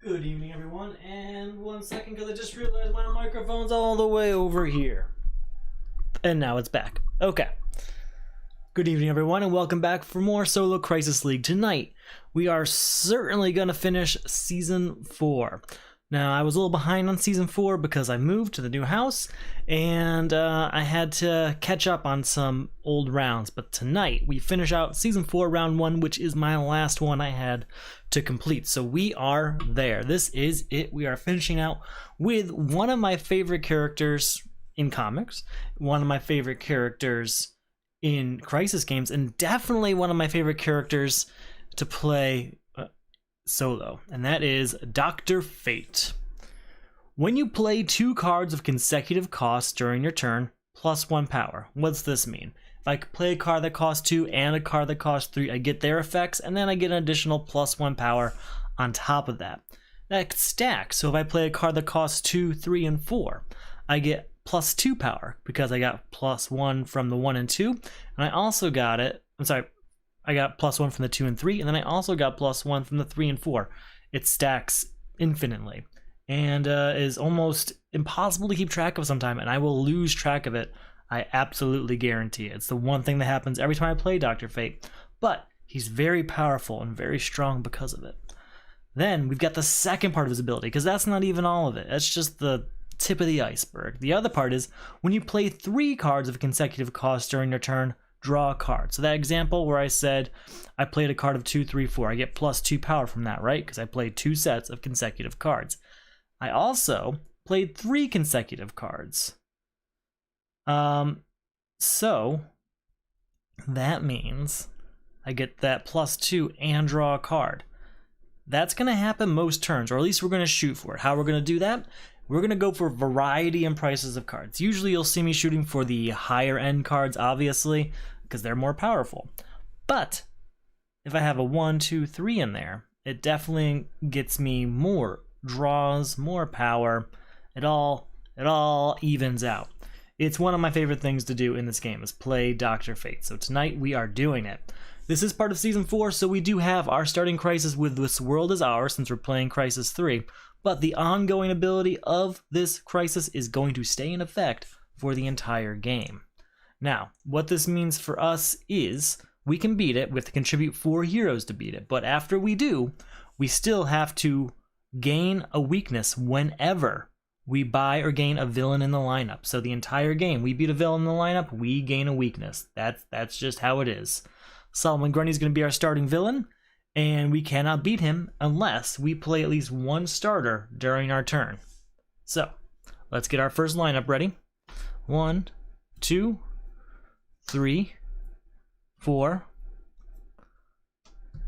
Good evening, everyone, and 1 second because I just realized my microphone's all the way over here. And now it's back. Okay. Good evening, everyone, and welcome back for more Solo Crisis League. Tonight, we are certainly going to finish Season 4. Now, I was a little behind on Season 4 because I moved to the new house, and I had to catch up on some old rounds. But tonight, we finish out Season 4, Round 1, which is my last one I had to complete. So we are there. This is it. We are finishing out with one of my favorite characters in comics, one of my favorite characters in Crisis games, and definitely one of my favorite characters to play solo, and that is Dr. Fate. When you play 2 cards of consecutive cost during your turn, plus 1 power. What's this mean? If I play a card that costs 2 and a card that costs 3, I get their effects, and then I get an additional plus 1 power on top of that. That stacks, so if I play a card that costs 2, 3, and 4, I get plus 2 power, because I got plus 1 from the 1 and 2, and I also got it, I got plus 1 from the 2 and 3, and then I also got plus 1 from the 3 and 4. It stacks infinitely, and is almost impossible to keep track of sometime, and I will lose track of it. I absolutely guarantee it. It's the one thing that happens every time I play Dr. Fate, but he's very powerful and very strong because of it. Then we've got the second part of his ability, because that's not even all of it. That's just the tip of the iceberg. The other part is when you play 3 cards of consecutive cost during your turn, draw a card. So that example where I said I played a card of 2, 3, 4, I get plus 2 power from that, right? Because I played 2 sets of consecutive cards. I also played 3 consecutive cards. So that means I get that plus 2 and draw a card. That's going to happen most turns, or at least we're going to shoot for it. How we're going to do that? We're going to go for variety and prices of cards. Usually you'll see me shooting for the higher end cards, obviously, because they're more powerful. But if I have a 1, 2, 3 in there, it definitely gets me more draws, more power. It all evens out. It's one of my favorite things to do in this game, is play Dr. Fate. So tonight we are doing it. This is part of Season 4, so we do have our starting Crisis with This World Is Ours, since we're playing Crisis 3. But the ongoing ability of this Crisis is going to stay in effect for the entire game. Now, what this means for us is we can beat it. We have to contribute 4 heroes to beat it. But after we do, we still have to gain a weakness whenever we buy or gain a villain in the lineup. So the entire game, we beat a villain in the lineup, we gain a weakness. That's just how it is. Solomon Grundy's going to be our starting villain, and we cannot beat him unless we play at least 1 starter during our turn. So, let's get our first lineup ready. 1, 2, 3, 4,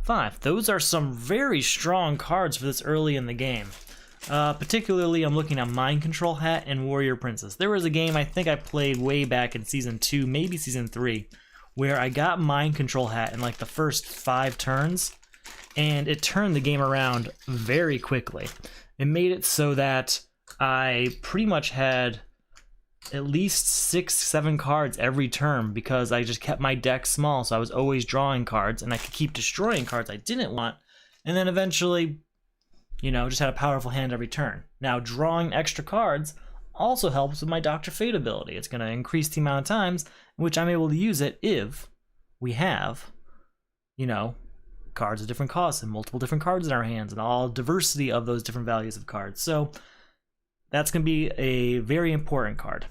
5. Those are some very strong cards for this early in the game. Particularly, I'm looking at Mind Control Hat and Warrior Princess. There was a game I think I played way back in Season 2, maybe Season 3, where I got Mind Control Hat in like the first 5 turns, and it turned the game around very quickly. It made it so that I pretty much had at least 6, 7 cards every turn, because I just kept my deck small, so I was always drawing cards, and I could keep destroying cards I didn't want, and then eventually, you know, just had a powerful hand every turn. Now, drawing extra cards also helps with my Dr. Fate ability. It's going to increase the amount of times in which I'm able to use it if we have, you know, cards of different costs and multiple different cards in our hands and all diversity of those different values of cards. So that's going to be a very important card.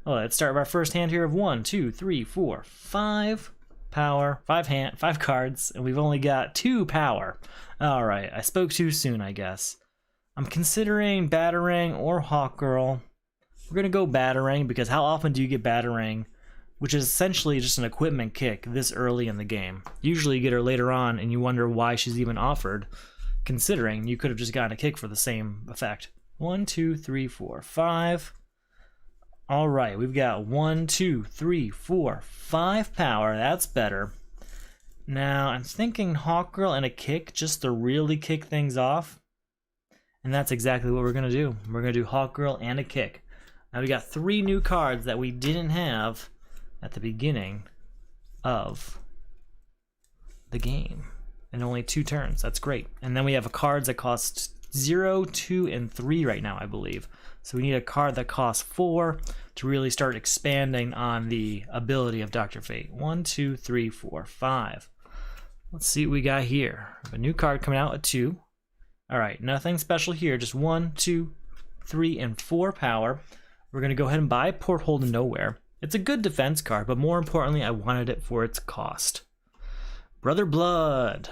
Well, let's start with our first hand here of 1, 2, 3, 4, 5 power, 5 cards, and we've only got 2 power. All right, I spoke too soon, I guess. I'm considering Batarang or Hawkgirl. We're going to go Batarang, because how often do you get Batarang, which is essentially just an equipment kick this early in the game? Usually you get her later on and you wonder why she's even offered, considering you could have just gotten a kick for the same effect. 1, 2, 3, 4, 5. All right, we've got 1, 2, 3, 4, 5 power. That's better. Now, I'm thinking Hawkgirl and a kick just to really kick things off. And that's exactly what we're going to do. We're going to do Hawkgirl and a kick. Now we got 3 new cards that we didn't have at the beginning of the game. in only 2 turns. That's great. And then we have cards that cost 0, 2, and 3 right now, I believe. So we need a card that costs 4 to really start expanding on the ability of Dr. Fate. 1, 2, 3, 4, 5. Let's see what we got here. We have a new card coming out at 2. Alright, nothing special here. Just 1, 2, 3, and 4 power. We're going to go ahead and buy Porthole to Nowhere. It's a good defense card, but more importantly, I wanted it for its cost. Brother Blood.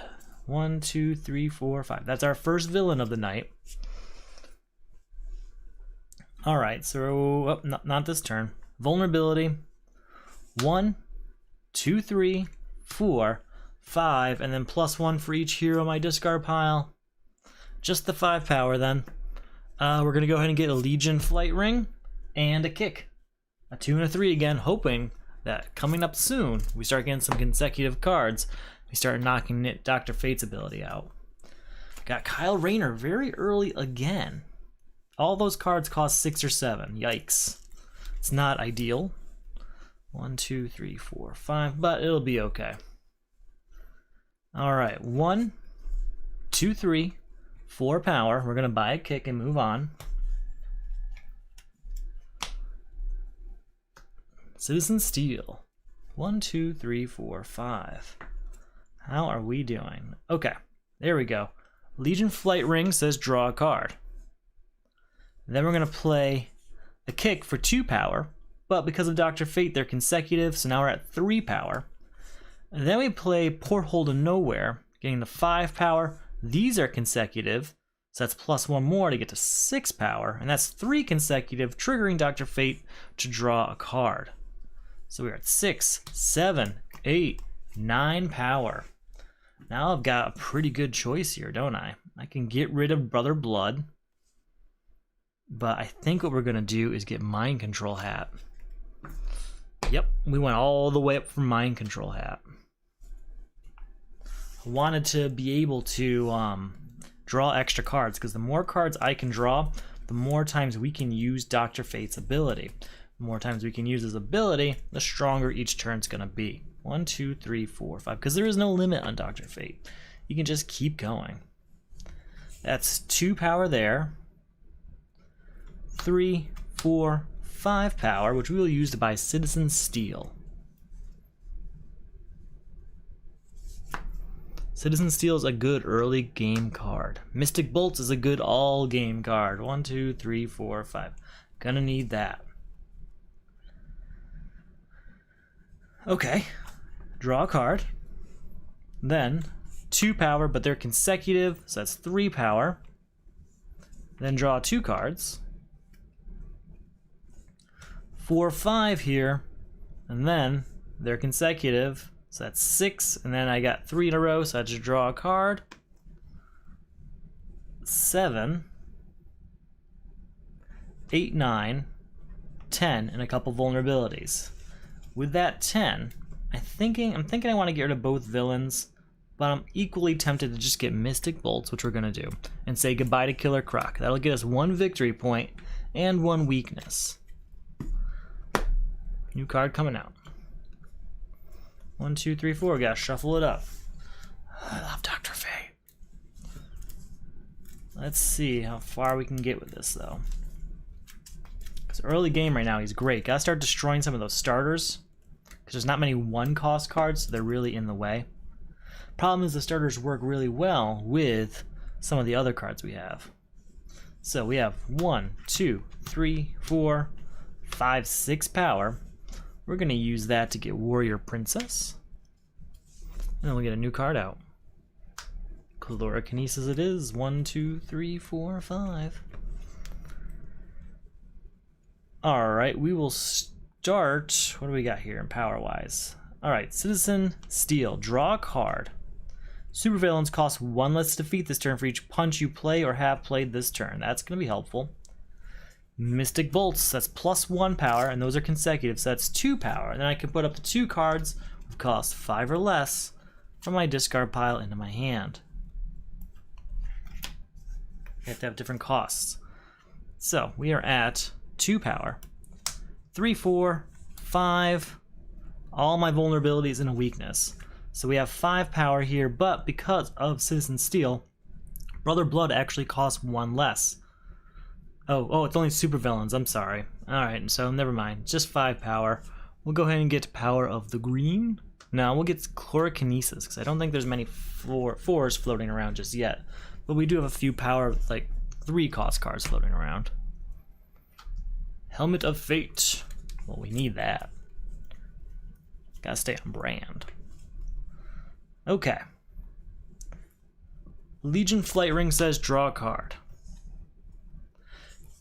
1, 2, 3, 4, 5. That's our first villain of the night. Alright, so not this turn. Vulnerability. 1, 2, 3, 4, 5, and then +1 for each hero in my discard pile. Just the 5 power then. We're going to go ahead and get a Legion Flight Ring and a kick. A 2 and a 3 again, hoping that coming up soon, we start getting some consecutive cards. We start knocking Dr. Fate's ability out. Got Kyle Rayner very early again. All those cards cost 6 or 7. Yikes. It's not ideal. 1, 2, 3, 4, 5, but it'll be okay. Alright, 1, 2, 3, 4 power. We're going to buy a kick and move on. Citizen Steel. 1, 2, 3, 4, 5. How are we doing? Okay, there we go. Legion Flight Ring says draw a card. Then we're going to play a kick for 2 power, but because of Dr. Fate, they're consecutive, so now we're at 3 power. And then we play Porthole to Nowhere, getting the 5 power. These are consecutive, so that's +1 more to get to 6 power, and that's 3 consecutive, triggering Dr. Fate to draw a card. So we're at 6, 7, 8, 9 power. Now I've got a pretty good choice here, don't I? I can get rid of Brother Blood, but I think what we're going to do is get Mind Control Hat. Yep, we went all the way up for Mind Control Hat. I wanted to be able to draw extra cards, because the more cards I can draw, the more times we can use Dr. Fate's ability. The more times we can use his ability, the stronger each turn's going to be. 1, 2, 3, 4, 5, because there is no limit on Dr. Fate. You can just keep going. That's 2 power there. 3, 4, 5 power, which we will use to buy Citizen Steel. Citizen Steel is a good early game card. Mystic Bolts is a good all game card. 1, 2, 3, 4, 5. Gonna need that. Okay, draw a card. Then 2 power, but they're consecutive, so that's 3 power. Then draw 2 cards. 4, 5 here, and then they're consecutive, so that's 6, and then I got 3 in a row, so I just draw a card. 7, 8, 9, 10, and a couple vulnerabilities. With that 10, I'm thinking I want to get rid of both villains, but I'm equally tempted to just get Mystic Bolts, which we're going to do, and say goodbye to Killer Croc. That'll get us 1 victory point and 1 weakness. New card coming out. 1, 2, 3, 4. Gotta shuffle it up. I love Dr. Fate. Let's see how far we can get with this, though. Because early game right now, he's great. Gotta start destroying some of those starters, because there's not many 1-cost cards, so they're really in the way. Problem is the starters work really well with some of the other cards we have. So we have 1, 2, 3, 4, 5, 6 power. We're going to use that to get Warrior Princess. And then we'll get a new card out. Chlorokinesis it is. 1, 2, 3, 4, 5. Alright, we will start... What do we got here in power-wise? Alright, Citizen Steel. Draw a card. Supervillains cost 1 less to defeat this turn for each punch you play or have played this turn. That's going to be helpful. Mystic Bolts, that's +1 power, and those are consecutive, so that's 2 power. Then I can put up to 2 cards with cost 5 or less from my discard pile into my hand. You have to have different costs. So we are at 2 power, 3, 4, 5, all my vulnerabilities and a weakness. So we have 5 power here, but because of Citizen Steel, Brother Blood actually costs 1 less. Oh, it's only supervillains, I'm sorry. Alright, so never mind, just 5 power. We'll go ahead and get Power of the Green. No, we'll get Chlorokinesis, because I don't think there's many 4s floating around just yet. But we do have a few power, like 3 cost cards floating around. Helmet of Fate. Well, we need that. Gotta stay on brand. Okay. Legion Flight Ring says draw a card.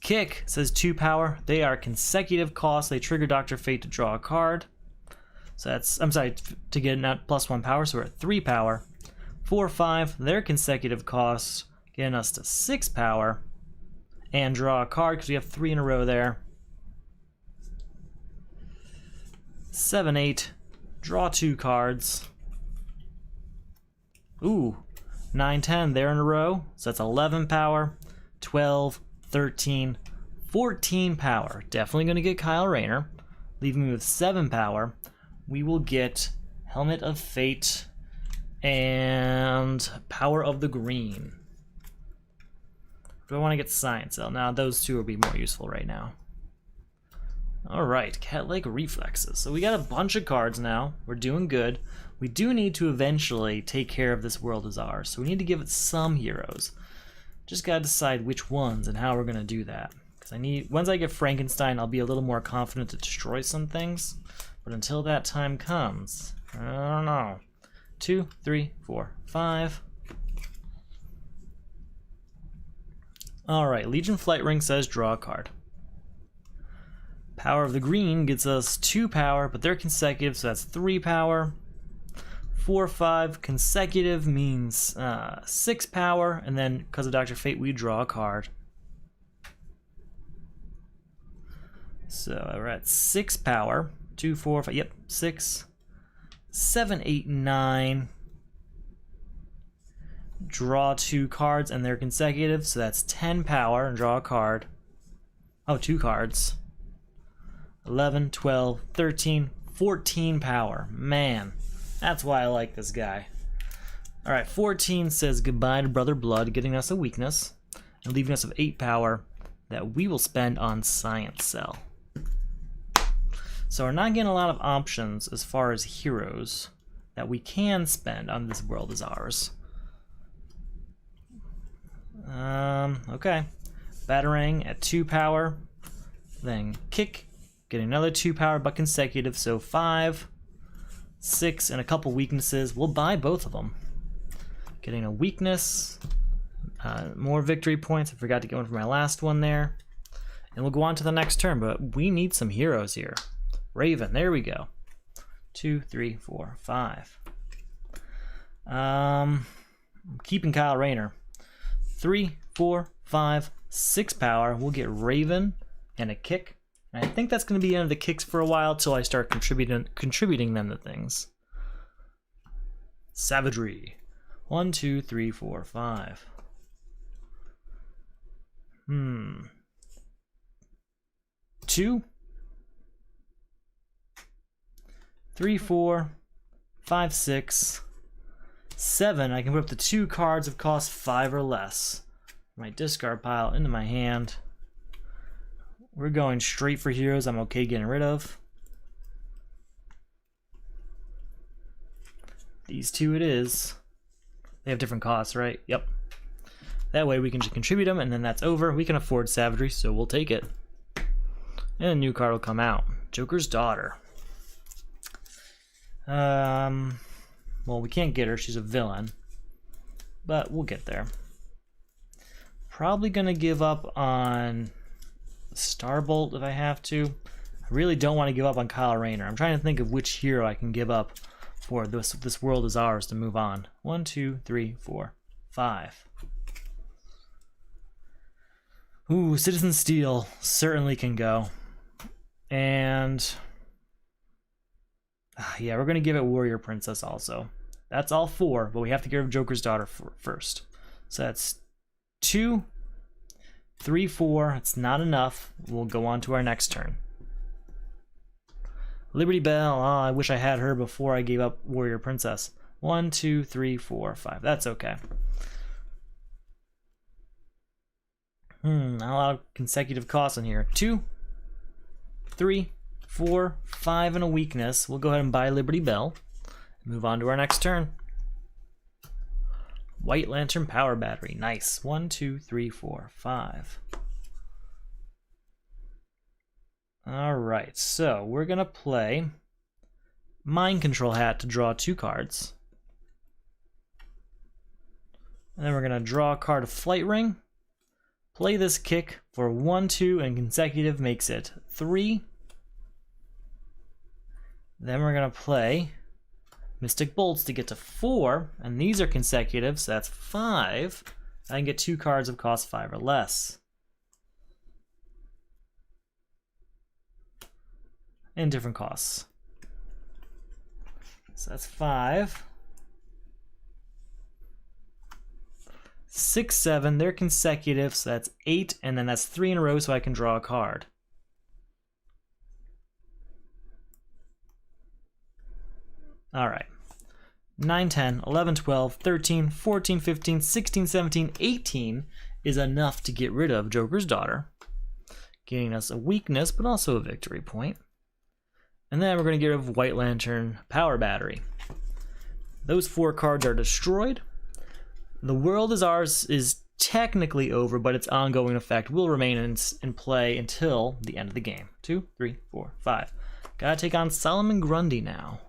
Kick says 2 power. They are consecutive costs. They trigger Dr. Fate to draw a card. So that's, I'm sorry, to get not +1 power, so we're at 3 power. 4, 5, their consecutive costs, getting us to 6 power. And draw a card, because we have 3 in a row there. 7, 8, draw 2 cards. Ooh, 9, 10, they're in a row, so that's 11 power. 12, 13, 14 power. Definitely going to get Kyle Rayner, leaving me with 7 power. We will get Helmet of Fate and Power of the Green. Do I want to get Science Cell? Now those 2 will be more useful right now. Alright, Cat-like Reflexes. So we got a bunch of cards now. We're doing good. We do need to eventually take care of This World Is Ours, so we need to give it some heroes. Just gotta decide which ones and how we're gonna do that. Because once I get Frankenstein, I'll be a little more confident to destroy some things. But until that time comes, I don't know. 2, 3, 4, 5. Alright, Legion Flight Ring says draw a card. Power of the Green gets us 2 power, but they're consecutive, so that's 3 power. 4, 5, consecutive means 6 power, and then because of Dr. Fate, we draw a card. So we're at 6 power. 2, 4, 5, yep, 6, 7, 8, 9. Draw 2 cards, and they're consecutive, so that's 10 power, and draw a card. Oh, 2 cards. 11, 12, 13, 14 power. Man, that's why I like this guy. Alright, 14 says goodbye to Brother Blood, getting us a weakness, and leaving us with 8 power that we will spend on Science Cell. So we're not getting a lot of options as far as heroes that we can spend on This World Is Ours. Okay. Batarang at 2 power, then Kick, getting another 2 power but consecutive, so 5, 6, and a couple weaknesses. We'll buy both of them. Getting a weakness, more victory points. I forgot to get one for my last one there. And we'll go on to the next turn, but we need some heroes here. Raven, there we go. 2, 3, 4, 5. I'm keeping Kyle Rayner. 3, 4, 5, 6 power. We'll get Raven and a Kick. And I think that's going to be the end of the kicks for a while till I start contributing them to things. Savagery. 1, 2, 3, 4, 5. 2, 3, 4, 5, 6, 7. I can put up to 2 cards of cost 5 or less. My discard pile into my hand. We're going straight for heroes I'm okay getting rid of. These 2 it is. They have different costs, right? Yep. That way we can just contribute them, and then that's over. We can afford Savagery, so we'll take it. And a new card will come out. Joker's Daughter. Well, we can't get her. She's a villain. But we'll get there. Probably going to give up on Starbolt if I have to. I really don't want to give up on Kyle Rayner. I'm trying to think of which hero I can give up for this World Is Ours to move on. 1, 2, 3, 4, 5. Ooh, Citizen Steel certainly can go. And yeah, we're going to give it Warrior Princess also. That's all 4, but we have to get rid of Joker's Daughter first. So that's 2, 3, 4. It's not enough. We'll go on to our next turn. Liberty Bell. Oh, I wish I had her before I gave up Warrior Princess. 1, 2, 3, 4, 5. That's okay. Not a lot of consecutive costs in here. 2, 3, 4, 5, and a weakness. We'll go ahead and buy Liberty Bell. Move on to our next turn. White Lantern Power Battery. Nice. 1, 2, 3, 4, 5. Alright, so we're going to play Mind Control Hat to draw 2 cards. And then we're going to draw a card of Flight Ring. Play this kick for 1, 2, and consecutive makes it 3. Then we're going to play Mystic Bolts to get to 4, and these are consecutive, so that's 5. I can get 2 cards of cost 5 or less. And different costs. So that's 5. 6, 7, they're consecutive, so that's 8, and then that's 3 in a row, so I can draw a card. Alright. 9, 10, 11, 12, 13, 14, 15, 16, 17, 18 is enough to get rid of Joker's Daughter, gaining us a weakness, but also a victory point. And then we're going to get rid of White Lantern Power Battery. Those 4 cards are destroyed. The World Is Ours is technically over, but its ongoing effect will remain in play until the end of the game. 2, 3, 4, 5. Gotta take on Solomon Grundy now.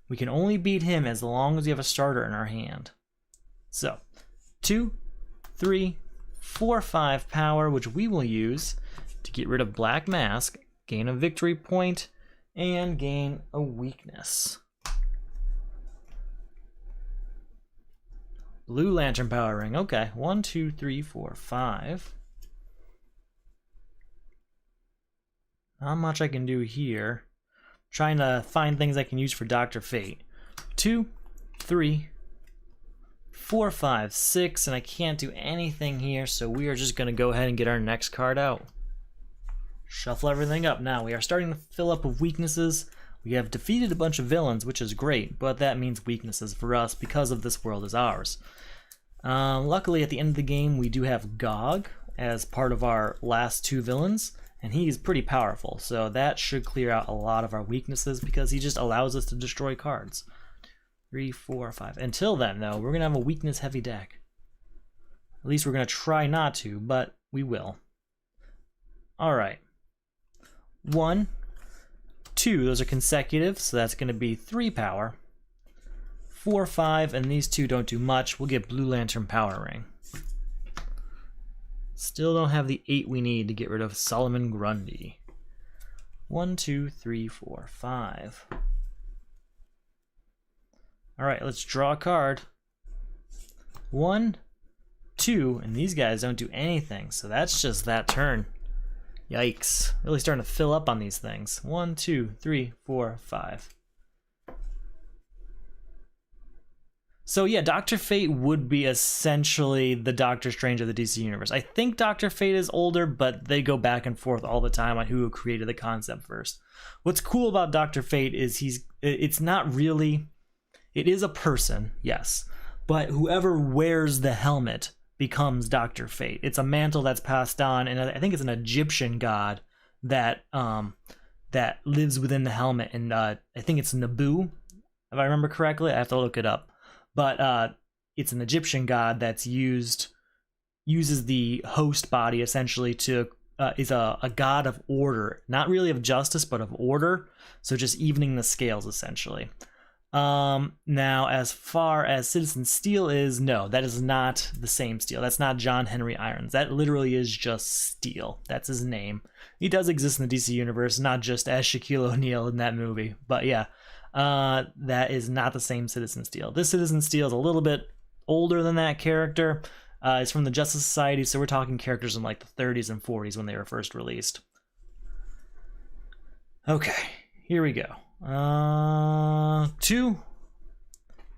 We can only beat him as long as we have a starter in our hand. So, 2, 3, 4, 5 power, which we will use to get rid of Black Mask, gain a victory point, and gain a weakness. Blue Lantern Power Ring. Okay, 1, 2, 3, 4, 5. Not much I can do here. Trying to find things I can use for Dr. Fate. 2, 3, 4, 5, 6, and I can't do anything here, so we are just going to go ahead and get our next card out. Shuffle everything up. Now we are starting to fill up with weaknesses. We have defeated a bunch of villains, which is great, but that means weaknesses for us because of This World Is Ours. Luckily, at the end of the game, we do have Gog as part of our last 2 villains, and he's pretty powerful, so that should clear out a lot of our weaknesses because he just allows us to destroy cards. 3, 4, 5. Until then, though, we're going to have a weakness-heavy deck. At least we're going to try not to, but we will. Alright. 1, 2, those are consecutive, so that's going to be 3 power. 4, 5, and these 2 don't do much. We'll get Blue Lantern Power Ring. Still don't have the 8 we need to get rid of Solomon Grundy. 1, 2, 3, 4, 5. Alright, let's draw a card. 1, 2, and these guys don't do anything, so that's just that turn. Yikes. Really starting to fill up on these things. 1, 2, 3, 4, 5. So yeah, Dr. Fate would be essentially the Doctor Strange of the DC Universe. I think Dr. Fate is older, but they go back and forth all the time on who created the concept first. What's cool about Dr. Fate is it's not really, it is a person, yes, but whoever wears the helmet becomes Dr. Fate. It's a mantle that's passed on, and I think it's an Egyptian god that that lives within the helmet, and I think it's Nabu, if I remember correctly. I have to look it up. But it's an Egyptian god that's uses the host body essentially to is a god of order, not really of justice, but of order. So just evening the scales essentially. Now, as far as Citizen Steel is, no, that is not the same Steel. That's not John Henry Irons. That literally is just Steel. That's his name. He does exist in the DC universe, not just as Shaquille O'Neal in that movie. But yeah. That is not the same Citizen Steel. This Citizen Steel is a little bit older than that character. It's from the Justice Society, so we're talking characters in like the 30s and 40s when they were first released. Okay, here we go. 2,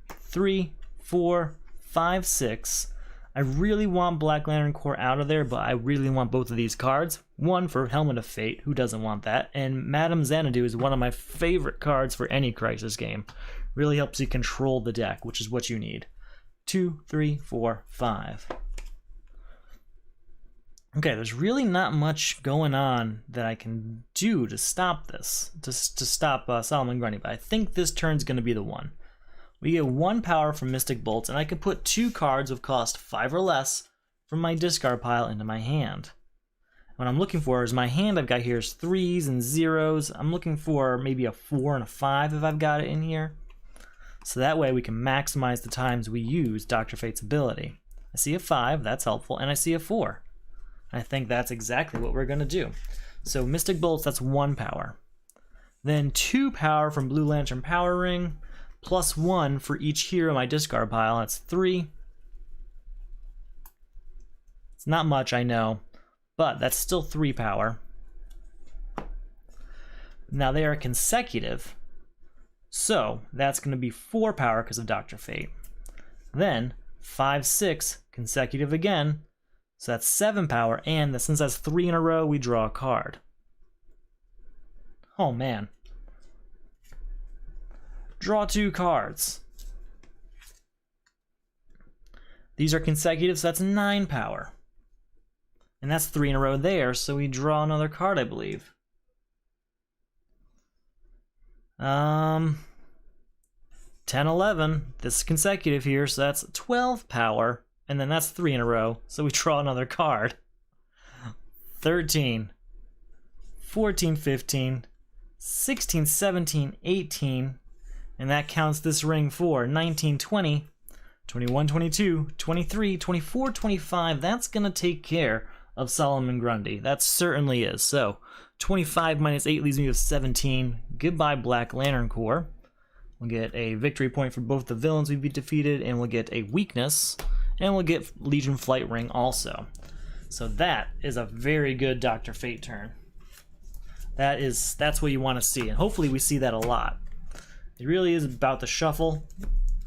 3, 4, 5, 6. I really want Black Lantern Corps out of there, but I really want both of these cards. One for Helmet of Fate, who doesn't want that? And Madame Xanadu is one of my favorite cards for any Crisis game. Really helps you control the deck, which is what you need. 2, 3, 4, 5. Okay, there's really not much going on that I can do to stop this, to stop Solomon Grundy, but I think this turn's going to be the one. We get 1 power from Mystic Bolts, and I can put 2 cards of cost 5 or less from my discard pile into my hand. What I'm looking for is my hand I've got here is 3s and 0s. I'm looking for maybe a 4 and a 5 if I've got it in here. So that way we can maximize the times we use Dr. Fate's ability. I see a 5, that's helpful, and I see a 4. I think that's exactly what we're going to do. So Mystic Bolts, that's 1 power. Then 2 power from Blue Lantern Power Ring, plus 1 for each hero in my discard pile. That's 3. It's not much, I know, but that's still 3 power. Now they are consecutive, so that's going to be 4 power because of Dr. Fate. Then 5, 6, consecutive again. So that's 7 power, and since that's 3 in a row, we draw a card. Oh man. Draw 2 cards. These are consecutive, so that's 9 power. And that's 3 in a row there, so we draw another card, I believe. 10, 11. This is consecutive here, so that's 12 power. And then that's 3 in a row, so we draw another card. 13, 14, 15, 16, 17, 18, and that counts this ring for 19, 20, 21, 22, 23, 24, 25. That's going to take care of Solomon Grundy. That certainly is. So 25 minus 8 leaves me with 17. Goodbye, Black Lantern Corps. We'll get a victory point for both the villains we've defeated, and we'll get a weakness. And we'll get Legion Flight Ring also. So that is a very good Dr. Fate turn. That's what you want to see, and hopefully we see that a lot. It really is about the shuffle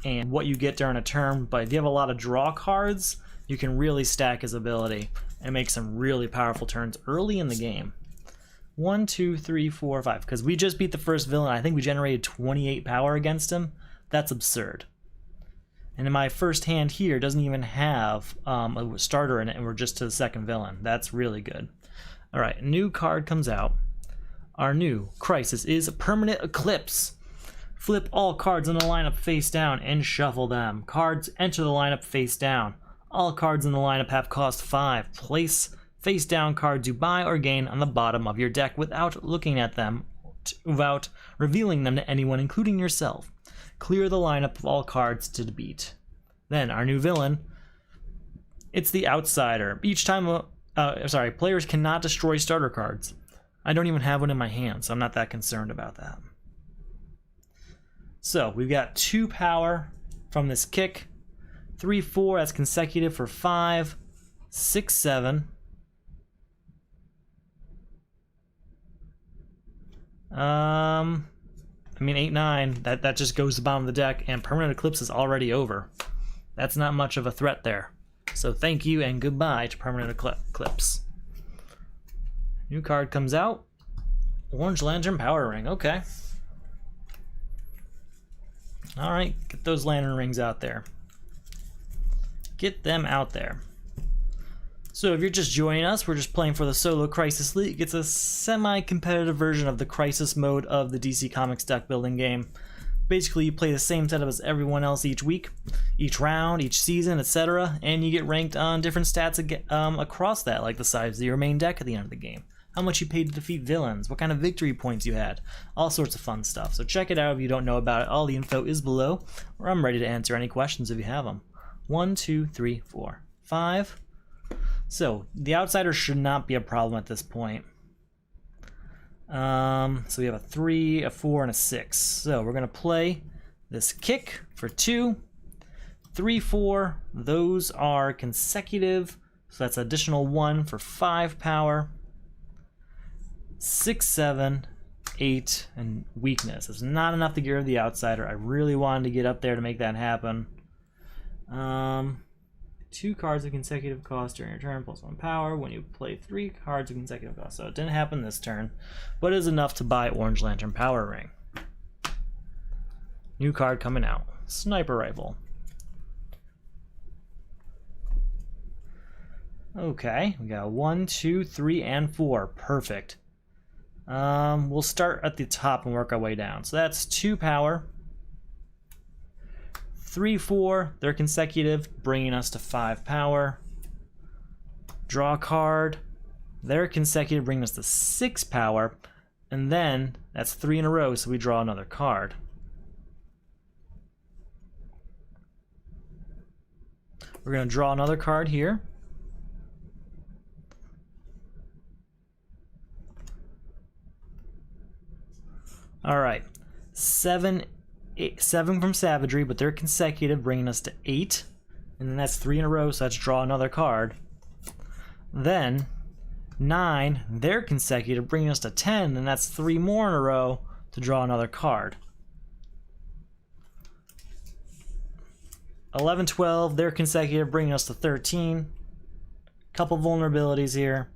and what you get during a turn, but if you have a lot of draw cards, you can really stack his ability and make some really powerful turns early in the game. 1, 2, 3, 4, 5. Because we just beat the first villain, I think we generated 28 power against him. That's absurd. And in my first hand here doesn't even have a starter in it, and we're just to the second villain. That's really good. All right, new card comes out. Our new Crisis is Permanent Eclipse. Flip all cards in the lineup face down and shuffle them. Cards enter the lineup face down. All cards in the lineup have cost 5. Place face down cards you buy or gain on the bottom of your deck without looking at them, without revealing them to anyone, including yourself. Clear the lineup of all cards to beat. Then our new villain, it's the Outsider. Each time, players cannot destroy starter cards. I don't even have one in my hand, so I'm not that concerned about that. So we've got 2 power from this kick, 3, 4, that's consecutive for 5, 6, 7. I mean, 8, 9, that just goes to the bottom of the deck, and Permanent Eclipse is already over. That's not much of a threat there. So thank you and goodbye to Permanent Eclipse. New card comes out. Orange Lantern Power Ring, okay. Alright, get those lantern rings out there. Get them out there. So if you're just joining us, we're just playing for the Solo Crisis League. It's a semi-competitive version of the Crisis mode of the DC Comics deck building game. Basically, you play the same setup as everyone else each week, each round, each season, etc. And you get ranked on different stats across that, like the size of your main deck at the end of the game, how much you paid to defeat villains, what kind of victory points you had, all sorts of fun stuff. So check it out if you don't know about it. All the info is below, or I'm ready to answer any questions if you have them. 1, 2, 3, 4, 5. So the Outsider should not be a problem at this point. So we have a 3, a 4, and a 6. So we're gonna play this kick for 2, 3, 4. Those are consecutive, so that's additional 1 for 5 power. 6, 7, 8, and weakness. It's not enough to get rid of the Outsider. I really wanted to get up there to make that happen. 2, 2 cards of consecutive cost during your turn, plus 1 power when you play 3 cards of consecutive cost. So it didn't happen this turn, but it is enough to buy Orange Lantern Power Ring. New card coming out. Sniper Rifle. Okay, we got 1, 2, 3, and 4. Perfect. We'll start at the top and work our way down. So that's 2 power. 3, 4, they're consecutive, bringing us to 5 power. Draw a card. They're consecutive, bringing us to 6 power. And then, that's 3 in a row, so we draw another card. We're going to draw another card here. Alright, 7 from Savagery, but they're consecutive, bringing us to 8. And then that's 3 in a row, so let's draw another card. Then, 9, they're consecutive, bringing us to 10, and that's 3 more in a row to draw another card. 11, 12, they're consecutive, bringing us to 13. Couple vulnerabilities here.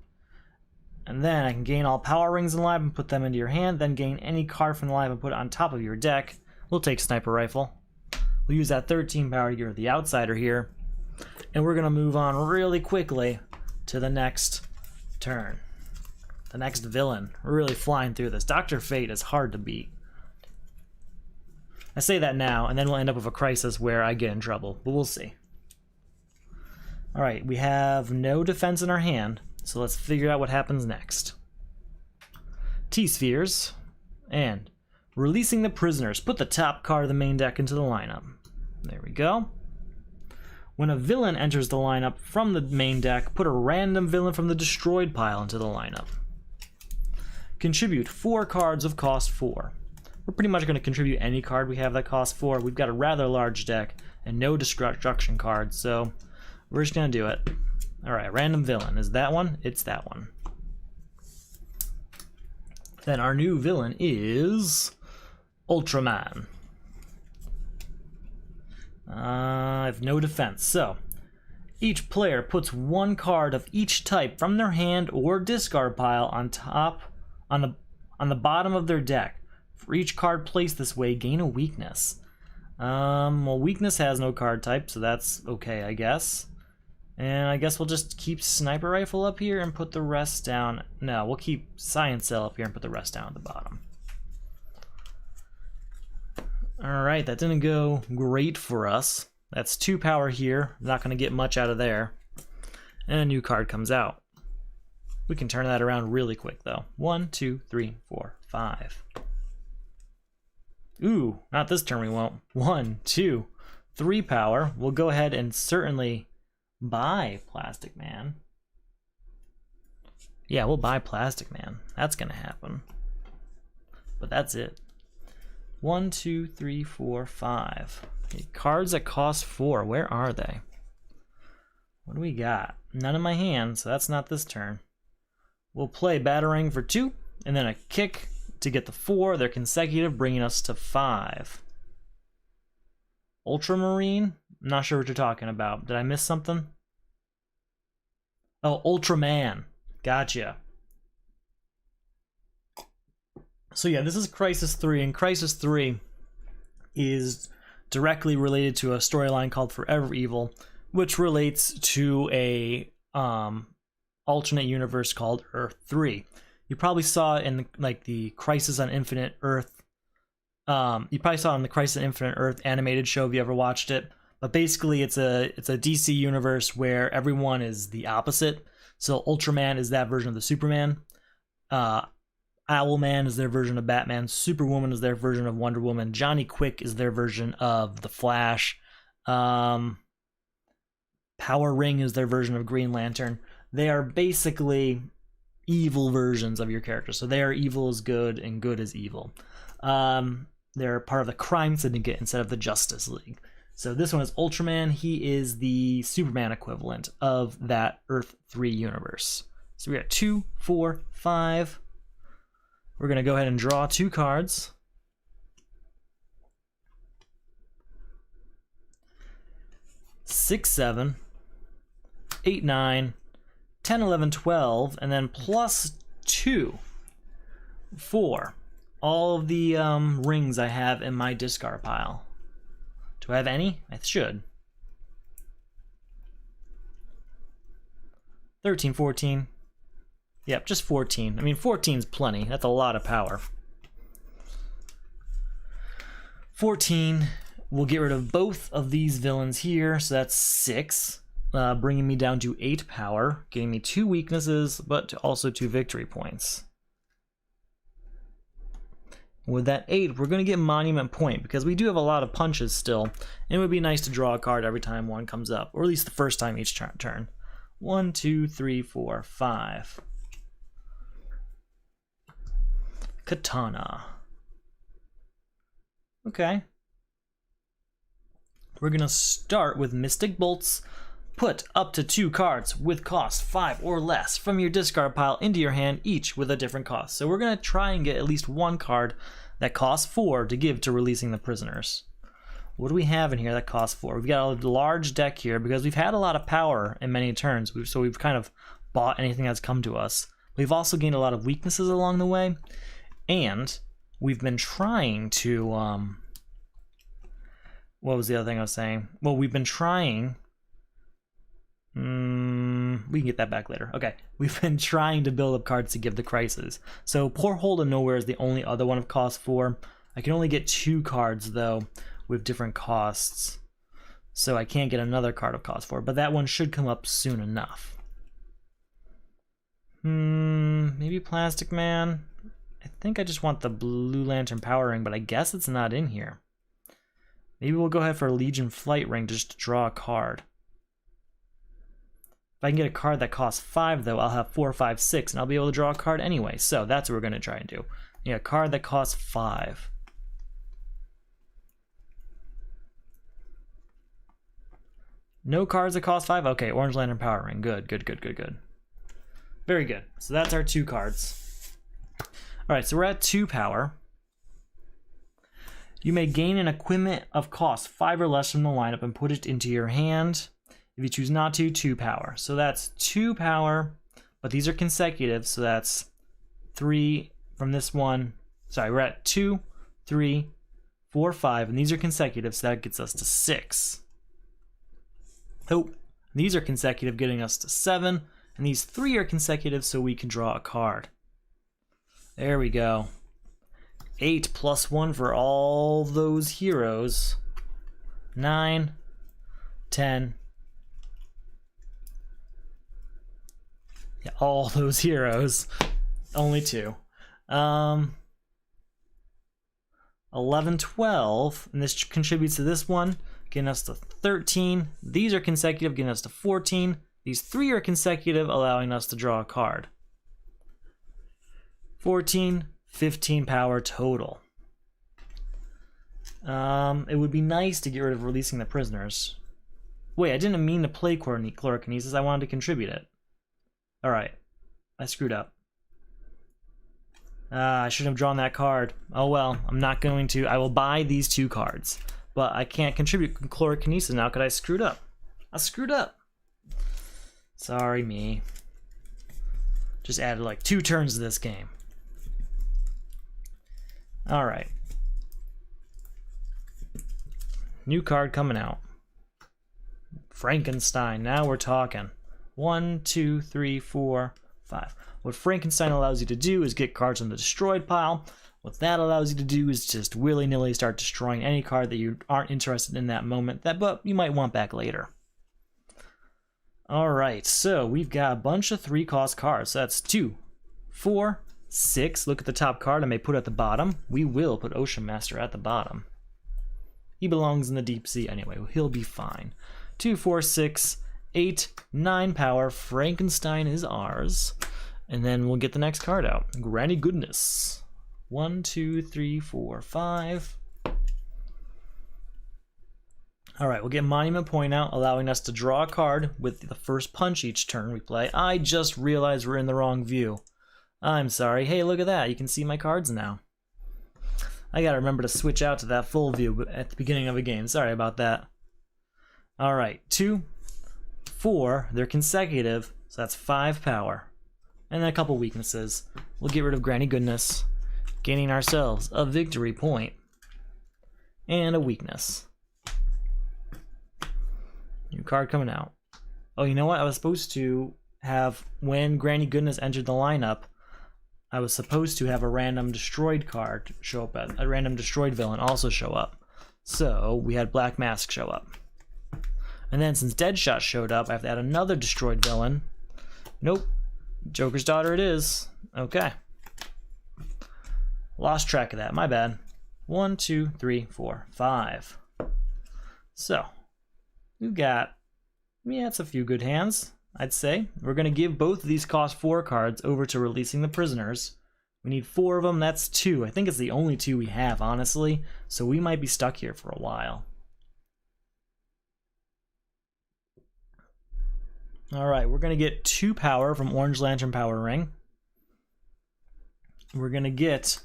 And then I can gain all power rings in live and put them into your hand, then gain any card from the live and put it on top of your deck. We'll take Sniper Rifle. We'll use that 13 power to get rid of the Outsider here. And we're going to move on really quickly to the next turn. The next villain. We're really flying through this. Dr. Fate is hard to beat. I say that now, and then we'll end up with a crisis where I get in trouble, but we'll see. Alright, we have no defense in our hand, so let's figure out what happens next. T-Spheres, and releasing the prisoners. Put the top card of the main deck into the lineup. There we go. When a villain enters the lineup from the main deck, put a random villain from the destroyed pile into the lineup. Contribute 4 cards of cost 4. We're pretty much going to contribute any card we have that costs 4. We've got a rather large deck and no destruction cards, so we're just going to do it. Alright, random villain. Is that one? It's that one. Then our new villain is Ultraman. I have no defense, so each player puts 1 card of each type from their hand or discard pile on the bottom of their deck. For each card placed this way, gain a weakness. Well, weakness has no card type, so that's okay, I guess. And I guess we'll just keep Sniper Rifle up here and put the rest down. No, we'll keep Science Cell up here and put the rest down at the bottom. Alright, that didn't go great for us. That's 2 power here. Not going to get much out of there. And a new card comes out. We can turn that around really quick, though. 1, 2, 3, 4, 5. Ooh, not this turn we won't. 1, 2, 3 power. We'll go ahead and certainly buy Plastic Man. Yeah, we'll buy Plastic Man. That's gonna happen. But that's it. 1, 2, 3, 4, 5. Okay, cards that cost 4. Where are they? What do we got? None in my hand, so that's not this turn. We'll play Batarang for 2, and then a kick to get the 4. They're consecutive, bringing us to 5. Ultramarine? I'm not sure what you're talking about. Did I miss something? Oh, Ultraman. Gotcha. So yeah, this is Crisis 3, and Crisis 3 is directly related to a storyline called Forever Evil, which relates to a alternate universe called Earth 3. You probably saw it in the Crisis on Infinite Earth. You probably saw it in the Crisis on Infinite Earth animated show if you ever watched it. But basically, it's a DC universe where everyone is the opposite. So Ultraman is that version of the Superman. Owlman is their version of Batman. Superwoman is their version of Wonder Woman. Johnny Quick is their version of the Flash. Power Ring is their version of Green Lantern. They are basically evil versions of your character. So they are evil as good and good as evil. They're part of the Crime Syndicate instead of the Justice League. So this one is Ultraman. He is the Superman equivalent of that Earth 3 universe. So we got 2, 4, 5. We're going to go ahead and draw 2 cards. Six, 7. 8, 9, 10, 11, 12, and then plus 2 for all of the rings I have in my discard pile. Do I have any? I should. 13, 14. Yep, just 14. I mean, 14's plenty. That's a lot of power. 14. We'll get rid of both of these villains here, so that's 6. Bringing me down to 8 power, getting me 2 weaknesses, but also 2 victory points. With that 8, we're going to get Monument Point, because we do have a lot of punches still, and it would be nice to draw a card every time one comes up, or at least the first time each turn. 1, 2, 3, 4, 5. Katana. Okay. We're going to start with Mystic Bolts. Put up to 2 cards with cost 5 or less from your discard pile into your hand, each with a different cost. So we're going to try and get at least one card that costs 4 to give to releasing the prisoners. What do we have in here that costs 4? We've got a large deck here because we've had a lot of power in many turns, so we've kind of bought anything that's come to us. We've also gained a lot of weaknesses along the way, and we've been trying to... what was the other thing I was saying? Well, we've been trying... we can get that back later. Okay, we've been trying to build up cards to give the Crisis. So Porthole to Nowhere is the only other one of cost 4. I can only get 2 cards though with different costs, so I can't get another card of cost 4. But that one should come up soon enough. Maybe Plastic Man. I think I just want the Blue Lantern Power Ring, but I guess it's not in here. Maybe we'll go ahead for a Legion Flight Ring just to draw a card. If I can get a card that costs 5, though, I'll have 4, 5, 6, and I'll be able to draw a card anyway. So that's what we're going to try and do. Yeah, a card that costs 5. No cards that cost 5? Okay, Orange Lantern Power Ring. Good, good, good, good, good. Very good. So that's our 2 cards. Alright, so we're at 2 power. You may gain an equipment of cost 5 or less from the lineup and put it into your hand. If you choose not to, 2 power. So that's 2 power, but these are consecutive, so that's 3 from this one. Sorry, we're at 2, 3, 4, 5, and these are consecutive, so that gets us to 6. Oh, these are consecutive, getting us to 7, and these 3 are consecutive, so we can draw a card. There we go. 8 plus 1 for all those heroes. 9, 10. Yeah, all those heroes. Only 2. 11, 12, and this contributes to this one, getting us to 13. These are consecutive, getting us to 14. These 3 are consecutive, allowing us to draw a card. 14, 15 power total. It would be nice to get rid of releasing the prisoners. Wait, I didn't mean to play Chlorokinesis, I wanted to contribute it. Alright, I screwed up. I shouldn't have drawn that card. Oh well, I'm not going to. I will buy these 2 cards. But I can't contribute Chlorokinesis now because I screwed up. I screwed up. Sorry me. Just added like 2 turns to this game. Alright. New card coming out. Frankenstein, now we're talking. 1, 2, 3, 4, 5. What Frankenstein allows you to do is get cards on the destroyed pile. What that allows you to do is just willy-nilly start destroying any card that you aren't interested in that moment, but you might want back later. Alright, so we've got a bunch of 3-cost cards. So that's 2, 4, 6. Look at the top card I may put at the bottom. We will put Ocean Master at the bottom. He belongs in the deep sea anyway. He'll be fine. 2, 4, 6, 8, 9 power. Frankenstein is ours. And then we'll get the next card out. Granny Goodness. 1, 2, 3, 4, 5. Alright, we'll get Monument Point out, allowing us to draw a card with the first punch each turn we play. I just realized we're in the wrong view. I'm sorry. Hey, look at that. You can see my cards now. I gotta remember to switch out to that full view at the beginning of a game. Sorry about that. Alright, 2, 4, they're consecutive, so that's 5 power. And then a couple weaknesses. We'll get rid of Granny Goodness, gaining ourselves a victory point and a weakness. New card coming out. Oh, you know what? I was supposed to have, when Granny Goodness entered the lineup, I was supposed to have a random destroyed card show up, a random destroyed villain also show up. So we had Black Mask show up. And then since Deadshot showed up, I have to add another destroyed villain. Nope. Joker's Daughter it is. Okay. Lost track of that, my bad. 1, 2, 3, 4, 5. So, we've got, yeah, it's a few good hands, I'd say. We're going to give both of these cost 4 cards over to Releasing the Prisoners. We need 4 of them, that's 2. I think it's the only 2 we have, honestly, so we might be stuck here for a while. Alright, we're going to get 2 power from Orange Lantern Power Ring. We're going to get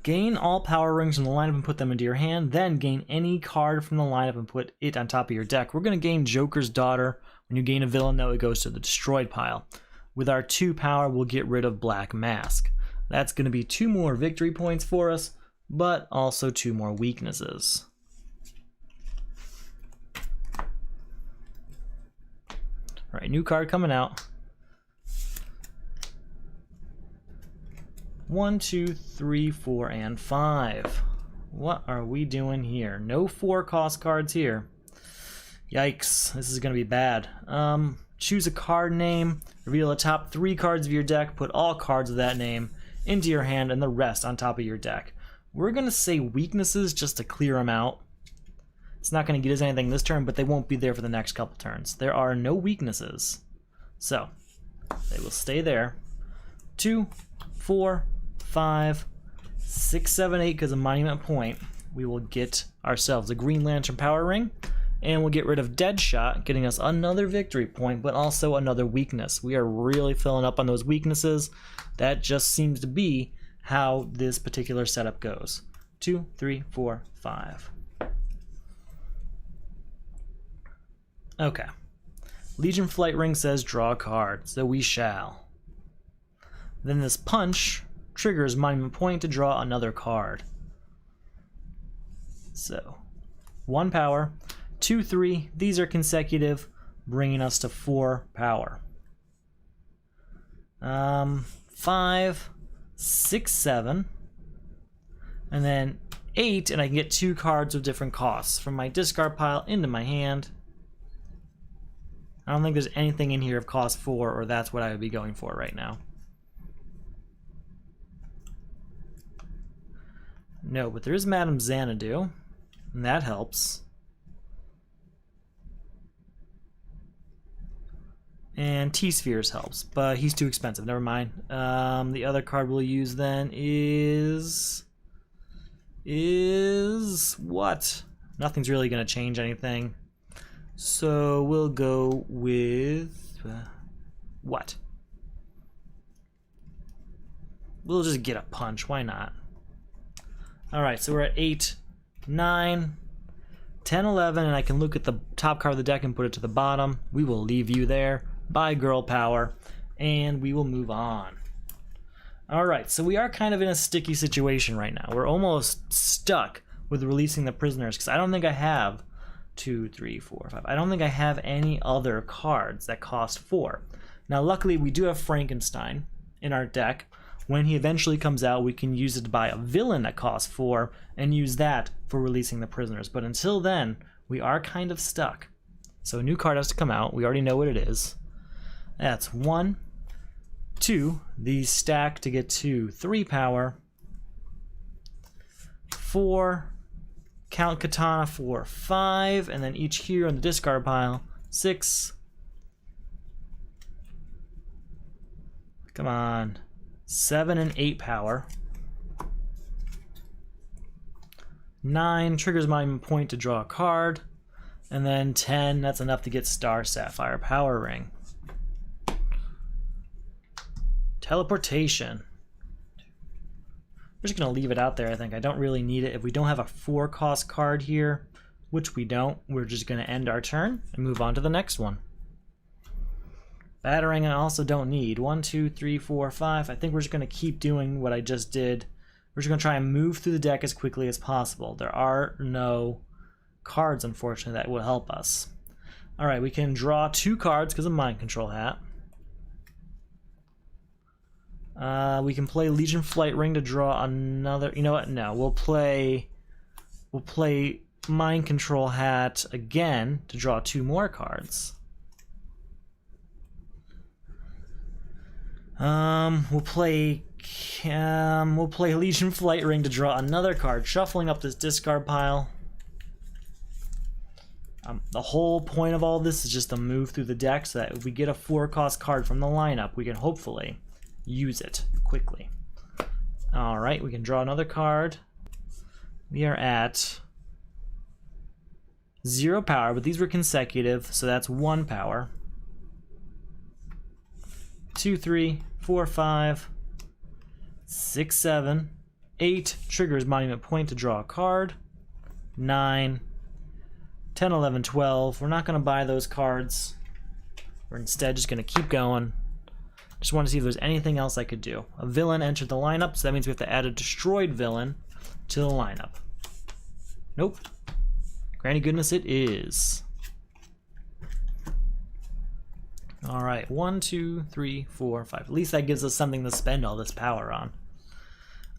gain all power rings from the lineup and put them into your hand, then gain any card from the lineup and put it on top of your deck. We're going to gain Joker's Daughter. When you gain a villain, though, it goes to the destroyed pile. With our 2 power, we'll get rid of Black Mask. That's going to be 2 more victory points for us, but also 2 more weaknesses. Alright, new card coming out. 1, 2, 3, 4, and 5. What are we doing here? No 4 cost cards here. Yikes, this is going to be bad. Choose a card name, reveal the top 3 cards of your deck, put all cards of that name into your hand and the rest on top of your deck. We're going to say weaknesses just to clear them out. It's not going to get us anything this turn, but they won't be there for the next couple turns. There are no weaknesses, so they will stay there. 2, 4, 5, 6, 7, 8 because of Monument Point. We will get ourselves a Green Lantern Power Ring, and we'll get rid of Deadshot, getting us another victory point, but also another weakness. We are really filling up on those weaknesses. That just seems to be how this particular setup goes. 2, 3, 4, 5. Okay. Legion Flight Ring says draw a card, so we shall. Then this punch triggers Monument Point to draw another card. So, 1 power, 2, 3, these are consecutive, bringing us to 4 power. 5, 6, 7, and then 8, and I can get 2 cards of different costs from my discard pile into my hand. I don't think there's anything in here of cost 4, or that's what I would be going for right now. No, but there is Madame Xanadu, and that helps. And T-Spheres helps, but he's too expensive, never mind. The other card we'll use then is what? Nothing's really going to change anything. So we'll go with what? We'll just get a punch, why not? Alright, so we're at 8, 9, 10, 11, and I can look at the top card of the deck and put it to the bottom. We will leave you there. Bye, girl power. And we will move on. Alright, so we are kind of in a sticky situation right now. We're almost stuck with Releasing the Prisoners, because I don't think I have 2, 3, 4, 5. I don't think I have any other cards that cost 4. Now, luckily, we do have Frankenstein in our deck. When he eventually comes out, we can use it to buy a villain that costs 4 and use that for Releasing the Prisoners. But until then, we are kind of stuck. So a new card has to come out. We already know what it is. That's 1, 2. These stack to get to 3 power. 4. Count Katana for 5, and then each here on the discard pile. 6. Come on. 7 and 8 power. 9 triggers Monument Point to draw a card. And then 10, that's enough to get Star Sapphire Power Ring. Teleportation. We're just going to leave it out there, I think. I don't really need it. If we don't have a 4 cost card here, which we don't, we're just going to end our turn and move on to the next one. Battering I also don't need. 1, 2, 3, 4, 5. I think we're just going to keep doing what I just did. We're just going to try and move through the deck as quickly as possible. There are no cards, unfortunately, that will help us. Alright, we can draw 2 cards because of Mind Control Hat. We can play Legion Flight Ring to draw another... You know what? No, we'll play Mind Control Hat again to draw 2 more cards. We'll play Legion Flight Ring to draw another card, shuffling up this discard pile. The whole point of all this is just to move through the deck so that if we get a 4-cost card from the lineup, we can hopefully use it quickly. Alright, we can draw another card. We are at 0 power, but these were consecutive, so that's 1 power. 2, 3, 4, 5, 6, 7, 8 triggers Monument Point to draw a card. 9, 10, 11, 12. We're not going to buy those cards. We're instead just going to keep going. Just want to see if there's anything else I could do. A villain entered the lineup, so that means we have to add a destroyed villain to the lineup. Nope. Granny goodness it is. Alright, 1, 2, 3, 4, 5. At least that gives us something to spend all this power on.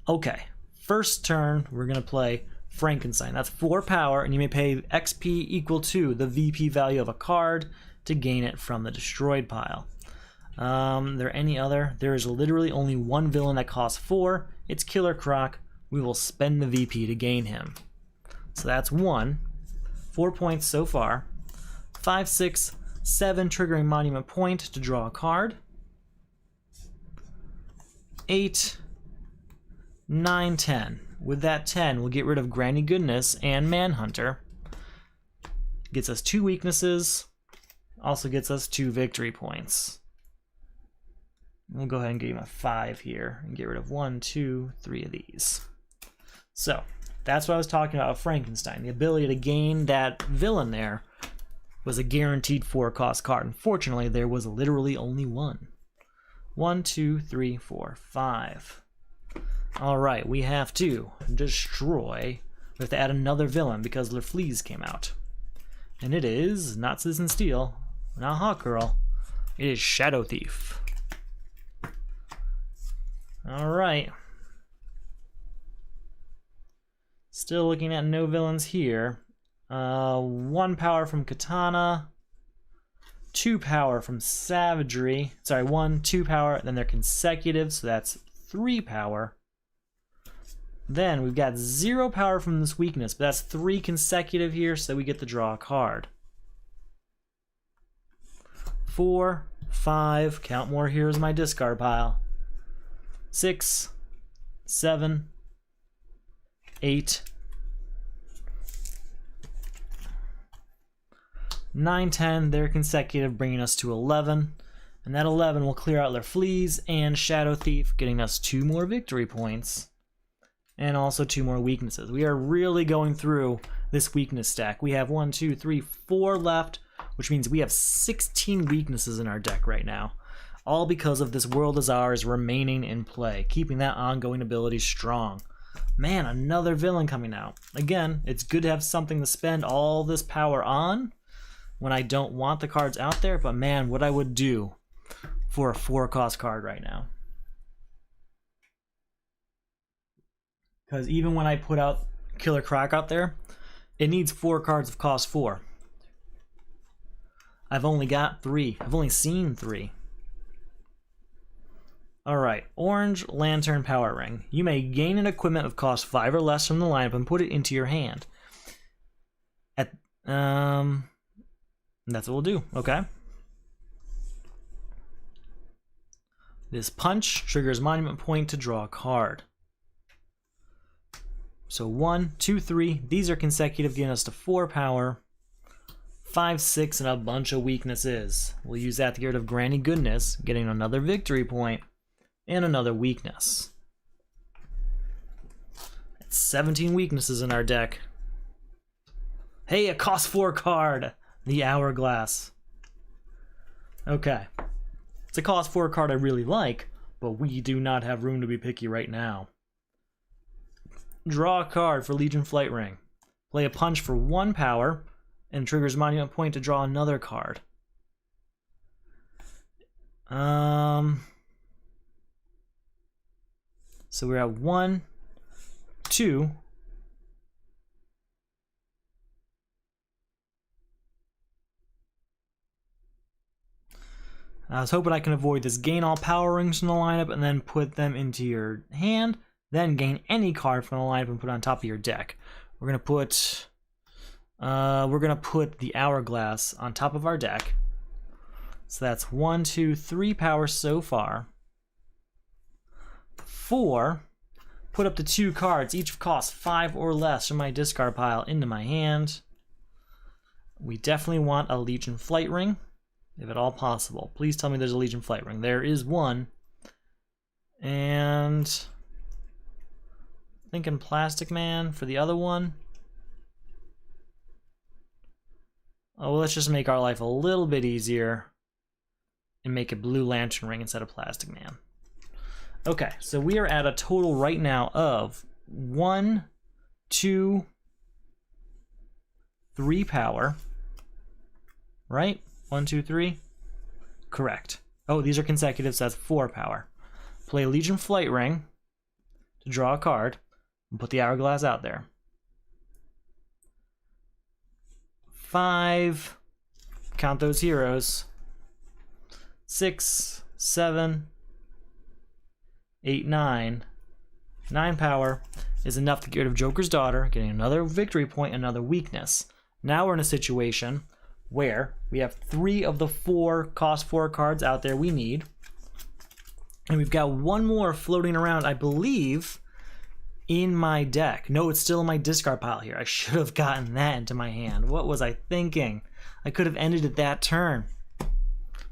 Okay, first turn we're going to play Frankenstein. That's 4 power, and you may pay XP equal to the VP value of a card to gain it from the destroyed pile. There any other? There is literally only one villain that costs 4. It's Killer Croc. We will spend the VP to gain him. So that's 1. 4 points so far. 5, 6, 7 triggering Monument Point to draw a card. 8, 9, 10. With that 10, we'll get rid of Granny Goodness and Manhunter. Gets us 2 weaknesses. Also gets us 2 victory points. We'll go ahead and give him a 5 here and get rid of 1, 2, 3 of these. So, that's what I was talking about with Frankenstein. The ability to gain that villain there was a guaranteed 4-cost card. Unfortunately, there was literally only 1. 1, 2, 3, 4, 5. Alright, we have to destroy. We have to add another villain because their fleas came out. And it is not Citizen Steel, not Hawk Girl. It is Shadow Thief. Alright. Still looking at no villains here. 1 power from Katana. 2 power from Savagery. Sorry, 1, 2 power, then they're consecutive, so that's 3 power. Then we've got 0 power from this weakness, but that's 3 consecutive here, so we get to draw a card. 4, 5, count more here as my discard pile. 6, 7, 8, 9, 10, they're consecutive, bringing us to 11. And that 11 will clear out their fleas and Shadow Thief, getting us 2 more victory points. And also 2 more weaknesses. We are really going through this weakness stack. We have 1, 2, 3, 4 left, which means we have 16 weaknesses in our deck right now. All because of this World Is Ours remaining in play, keeping that ongoing ability strong. Man, another villain coming out. Again, it's good to have something to spend all this power on when I don't want the cards out there, but man, what I would do for a 4-cost card right now. Because even when I put out Killer Croc out there, it needs 4 cards of cost 4. I've only got 3. I've only seen 3. Alright, Orange Lantern Power Ring. You may gain an equipment of cost 5 or less from the lineup and put it into your hand. That's what we'll do, okay? This punch triggers Monument Point to draw a card. So 1, 2, 3, these are consecutive, getting us to 4 power. 5, 6, and a bunch of weaknesses. We'll use that to get rid of Granny Goodness, getting another victory point and another weakness. That's 17 weaknesses in our deck. Hey, a cost 4 card! The Hourglass. Okay. It's a cost 4 card I really like, but we do not have room to be picky right now. Draw a card for Legion Flight Ring. Play a punch for 1 power, and triggers Monument Point to draw another card. So we're at 1, 2. I was hoping I can avoid this. Gain all power rings from the lineup and then put them into your hand. Then gain any card from the lineup and put it on top of your deck. We're gonna put the Hourglass on top of our deck. So that's 1, 2, 3 power so far. 4. Put up to 2 cards, each cost 5 or less from my discard pile into my hand. We definitely want a Legion Flight Ring, if at all possible. Please tell me there's a Legion Flight Ring. There is one. And thinking Plastic Man for the other one. Oh, well, let's just make our life a little bit easier and make a Blue Lantern Ring instead of Plastic Man. Okay, so we are at a total right now of 1, 2, 3 power. Right? 1, 2, 3? Correct. Oh, these are consecutive, so that's 4 power. Play Legion Flight Ring to draw a card and put the Hourglass out there. 5. Count those heroes. 6, 7, 8, 9. 9 power is enough to get rid of Joker's Daughter, getting another victory point, another weakness. Now we're in a situation where we have 3 of the 4 cost 4 cards out there we need. And we've got one more floating around, I believe, in my deck. No, it's still in my discard pile here. I should have gotten that into my hand. What was I thinking? I could have ended it that turn.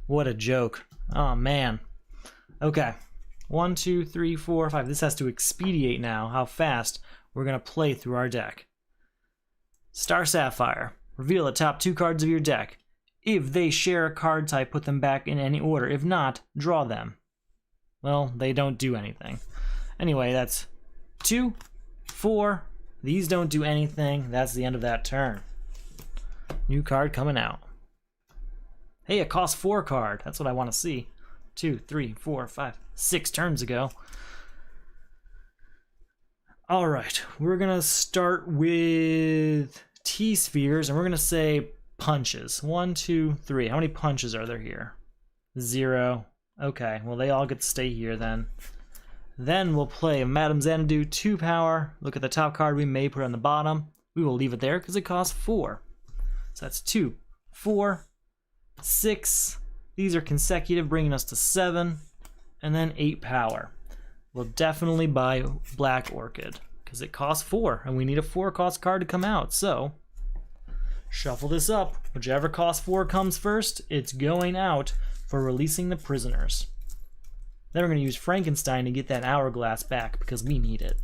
What a joke. Oh, man. Okay. 1, 2, 3, 4, 5. This has to expedite now how fast we're going to play through our deck. Star Sapphire. Reveal the top 2 cards of your deck. If they share a card type, put them back in any order. If not, draw them. Well, they don't do anything. Anyway, that's 2, 4. These don't do anything. That's the end of that turn. New card coming out. Hey, a cost 4 card. That's what I want to see. 2, 3, 4, 5, 6 turns ago. Alright, we're going to start with T-spheres, and we're going to say punches. 1, 2, 3. How many punches are there here? 0. Okay, well, they all get to stay here then. Then we'll play Madame Xanadu 2 power. Look at the top card we may put on the bottom. We will leave it there because it costs 4. So that's 2, 4, 6. These are consecutive, bringing us to 7. And then 8 power. We'll definitely buy Black Orchid because it costs 4, and we need a 4 cost card to come out. So shuffle this up. Whichever cost 4 comes first, it's going out for releasing the prisoners. Then we're going to use Frankenstein to get that Hourglass back because we need it.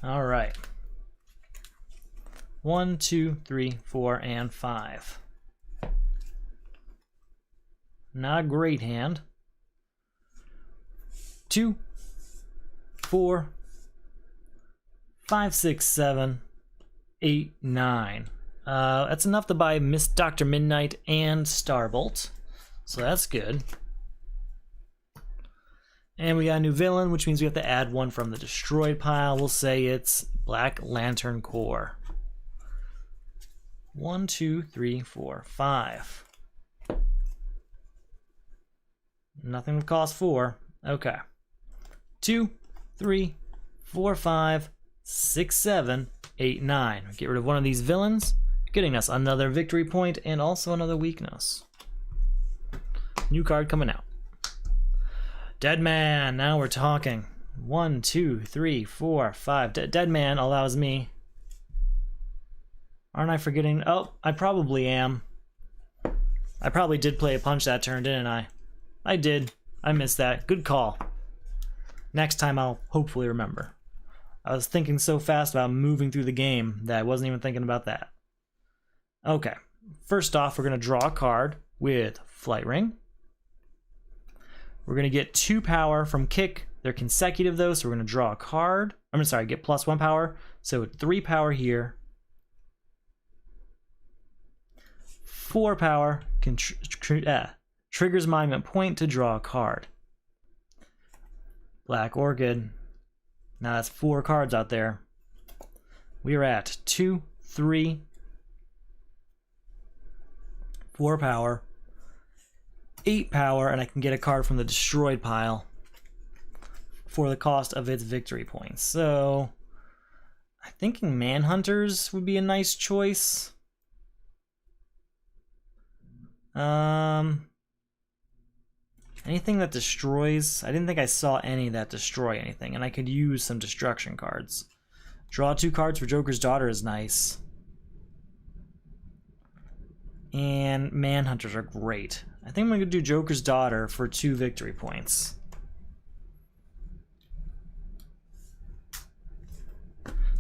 All right. 1, 2, 3, 4, and 5. Not a great hand. 2, 4, 5, 6, 7, 8, 9. That's enough to buy Miss Dr. Midnight and Starbolt. So that's good. And we got a new villain, which means we have to add one from the destroyed pile. We'll say it's Black Lantern Corps. 1, 2, 3, 4, 5. Nothing would cost 4. Okay. 2, 3, 4, 5, 6, 7, 8, 9. Get rid of one of these villains, getting us another victory point and also another weakness. New card coming out. Dead Man. Now we're talking. 1, 2, 3, 4, 5. Dead Man allows me. Aren't I forgetting? Oh, I probably am. I probably did play a punch that turn, didn't I? I did. I missed that. Good call. Next time I'll hopefully remember. I was thinking so fast about moving through the game that I wasn't even thinking about that. Okay, first off, we're going to draw a card with Flight Ring. We're going to get 2 power from Kick. They're consecutive though, so we're going to draw a card. I'm sorry, get +1 power. So 3 power here. 4 power triggers Monument Point to draw a card. Black Orchid. Now that's 4 cards out there. We are at 2, 3, 4 power, 8 power, and I can get a card from the destroyed pile for the cost of its victory points. So I'm thinking Manhunters would be a nice choice. Anything that destroys. I didn't think I saw any that destroy anything, and I could use some destruction cards. Draw 2 cards for Joker's Daughter is nice. And Manhunters are great. I think I'm going to do Joker's Daughter for 2 victory points.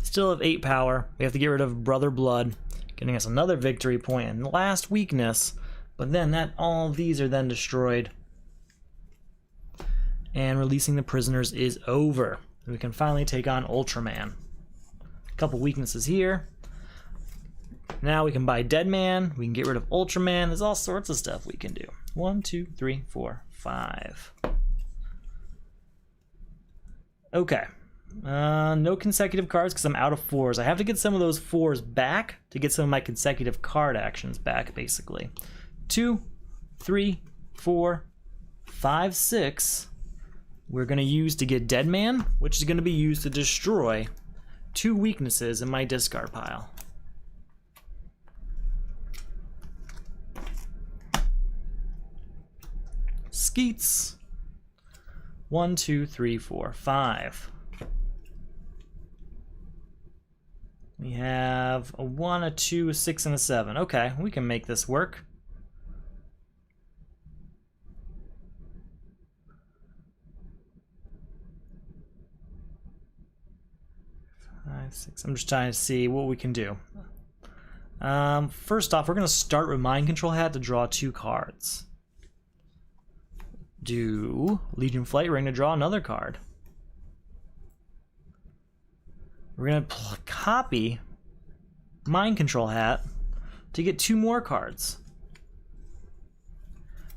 Still have 8 power. We have to get rid of Brother Blood, getting us another victory point and last weakness. But then all of these are then destroyed. And releasing the prisoners is over. We can finally take on Ultraman. A couple weaknesses here. Now we can buy Dead Man. We can get rid of Ultraman. There's all sorts of stuff we can do. 1, 2, 3, 4, 5. Okay. No consecutive cards because I'm out of 4s. I have to get some of those 4s back to get some of my consecutive card actions back, basically. 2, 3, 4, 5, 6. We're going to use to get Dead Man, which is going to be used to destroy 2 weaknesses in my discard pile. Skeets. 1, 2, 3, 4, 5. We have a 1, a 2, a 6, and a 7. Okay, we can make this work. 5, 6. I'm just trying to see what we can do. First off, we're going to start with Mind Control Hat to draw 2 cards. Do Legion Flight Ring to draw another card. We're going to copy Mind Control Hat to get 2 more cards.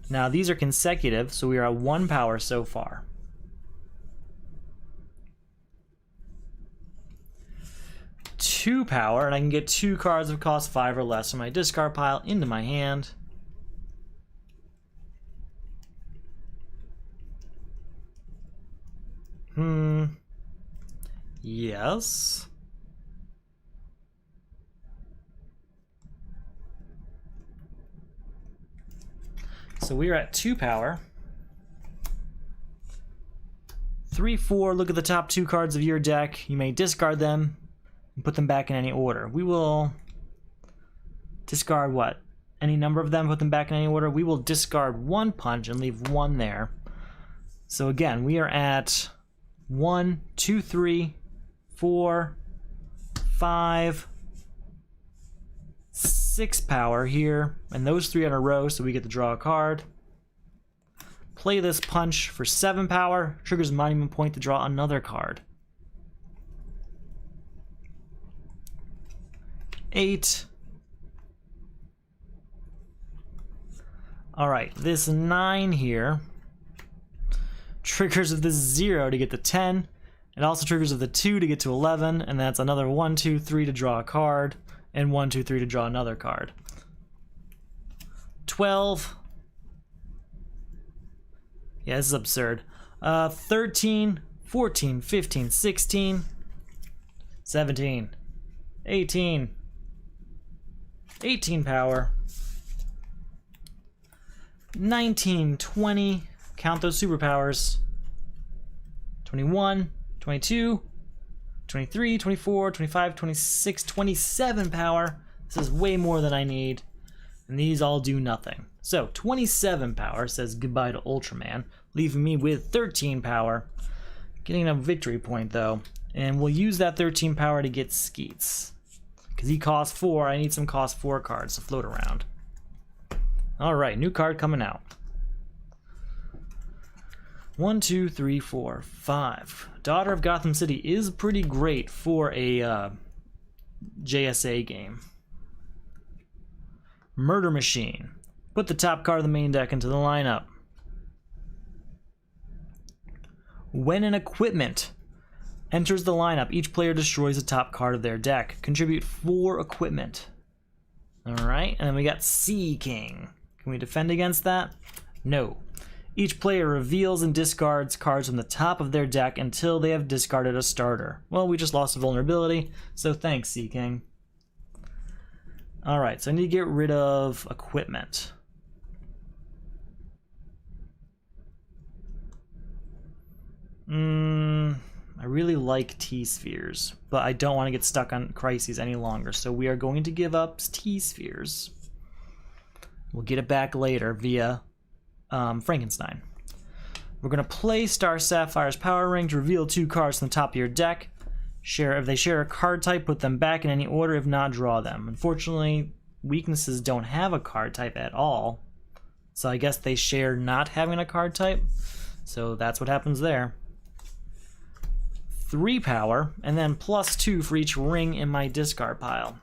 Now these are consecutive, so we are at 1 power so far. Two power, and I can get 2 cards that cost 5 or less from my discard pile into my hand. Yes. So we are at 2 power. 3, 4, look at the top 2 cards of your deck. You may discard them and put them back in any order. We will discard what? Any number of them, put them back in any order. We will discard 1 punch and leave 1 there. So again, we are at 1, 2, 3, 4, 5, 6 power here, and those 3 in a row, so we get to draw a card. Play this punch for 7 power, triggers Monument Point to draw another card. 8. Alright, this 9 here triggers of this 0 to get to 10. It also triggers of the 2 to get to 11, and that's another 1, 2, 3 to draw a card, and 1, 2, 3 to draw another card. 12. Yeah, this is absurd. 13, 14, 15, 16, 17, 18, 18 power, 19, 20, count those superpowers, 21, 22, 23, 24, 25, 26, 27 power. This is way more than I need, and these all do nothing. So 27 power says goodbye to Ultraman, leaving me with 13 power, getting a victory point though, and we'll use that 13 power to get Skeets. Because he costs 4, I need some cost 4 cards to float around. Alright, new card coming out. 1, 2, 3, 4, 5. Daughter of Gotham City is pretty great for a JSA game. Murder Machine. Put the top card of the main deck into the lineup. When an equipment enters the lineup, each player destroys the top card of their deck. Contribute 4 equipment. Alright, and then we got Sea King. Can we defend against that? No. Each player reveals and discards cards from the top of their deck until they have discarded a starter. Well, we just lost a vulnerability, so thanks, Sea King. Alright, so I need to get rid of equipment. I really like T-Spheres, but I don't want to get stuck on Crises any longer, so we are going to give up T-Spheres. We'll get it back later via Frankenstein. We're going to play Star Sapphire's Power Ring to reveal 2 cards from the top of your deck. If they share a card type, put them back in any order. If not, draw them. Unfortunately, weaknesses don't have a card type at all. So I guess they share not having a card type. So that's what happens there. 3 power, and then +2 for each ring in my discard pile.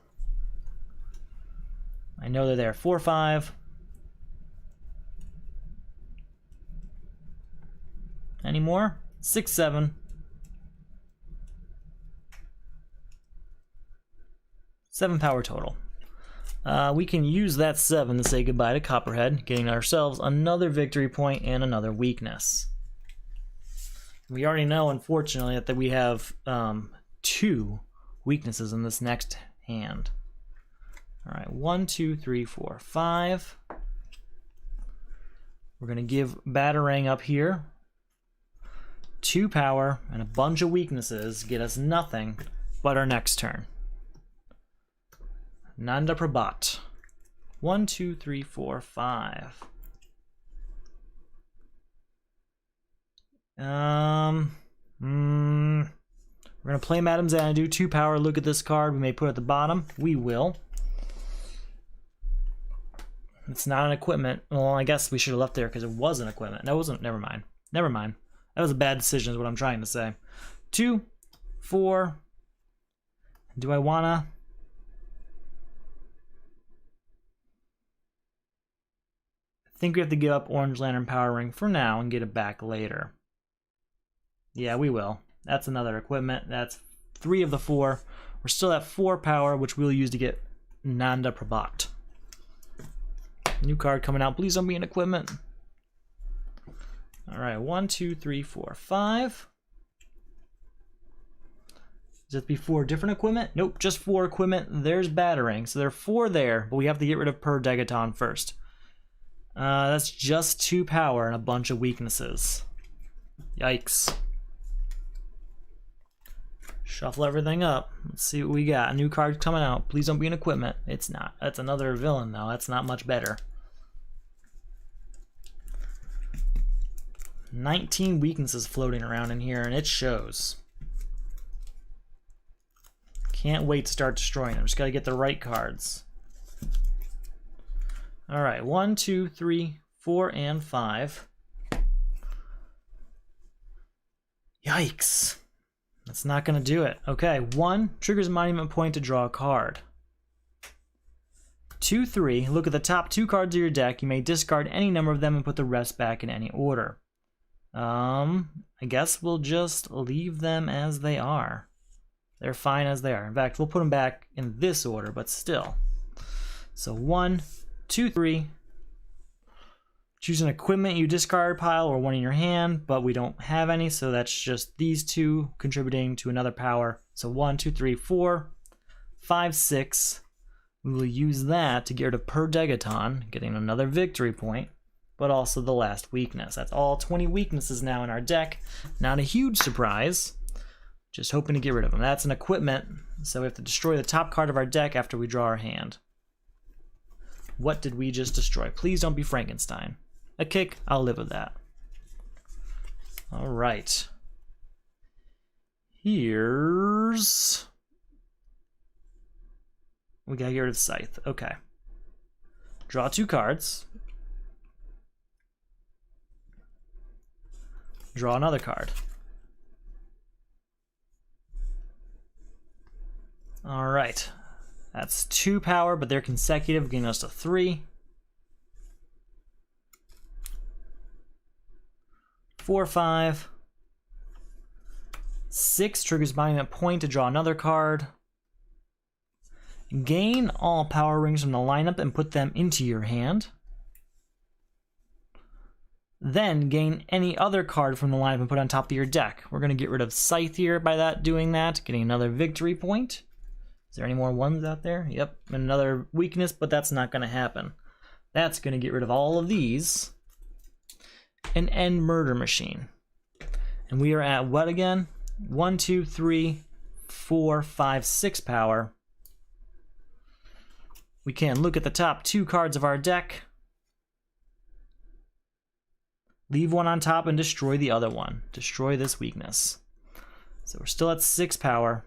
I know they're there. 4, 5. Any more? 6, 7. 7 power total. We can use that 7 to say goodbye to Copperhead, getting ourselves another victory point and another weakness. We already know, unfortunately, that we have 2 weaknesses in this next hand. Alright, 1, 2, 3, 4, 5. We're going to give Batarang up here 2 power and a bunch of weaknesses, get us nothing but our next turn. Nanda Prabhat. 1, 2, 3, 4, 5. We're gonna play Madame Xanadu, 2 power. Look at this card. We may put it at the bottom. We will. It's not an equipment. Well, I guess we should have left there because it was an equipment. No, it wasn't. Never mind. Never mind. That was a bad decision, is what I'm trying to say. 2, 4. Do I wanna? I think we have to give up Orange Lantern Power Ring for now and get it back later. Yeah, we will. That's another equipment. That's 3 of the 4. We're still at 4 power, which we'll use to get Nanda Prabhat. New card coming out. Please don't be an equipment. Alright, 1, 2, 3, 4, 5. Does it be 4 different equipment? Nope, just 4 equipment. There's Batarang. So there are 4 there, but we have to get rid of Per Degaton first. That's just 2 power and a bunch of weaknesses. Yikes. Shuffle everything up. Let's see what we got. A new card coming out. Please don't be an equipment. It's not. That's another villain, though. That's not much better. 19 weaknesses floating around in here, and it shows. Can't wait to start destroying them. Just gotta get the right cards. Alright, 1, 2, 3, 4, and 5. Yikes. That's not going to do it. Okay, 1 triggers a monument point to draw a card. 2, 3, look at the top 2 cards of your deck. You may discard any number of them and put the rest back in any order. I guess we'll just leave them as they are. They're fine as they are. In fact, we'll put them back in this order, but still. So 1, 2, 3. Choose an equipment you discard pile or one in your hand, but we don't have any, so that's just these 2 contributing to another power. So 1, 2, 3, 4, 5, 6. We will use that to get rid of Per Degaton, getting another victory point, but also the last weakness. That's all 20 weaknesses now in our deck. Not a huge surprise, just hoping to get rid of them. That's an equipment, so we have to destroy the top card of our deck after we draw our hand. What did we just destroy? Please don't be Frankenstein. A kick, I'll live with that. Alright. Here's We gotta get rid of Scythe. Okay. Draw 2 cards. Draw another card. Alright. That's 2 power, but they're consecutive, getting us to 3. 4, 5. 6 triggers Monument Point to draw another card. Gain all power rings from the lineup and put them into your hand. Then gain any other card from the lineup and put it on top of your deck. We're going to get rid of Scythe here by doing that, getting another victory point. Is there any more ones out there? Yep, and another weakness, but that's not going to happen. That's going to get rid of all of these and end Murder Machine. And we are at what again? 1, 2, 3, 4, 5, 6 power. We can look at the top 2 cards of our deck, leave one on top, and destroy the other one. Destroy this weakness. So we're still at 6 power.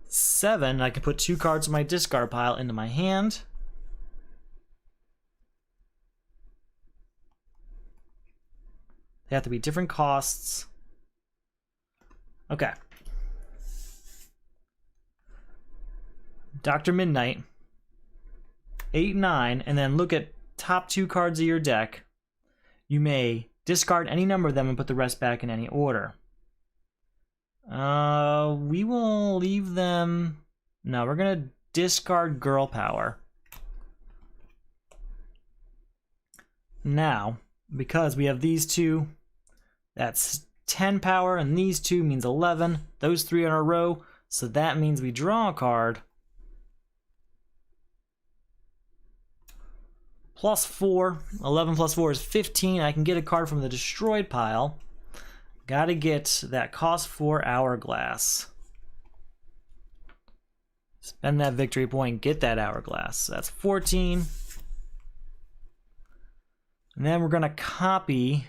7, I can put 2 cards from my discard pile into my hand. They have to be different costs. Okay. Dr. Midnight. 8, 9, and then look at top 2 cards of your deck. You may discard any number of them and put the rest back in any order. We will leave them... No, we're gonna discard Girl Power. Now, because we have these 2, that's 10 power, and these 2 means 11. Those 3 in a row, so that means we draw a card. Plus 4, 11 plus 4 is 15. I can get a card from the destroyed pile. Gotta get that cost 4 Hourglass. Spend that victory point, get that Hourglass. So that's 14. And then we're gonna copy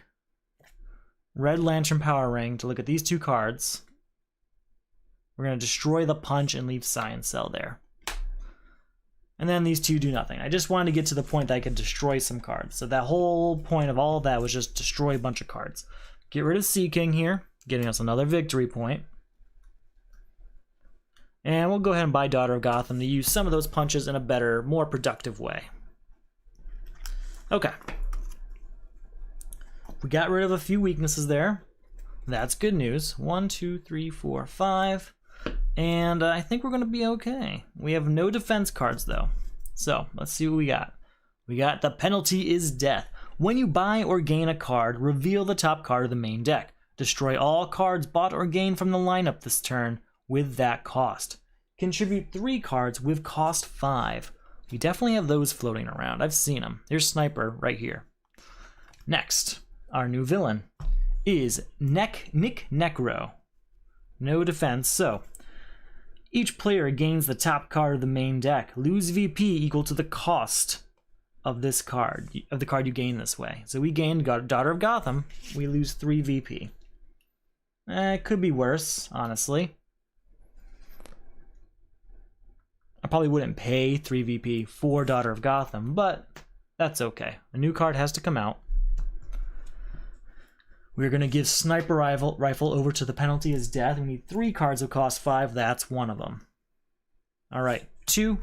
Red Lantern Power Ring to look at these 2 cards. We're gonna destroy the Punch and leave Science Cell there. And then these 2 do nothing. I just wanted to get to the point that I could destroy some cards. So that whole point of all of that was just destroy a bunch of cards. Get rid of Sea King here, getting us another victory point. And we'll go ahead and buy Daughter of Gotham to use some of those punches in a better, more productive way. Okay. We got rid of a few weaknesses there. That's good news. 1, 2, 3, 4, 5. And I think we're going to be okay. We have no defense cards, though. So, let's see what we got. We got the penalty is death. When you buy or gain a card, reveal the top card of the main deck. Destroy all cards bought or gained from the lineup this turn with that cost. Contribute 3 cards with cost 5. We definitely have those floating around. I've seen them. There's Sniper right here. Next, our new villain is Nick Necro. No defense, so each player gains the top card of the main deck. Lose VP equal to the cost of this card, of the card you gain this way. So we gained Daughter of Gotham. We lose 3 VP. It could be worse, honestly. I probably wouldn't pay 3 VP for Daughter of Gotham, but that's okay. A new card has to come out. We're going to give Sniper Rifle over to the penalty is death. We need 3 cards of cost 5. That's one of them. Alright, 2,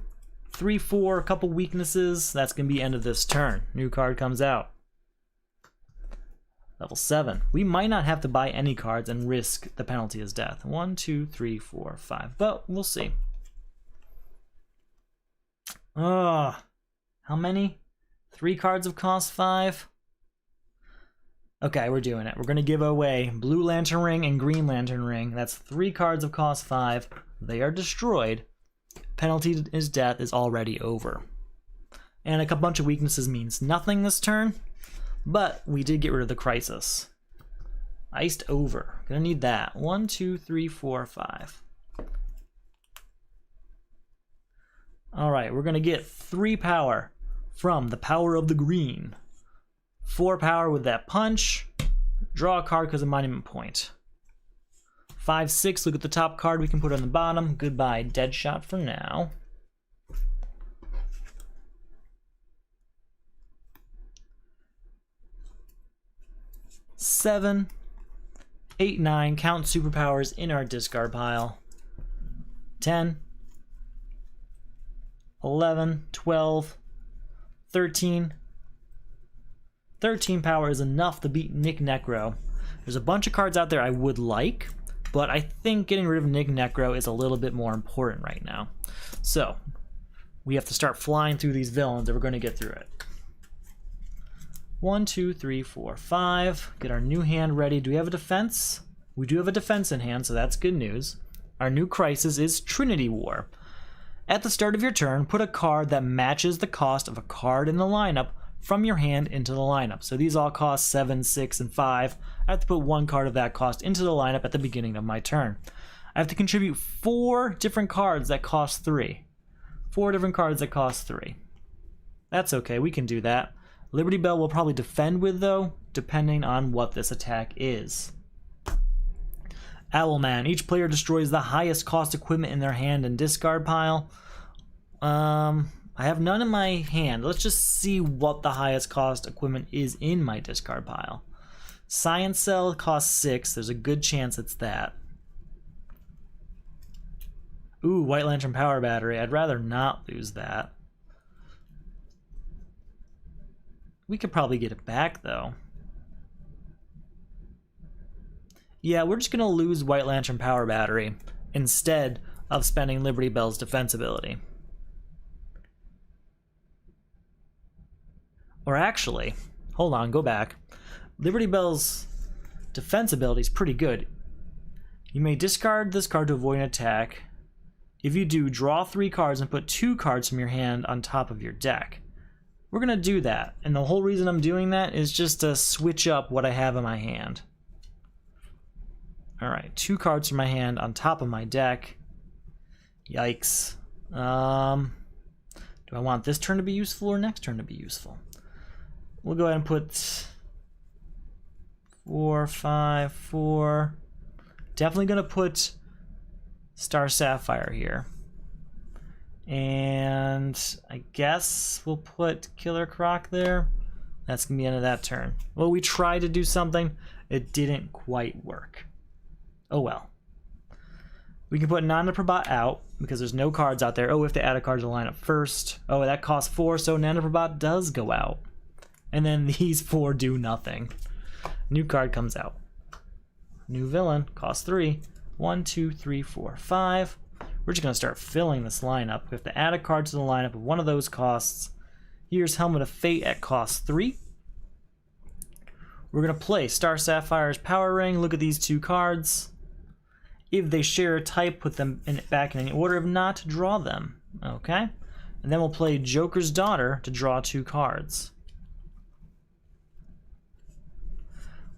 3, 4, a couple weaknesses. That's going to be end of this turn. New card comes out. Level 7. We might not have to buy any cards and risk the penalty is death. 1, 2, 3, 4, 5. But we'll see. How many? 3 cards of cost 5? Okay, we're doing it. We're going to give away Blue Lantern Ring and Green Lantern Ring. That's 3 cards of cost 5. They are destroyed. Penalty is death is already over. And a bunch of weaknesses means nothing this turn, but we did get rid of the Crisis. Iced over. Gonna need that. 1, 2, 3, 4, 5. Alright, we're gonna get 3 power from the power of the green. 4 power with that punch. Draw a card because of Monument Point. 5, 6, look at the top card we can put on the bottom. Goodbye, dead shot for now. Seven, 8, 9, count superpowers in our discard pile. 10, 11, 12, 13. 13 power is enough to beat Nick Necro. There's a bunch of cards out there I would like, but I think getting rid of Nick Necro is a little bit more important right now. So, we have to start flying through these villains and we're going to get through it. 1, 2, 3, 4, 5. Get our new hand ready. Do we have a defense? We do have a defense in hand, so that's good news. Our new crisis is Trinity War. At the start of your turn, put a card that matches the cost of a card in the lineup from your hand into the lineup. So these all cost 7, 6, and 5. I have to put one card of that cost into the lineup at the beginning of my turn. I have to contribute 4 different cards that cost 3. 4 different cards that cost 3. That's okay, we can do that. Liberty Bell will probably defend with, though, depending on what this attack is. Owlman. Each player destroys the highest cost equipment in their hand and discard pile. I have none in my hand. Let's just see what the highest cost equipment is in my discard pile. Science Cell costs 6. There's a good chance it's that. Ooh, White Lantern Power Battery. I'd rather not lose that. We could probably get it back, though. Yeah, we're just going to lose White Lantern Power Battery instead of spending Liberty Bell's defense ability. Or actually, hold on, go back. Liberty Bell's defense ability is pretty good. You may discard this card to avoid an attack. If you do, draw 3 cards and put 2 cards from your hand on top of your deck. We're going to do that, and the whole reason I'm doing that is just to switch up what I have in my hand. Alright, 2 cards from my hand on top of my deck. Yikes. Do I want this turn to be useful or next turn to be useful? We'll go ahead and put 4, 5, 4. Definitely going to put Star Sapphire here. And I guess we'll put Killer Croc there. That's going to be the end of that turn. Well, we tried to do something. It didn't quite work. Oh well. We can put Nanda Prabhat out because there's no cards out there. Oh, we have to add a card to the lineup first. Oh, that costs 4, so Nanda Prabhat does go out. And then these 4 do nothing. New card comes out. New villain, costs 3. 1, 2, 3, 4, 5. We're just going to start filling this lineup. We have to add a card to the lineup of one of those costs. Here's Helmet of Fate at cost 3. We're going to play Star Sapphire's Power Ring. Look at these 2 cards. If they share a type, put them back in any order. If not, draw them. Okay? And then we'll play Joker's Daughter to draw 2 cards.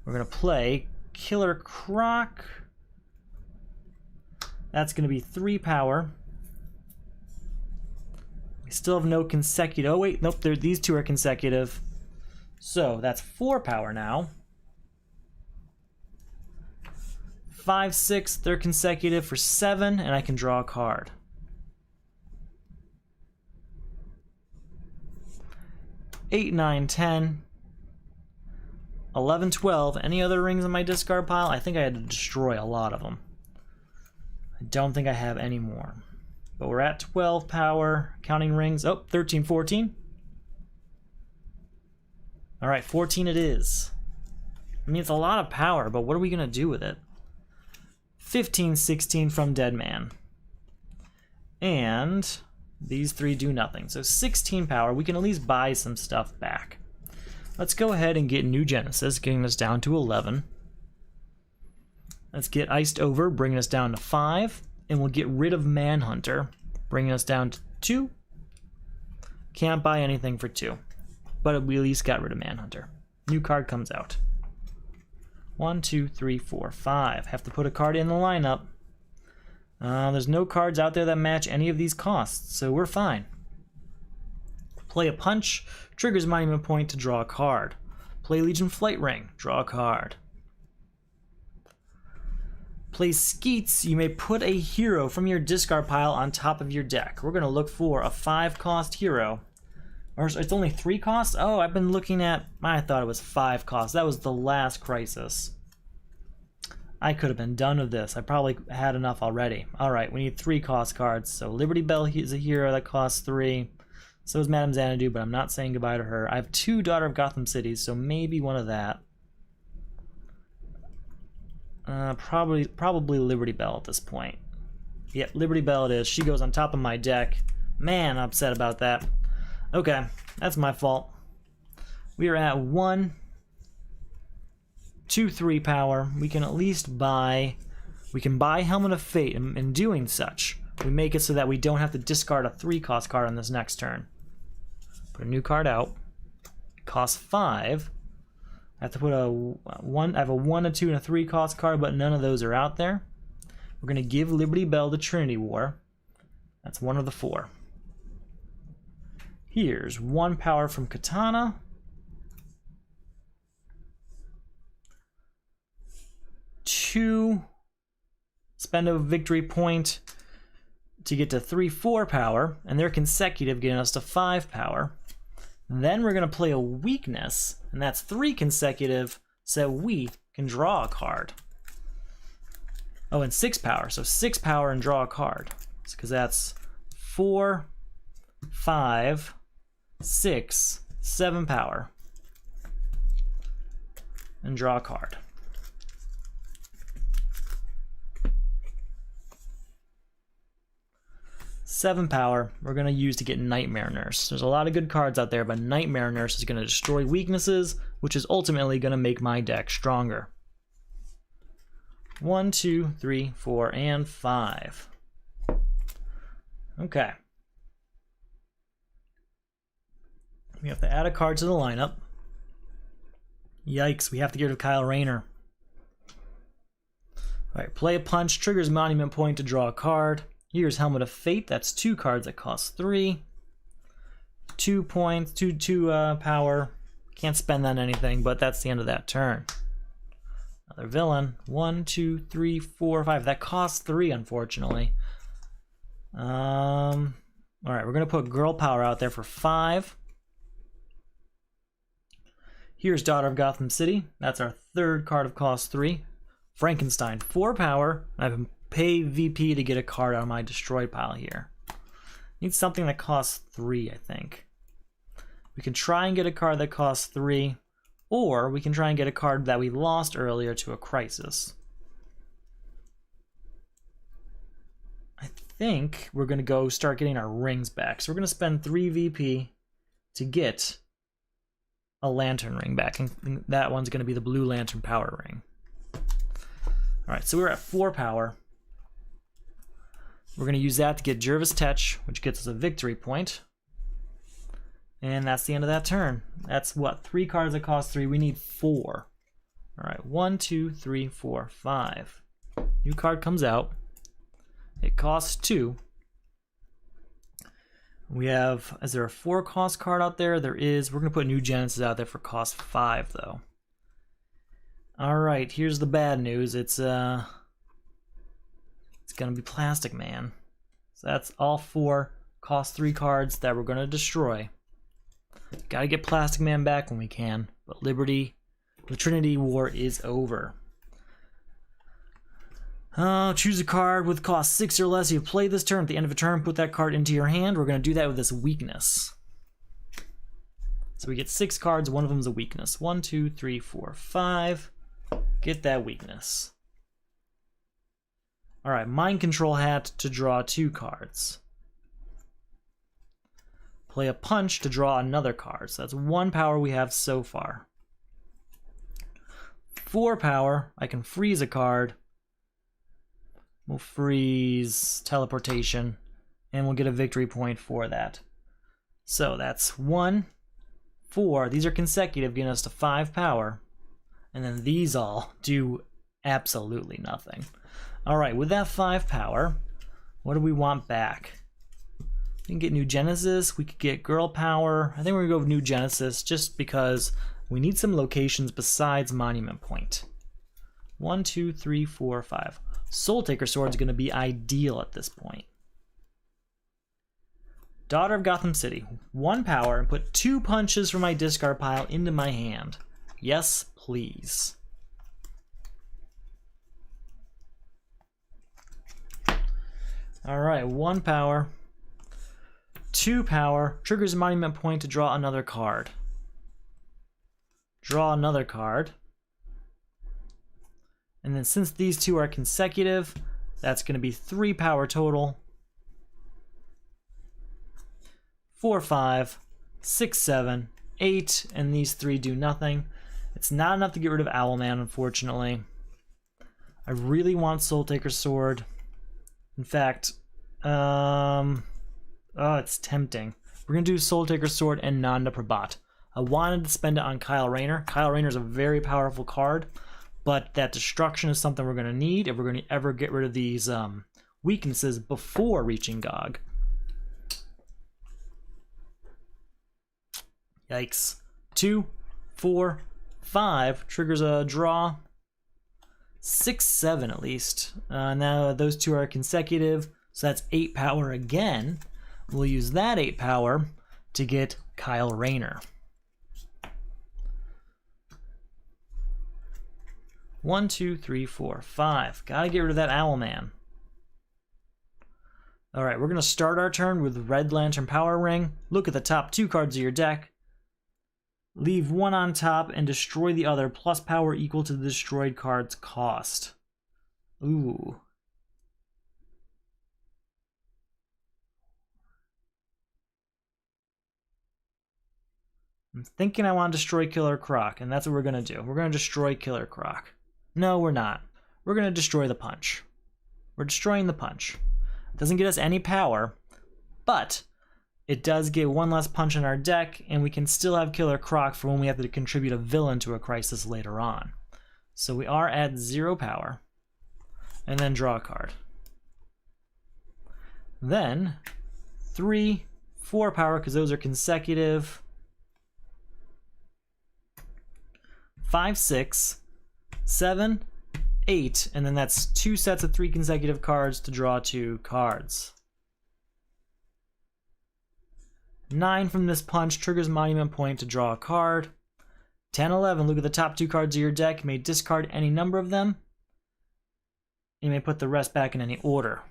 We're going to play Killer Croc. That's going to be 3 power. We still have no consecutive. Oh, wait. Nope. These 2 are consecutive. So that's 4 power now. 5, 6. They're consecutive for 7. And I can draw a card. 8, 9, 10. 11, 12. Any other rings in my discard pile? I think I had to destroy a lot of them. I don't think I have any more. But we're at 12 power, counting rings. Oh, 13, 14. All right, 14 it is. I mean, it's a lot of power, but what are we going to do with it? 15, 16 from Dead Man. And these 3 do nothing. So 16 power. We can at least buy some stuff back. Let's go ahead and get New Genesis, getting us down to 11. Let's get Iced Over, bringing us down to 5. And we'll get rid of Manhunter, bringing us down to 2. Can't buy anything for 2. But we at least got rid of Manhunter. New card comes out. 1, 2, 3, 4, 5. Have to put a card in the lineup. There's no cards out there that match any of these costs, so we're fine. Play a punch, triggers Monument Point to draw a card. Play Legion Flight Ring, draw a card. play Skeets, you may put a hero from your discard pile on top of your deck. We're going to look for a 5-cost hero. Or it's only 3 costs? Oh, I've been looking at... I thought it was 5 costs. That was the last crisis. I could have been done with this. I probably had enough already. Alright, we need 3 cost cards. So Liberty Bell is a hero that costs 3. So is Madame Xanadu, but I'm not saying goodbye to her. I have 2 Daughter of Gotham Cities, so maybe one of that. Probably Liberty Bell at this point. Yep, Liberty Bell it is. She goes on top of my deck. Man, I'm upset about that. Okay, that's my fault. We are at 1, 2, 3 power. We can at least buy... We can buy Helmet of Fate. In doing such, we make it so that we don't have to discard a 3-cost card on this next turn. Put a new card out. It costs 5. I have to put a 1. I have a 1, a 2, and a 3-cost card, but none of those are out there. We're going to give Liberty Bell the Trinity War. That's one of the 4. Here's 1 power from Katana. Two. Spend a victory point to get to 3/4 power, and they're consecutive, getting us to 5 power. Then we're going to play a weakness, and that's 3 consecutive, so we can draw a card. Oh, and 6 power, so 6 power and draw a card. Because that's 4, 5, 6, 7 power. And draw a card. Seven power we're going to use to get Nightmare Nurse. There's a lot of good cards out there, but Nightmare Nurse is going to destroy weaknesses, which is ultimately going to make my deck stronger. 1, 2, 3, 4, and 5. Okay. We have to add a card to the lineup. Yikes, we have to get rid of Kyle Rayner. Alright, play a punch, triggers Monument Point to draw a card. Here's Helmet of Fate, that's 2 cards that cost 3. 2 points, 2 power. Can't spend that on anything, but that's the end of that turn. Another villain. 1, 2, 3, 4, 5. That costs 3, unfortunately. Alright, we're going to put Girl Power out there for 5. Here's Daughter of Gotham City. That's our 3rd card of cost 3. Frankenstein, 4 power. I have pay VP to get a card out of my destroyed pile here. Need something that costs 3, I think. We can try and get a card that costs 3, or we can try and get a card that we lost earlier to a crisis. I think we're going to go start getting our rings back. So we're going to spend 3 VP to get a Lantern Ring back, and that one's going to be the Blue Lantern Power Ring. Alright, so we're at 4 power. We're going to use that to get Jervis Tetch, which gets us a victory point. And that's the end of that turn. That's what? 3 cards that cost 3. We need 4. Alright, 1, 2, 3, 4, 5. New card comes out. It costs 2. We have, is there a 4 cost card out there? There is. We're going to put New Genesis out there for cost 5, though. Alright, here's the bad news. It's gonna be Plastic Man. So that's all 4 cost 3 cards that we're gonna destroy. Gotta get Plastic Man back when we can. But Liberty, the Trinity War is over. Choose a card with cost 6 or less. You play this turn. At the end of a turn, put that card into your hand. We're gonna do that with this weakness. So we get 6 cards, one of them is a weakness. 1, 2, 3, 4, 5. Get that weakness. Alright, Mind Control Hat to draw 2 cards. Play a Punch to draw another card. So that's 1 power we have so far. 4 power, I can freeze a card. We'll freeze Teleportation, and we'll get a victory point for that. So that's 1, 4. These are consecutive, getting us to 5 power. And then these all do absolutely nothing. Alright, with that 5 power, what do we want back? We can get New Genesis, we could get Girl Power. I think we're going to go with New Genesis just because we need some locations besides Monument Point. 1, 2, 3, 4, 5. Soul Taker Sword is going to be ideal at this point. Daughter of Gotham City. 1 power and put 2 punches from my discard pile into my hand. Yes, please. Alright, 1 power. 2 power. Triggers a monument point to draw another card. Draw another card. And then since these 2 are consecutive, that's going to be 3 power total. 4, 5, 6, 7, 8, and these 3 do nothing. It's not enough to get rid of Owlman, unfortunately. I really want Soul Taker Sword. In fact, oh, it's tempting. We're going to do Soul Taker Sword and Nanda Prabhat. I wanted to spend it on Kyle Rayner. Kyle Rayner is a very powerful card, but that destruction is something we're going to need if we're going to ever get rid of these weaknesses before reaching GOG. Yikes. 2, 4, 5 triggers a draw. 6, 7 at least. Now those 2 are consecutive, so that's 8 power again. We'll use that 8 power to get Kyle Rayner. 1, 2, 3, 4, 5. Gotta get rid of that Owlman. Alright, we're gonna start our turn with Red Lantern Power Ring. Look at the top 2 cards of your deck. Leave 1 on top and destroy the other, plus power equal to the destroyed card's cost. Ooh. I'm thinking I want to destroy Killer Croc, and that's what we're going to do. We're going to destroy Killer Croc. No, we're not. We're going to destroy the punch. We're destroying the punch. It doesn't get us any power, but it does get 1 less punch in our deck, and we can still have Killer Croc for when we have to contribute a villain to a crisis later on. So we are at 0 power, and then draw a card. Then 3, 4 power, because those are consecutive. 5, 6, 7, 8, and then that's 2 sets of 3 consecutive cards to draw 2 cards. 9 from this punch triggers Monument Point to draw a card. 10, 11, look at the top 2 cards of your deck. You may discard any number of them. You may put the rest back in any order.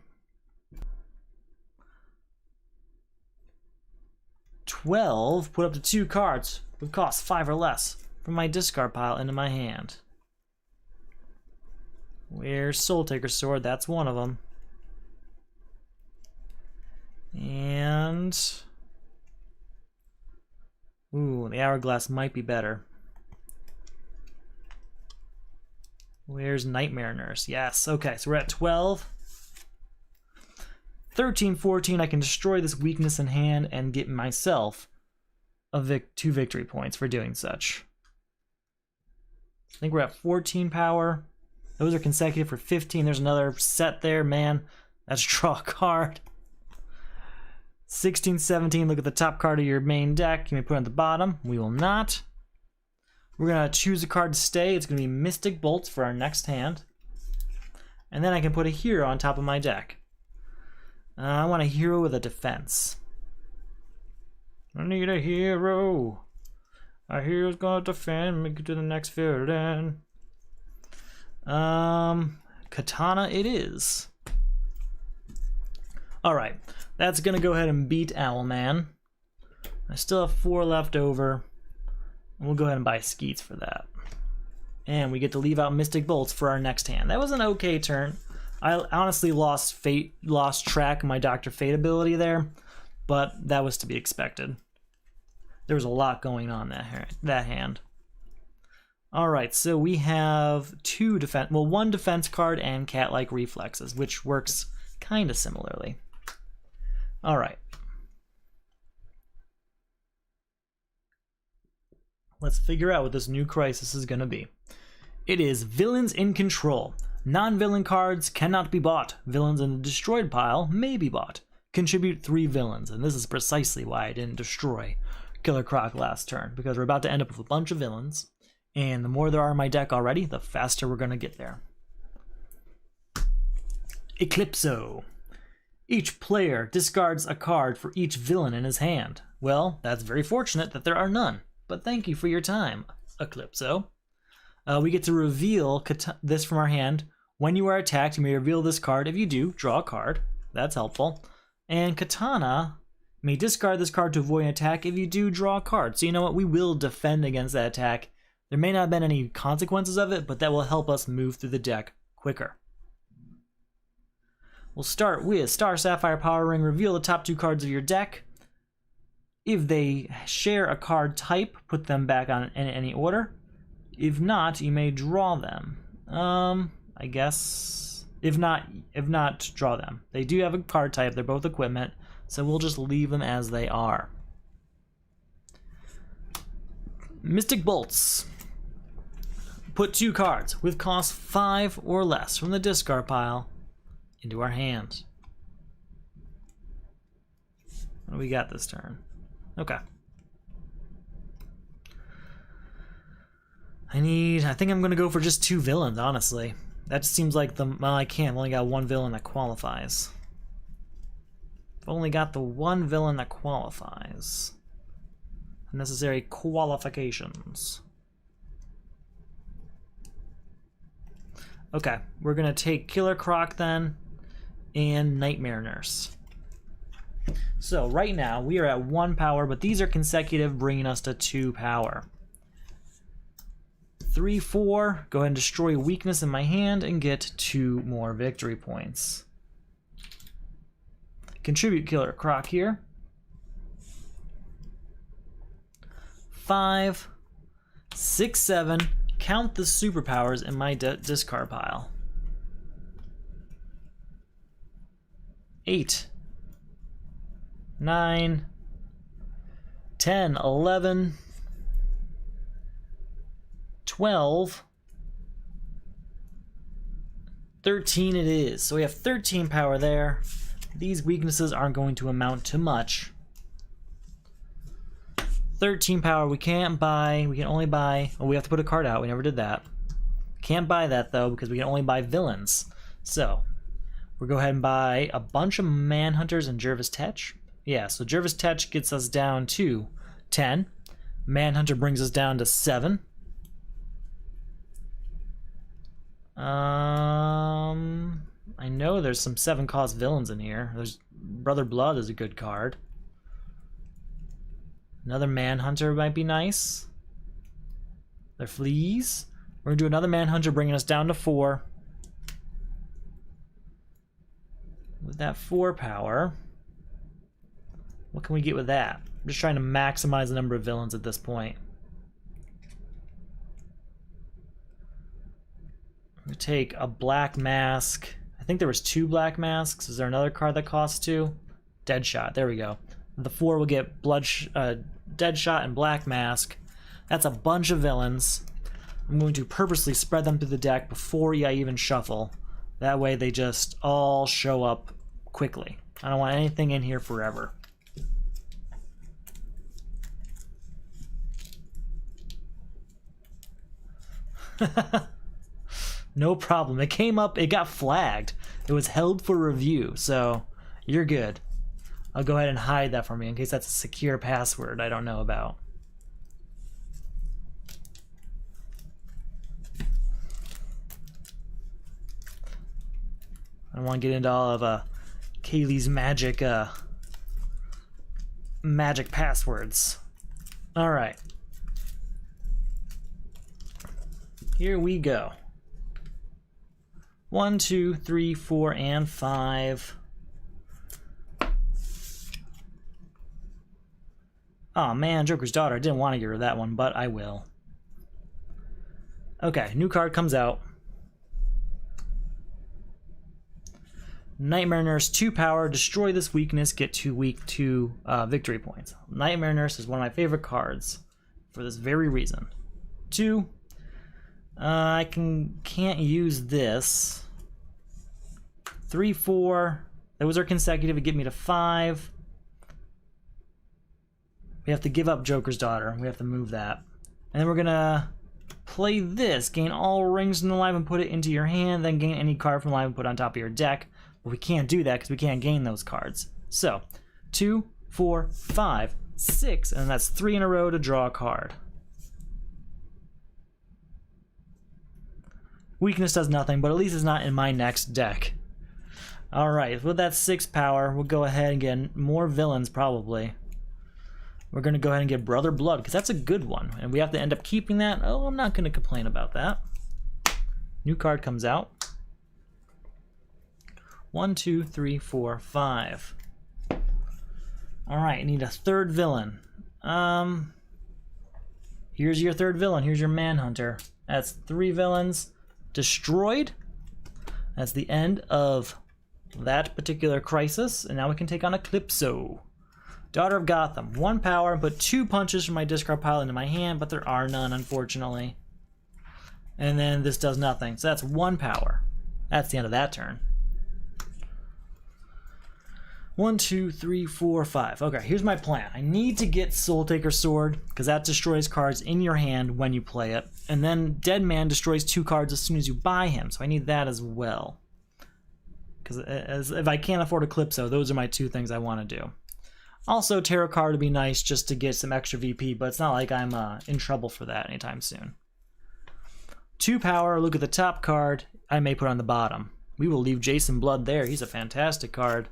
12, put up to 2 cards with cost 5 or less from my discard pile into my hand. Where's Soul Taker Sword? That's one of them. And ooh, the Hourglass might be better. Where's Nightmare Nurse? Yes, okay, so we're at 12. 13, 14, I can destroy this weakness in hand and get myself a 2 victory points for doing such. I think we're at 14 power. Those are consecutive for 15. There's another set there, man. Let's draw a card. 16, 17, look at the top card of your main deck. You may put it on the bottom. We will not. We're going to choose a card to stay. It's going to be Mystic Bolts for our next hand. And then I can put a hero on top of my deck. I want a hero with a defense. I need a hero. A hero's going to defend me to the next villain. Katana it is. Alright, that's going to go ahead and beat Owlman. I still have 4 left over. And we'll go ahead and buy Skeets for that. And we get to leave out Mystic Bolts for our next hand. That was an okay turn. I honestly lost track of my Dr. Fate ability there, but that was to be expected. There was a lot going on that hand. Alright, so we have 1 defense card and cat-like reflexes, which works kind of similarly. Alright. Let's figure out what this new crisis is going to be. It is Villains in Control. Non-villain cards cannot be bought. Villains in the destroyed pile may be bought. Contribute 3 villains, and this is precisely why I didn't destroy Killer Croc last turn, because we're about to end up with a bunch of villains, And the more there are in my deck already, the faster we're going to get there. Eclipso. Each player discards a card for each villain in his hand. Well, that's very fortunate that there are none, but thank you for your time, Eclipso. We get to reveal this from our hand. When you are attacked, you may reveal this card. If you do, draw a card. That's helpful. And Katana may discard this card to avoid an attack. If you do, draw a card. So you know what? We will defend against that attack. There may not have been any consequences of it, but that will help us move through the deck quicker. We'll start with Star Sapphire Power Ring. Reveal the top 2 cards of your deck. If they share a card type, put them back on in any order. If not, you may draw them. I guess if not, draw them. They do have a card type. They're both equipment, so we'll just leave them as they are. Mystic Bolts. Put 2 cards with cost 5 or less from the discard pile into our hand. What do we got this turn? Okay. I think I'm gonna go for just 2 villains, honestly. That just seems like well, I can't. I've only got 1 villain that qualifies. I've only got the 1 villain that qualifies. Necessary qualifications. Okay, we're gonna take Killer Croc then, and Nightmare Nurse. So right now we are at 1 power, but these are consecutive, bringing us to 2 power. 3, 4, go ahead and destroy a weakness in my hand and get 2 more victory points. Contribute Killer Croc here. 5, 6, 7, count the superpowers in my discard pile. 8, 9, 10, 11, 12, 13 it is. So we have 13 power there. These weaknesses aren't going to amount to much. 13 power we can't buy. We can only buy... Oh, we have to put a card out. We never did that. Can't buy that, though, because we can only buy villains. So, we'll go ahead and buy a bunch of Manhunters and Jervis Tetch. Yeah, so Jervis Tetch gets us down to 10. Manhunter brings us down to 7. I know there's some 7-cost villains in here. There's Brother Blood is a good card. Another Manhunter might be nice. They're Fleas. We're gonna do another Manhunter, bringing us down to 4. With that 4 power, what can we get with that? I'm just trying to maximize the number of villains at this point. I'm gonna take a Black Mask. I think there was 2 Black Masks. Is there another card that costs 2? Deadshot. There we go. The 4 will get Deadshot and Black Mask. That's a bunch of villains. I'm going to purposely spread them through the deck before I even shuffle. That way they just all show up quickly. I don't want anything in here forever. No problem. It came up, it got flagged. It was held for review, so you're good. I'll go ahead and hide that for me in case that's a secure password I don't know about. I don't want to get into all of Kaylee's magic passwords. All right. Here we go. 1, 2, 3, 4, and 5. Oh man, Joker's Daughter. I didn't want to get rid of that one, but I will. Okay, new card comes out. Nightmare Nurse, 2 power, destroy this weakness, get 2 victory points. Nightmare Nurse is one of my favorite cards for this very reason. 2. I can't use this. 3, 4. Those are consecutive to get me to 5. We have to give up Joker's Daughter. We have to move that. And then we're gonna Play this. Gain all rings from the live and put it into your hand, then gain any card from the live and put it on top of your deck. But we can't do that because we can't gain those cards. So, 2, 4, 5, 6, and that's 3 in a row to draw a card. Weakness does nothing, but at least it's not in my next deck. Alright, with that 6 power, we'll go ahead and get more villains, probably. We're going to go ahead and get Brother Blood, because that's a good one. And we have to end up keeping that. Oh, I'm not going to complain about that. New card comes out. 1, 2, 3, 4, 5. Alright, I need a third villain. Here's your third villain. Here's your Manhunter. That's 3 villains. Destroyed. That's the end of that particular crisis, and now we can take on Eclipso. Daughter of Gotham. 1 power, put 2 punches from my discard pile into my hand, but there are none, unfortunately. And then this does nothing, so that's 1 power. That's the end of that turn. 1, 2, 3, 4, 5. Okay, here's my plan. I need to get Soul Taker Sword, because that destroys cards in your hand when you play it. And then Dead Man destroys 2 cards as soon as you buy him, so I need that as well. Because if I can't afford Eclipso, those are my 2 things I want to do. Also, Tarot Card would be nice just to get some extra VP, but it's not like I'm in trouble for that anytime soon. 2 power, look at the top card, I may put on the bottom. We will leave Jason Blood there, he's a fantastic card.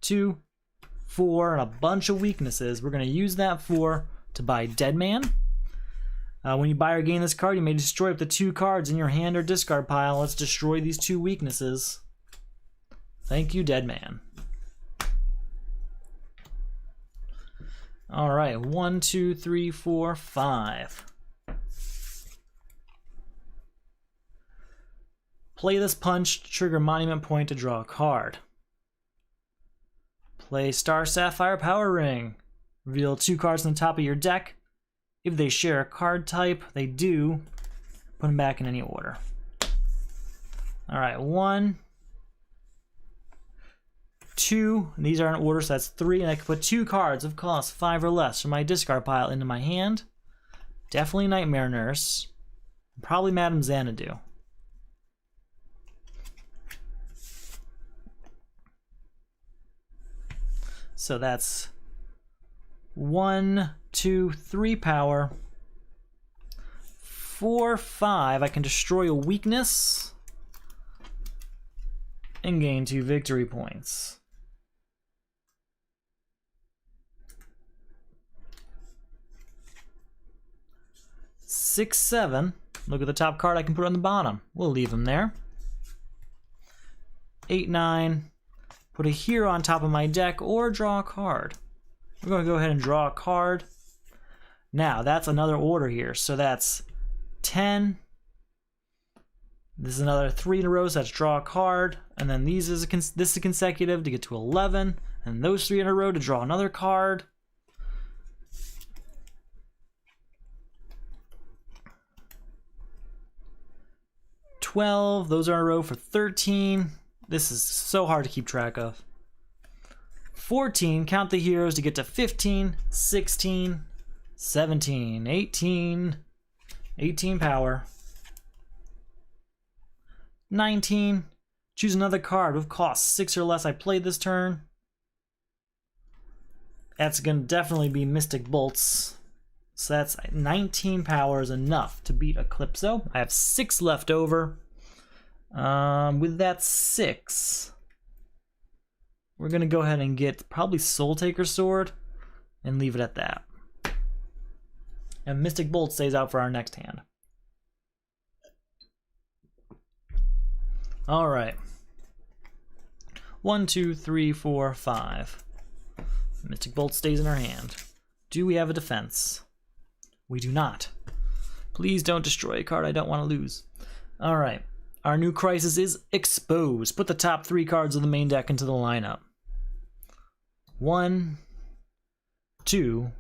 2, 4, and a bunch of weaknesses. We're going to use that 4 to buy Dead Man. When you buy or gain this card, you may destroy up to 2 cards in your hand or discard pile. Let's destroy these 2 weaknesses. Thank you, Dead Man. Alright, 1, 2, 3, 4, 5. Play this punch to trigger Monument Point to draw a card. Play Star Sapphire Power Ring. Reveal 2 cards on the top of your deck. If they share a card type, they do. Put them back in any order. Alright, 1, 2, and these are in order, so that's 3, and I can put 2 cards of cost 5 or less from my discard pile into my hand. Definitely Nightmare Nurse. Probably Madame Xanadu. So that's 1, 2, 3 power. 4, 5. I can destroy a weakness and gain 2 victory points. 6, 7. Look at the top card I can put on the bottom. We'll leave him there. 8, 9. Put a hero on top of my deck or draw a card. We're going to go ahead and draw a card. Now, that's another order here. So that's 10. This is another 3 in a row, so that's draw a card. And then this is consecutive to get to 11. And those 3 in a row to draw another card. Those are in a row for 13. This is so hard to keep track of. 14, count the heroes to get to 15, 16, 17, 18, 18 power. 19, choose another card with cost 6 or less I played this turn. That's going to definitely be Mystic Bolts. So that's 19 power is enough to beat Eclipso. I have 6 left over. With that 6, we're going to go ahead and get probably Soul Taker Sword and leave it at that. And Mystic Bolt stays out for our next hand. Alright. 1, 2, 3, 4, 5. Mystic Bolt stays in our hand. Do we have a defense? We do not. Please don't destroy a card I don't want to lose. Alright. Our new crisis is Expose. Put the top 3 cards of the main deck into the lineup. 1, 2,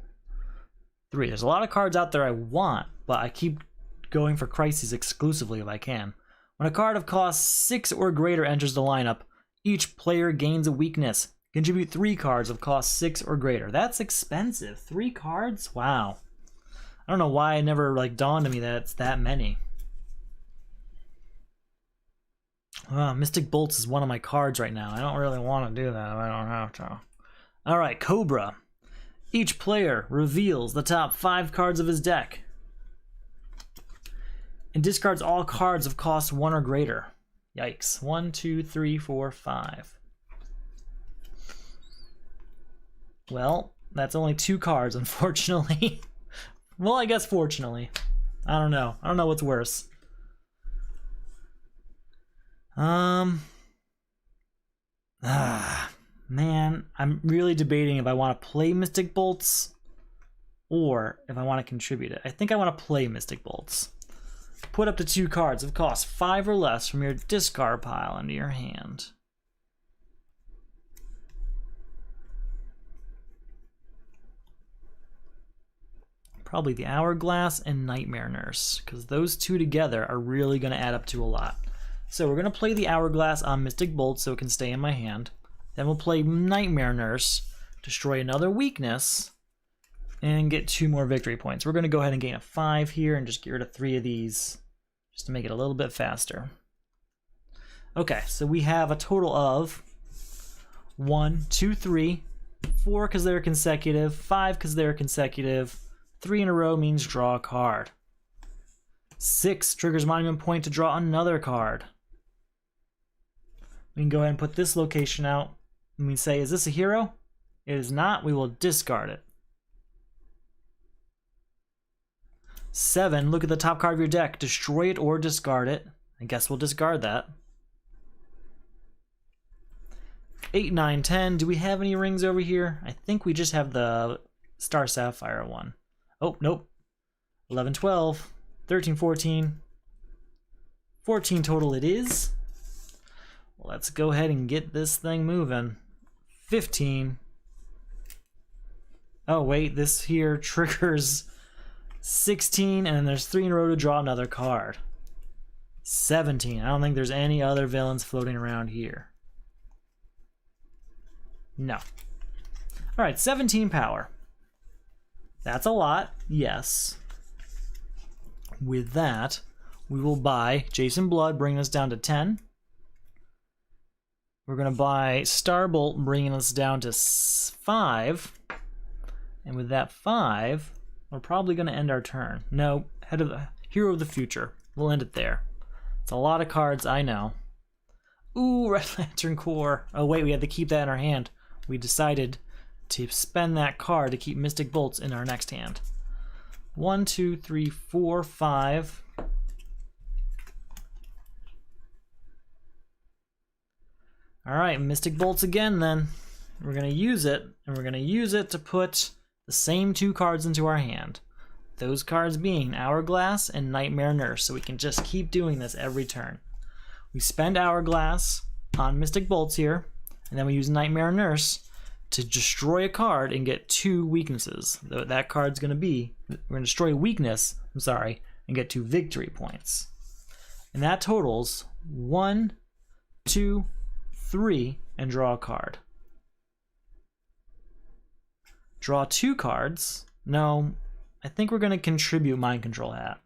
3. There's a lot of cards out there I want, but I keep going for crises exclusively if I can. When a card of cost 6 or greater enters the lineup, each player gains a weakness. Contribute 3 cards of cost 6 or greater. That's expensive. 3 cards? Wow. I don't know why it never like dawned on me that it's that many. Mystic Bolts is one of my cards right now. I don't really want to do that if I don't have to. Alright, Cobra. Each player reveals the top 5 cards of his deck and discards all cards of cost 1 or greater. Yikes. 1, 2, 3, 4, 5. Well, that's only 2 cards, unfortunately. Well, I guess fortunately. I don't know. I don't know what's worse. Man, I'm really debating if I want to play Mystic Bolts or if I want to contribute it. I think I want to play Mystic Bolts. Put up to 2 cards of cost 5 or less from your discard pile into your hand. Probably the Hourglass and Nightmare Nurse, because those 2 together are really going to add up to a lot. So we're going to play the Hourglass on Mystic Bolt so it can stay in my hand. Then we'll play Nightmare Nurse, destroy another weakness, and get 2 more victory points. We're going to go ahead and gain a 5 here and just get rid of 3 of these, just to make it a little bit faster. Okay, so we have a total of 1, 2, 3, 4 because they're consecutive, 5 because they're consecutive, 3 in a row means draw a card. 6 triggers Monument Point to draw another card. We can go ahead and put this location out. And we say, is this a hero? It is not. We will discard it. 7, look at the top card of your deck. Destroy it or discard it. I guess we'll discard that. 8, 9, 10. Do we have any rings over here? I think we just have the Star Sapphire one. Oh, nope. 11, 12, 13, 14. 14 total it is. Let's go ahead and get this thing moving. 15. Oh, wait, this here triggers 16, and then there's 3 in a row to draw another card. 17. I don't think there's any other villains floating around here. No. Alright, 17 power. That's a lot, yes. With that, we will buy Jason Blood, bringing us down to 10. We're going to buy Starbolt, bringing us down to 5. And with that 5, we're probably going to end our turn. No, head of the Hero of the Future. We'll end it there. It's a lot of cards, I know. Ooh, Red Lantern Core. Oh wait, we had to keep that in our hand. We decided to spend that card to keep Mystic Bolts in our next hand. 1, 2, 3, 4, 5. Alright, Mystic Bolts again then. We're going to use it, and we're going to use it to put the same 2 cards into our hand. Those cards being Hourglass and Nightmare Nurse, so we can just keep doing this every turn. We spend Hourglass on Mystic Bolts here, and then we use Nightmare Nurse to destroy a card and get 2 weaknesses. That card's going to be, we're going to destroy a weakness, and get 2 victory points. And that totals 1, 2, 3, and draw a card. Draw 2 cards. No, I think we're going to contribute Mind Control Hat.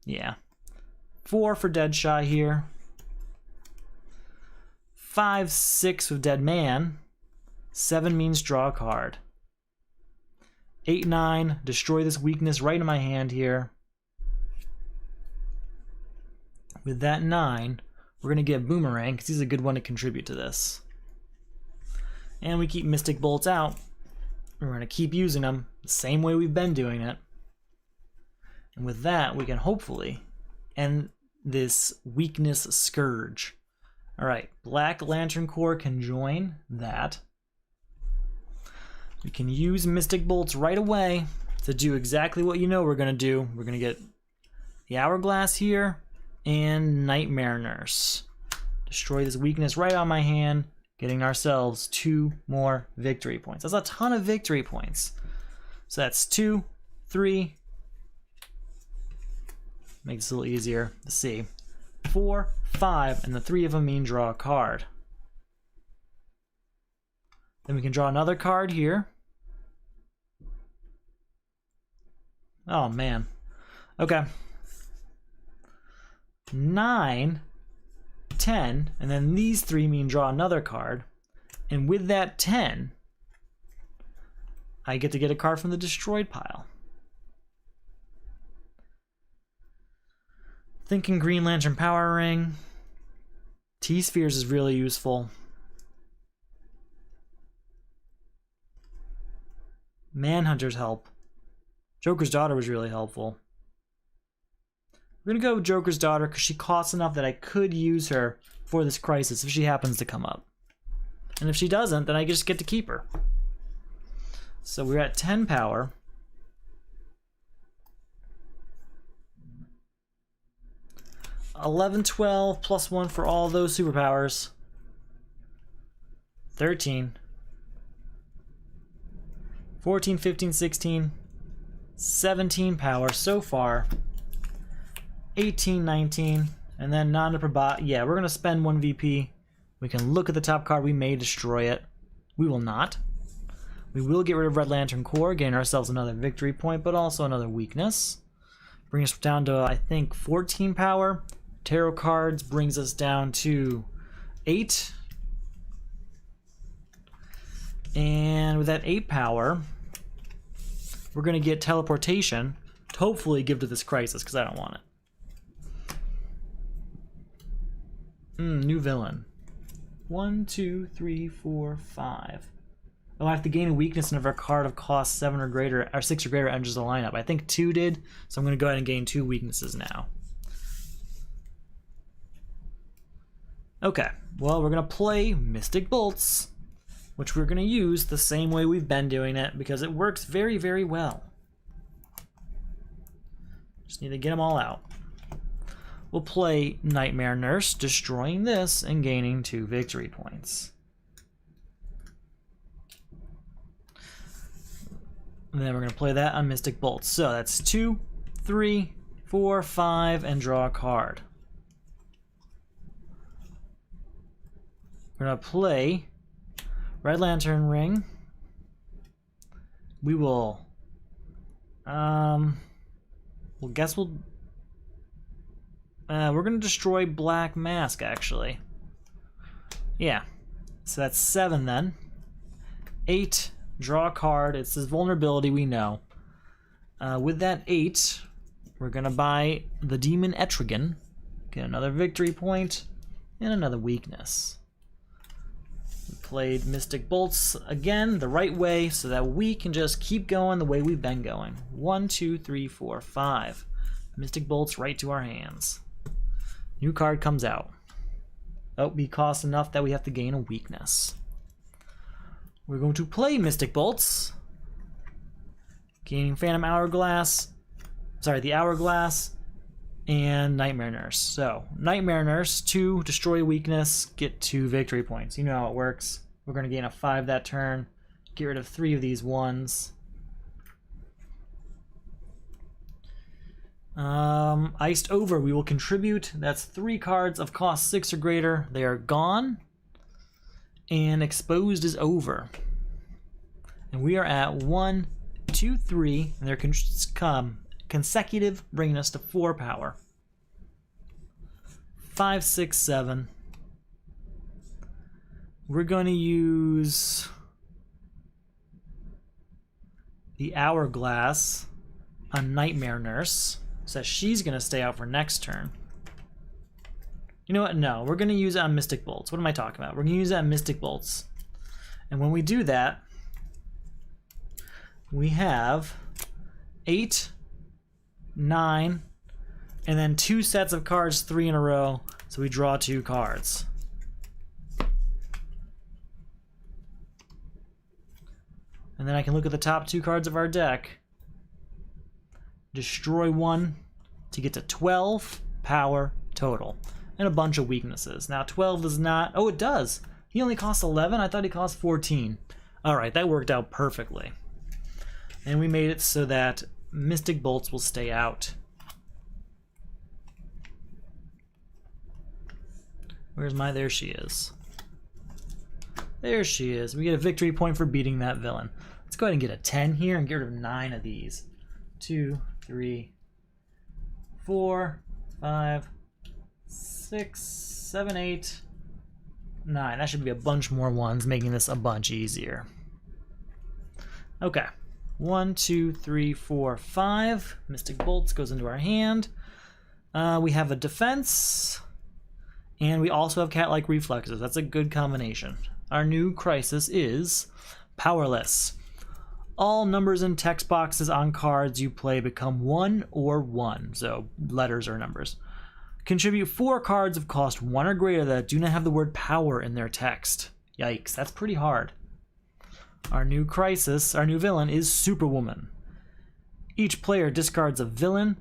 Yeah. 4 for Deadshot here. 5, 6 with Dead Man. 7 means draw a card. 8, 9, destroy this weakness right in my hand here. With that 9, we're going to get Boomerang, because he's a good one to contribute to this. And we keep Mystic Bolts out. We're going to keep using them the same way we've been doing it. And with that, we can hopefully end this weakness scourge. Alright, Black Lantern Core can join that. We can use Mystic Bolts right away to do exactly what you know we're going to do. We're going to get the Hourglass here and Nightmare Nurse. Destroy this weakness right on my hand, getting ourselves 2 more victory points. That's a ton of victory points. So that's 2, 3. Makes it a little easier to see. 4, 5, and the 3 of them mean draw a card. Then we can draw another card here. Oh, man. Okay. 9, 10, and then these 3 mean draw another card. And with that 10, I get to get a card from the destroyed pile. Thinking Green Lantern Power Ring. T-Spheres is really useful. Manhunter's help. Joker's Daughter was really helpful. We're going to go with Joker's Daughter because she costs enough that I could use her for this crisis if she happens to come up. And if she doesn't, then I just get to keep her. So we're at 10 power. $11, $12, plus 1 for all those superpowers. 13. 14, 15, 16. 17 power so far. 18, 19. And then Nanda Prabhat. Yeah, we're going to spend 1 VP. We can look at the top card. We may destroy it. We will not. We will get rid of Red Lantern Core, gain ourselves another victory point, but also another weakness. Bring us down to, I think, 14 power. Tarot cards brings us down to 8. And with that 8 power, we're going to get teleportation to hopefully give to this crisis, because I don't want it. New villain. 1, 2, 3, 4, 5. Oh, I have to gain a weakness whenever a card of cost 7 or greater, or 6 or greater enters the lineup. I think 2 did, so I'm going to go ahead and gain 2 weaknesses now. Okay, well, we're going to play Mystic Bolts, which we're going to use the same way we've been doing it because it works very, very well. Just need to get them all out. We'll play Nightmare Nurse, destroying this and gaining 2 victory points. And then we're going to play that on Mystic Bolts. So that's 2, 3, 4, 5, and draw a card. We're going to play Red Lantern Ring. We will... we're going to destroy Black Mask, actually. Yeah. So that's 7 then. 8, draw a card. It's his vulnerability, we know. With that 8, we're going to buy the Demon Etrigan. Get another victory point and another weakness. We played Mystic Bolts again the right way so that we can just keep going the way we've been going. 1, 2, 3, 4, 5. Mystic Bolts right to our hands. New card comes out. Oh, we cost enough that we have to gain a weakness. We're going to play Mystic Bolts. Gaining Phantom Hourglass. Sorry, the Hourglass. And Nightmare Nurse. So, Nightmare Nurse, 2, destroy a weakness, get 2 victory points. You know how it works. We're going to gain a 5 that turn. Get rid of 3 of these 1s. Iced Over, we will contribute. That's 3 cards of cost 6 or greater. They are gone. And Exposed is over. And we are at 1, 2, 3. And they're consecutive, bringing us to 4 power. 5, 6, 7. We're going to use the Hourglass on Nightmare Nurse. So she's going to stay out for next turn. You know what? No, we're going to use it on Mystic Bolts. What am I talking about? We're going to use it on Mystic Bolts. And when we do that, we have 8, 9, and then 2 sets of cards, 3 in a row. So we draw 2 cards. And then I can look at the top 2 cards of our deck. Destroy 1 to get to 12 power total. And a bunch of weaknesses. Now 12 does not... Oh, it does! He only costs 11? I thought he cost 14. Alright, that worked out perfectly. And we made it so that Mystic Bolts will stay out. Where's my... There she is. There she is. We get a victory point for beating that villain. Let's go ahead and get a 10 here and get rid of 9 of these. 2, 3, 4, 5, 6, 7, 8, 9. That should be a bunch more ones, making this a bunch easier. Okay. 1, 2, 3, 4, 5. Mystic Bolts goes into our hand. We have a defense. And we also have cat-like reflexes. That's a good combination. Our new crisis is powerless. All numbers and text boxes on cards you play become 1 or 1, so letters or numbers. Contribute 4 cards of cost 1 or greater that do not have the word power in their text. Yikes, that's pretty hard. Our new crisis, our new villain, is Superwoman. Each player discards a villain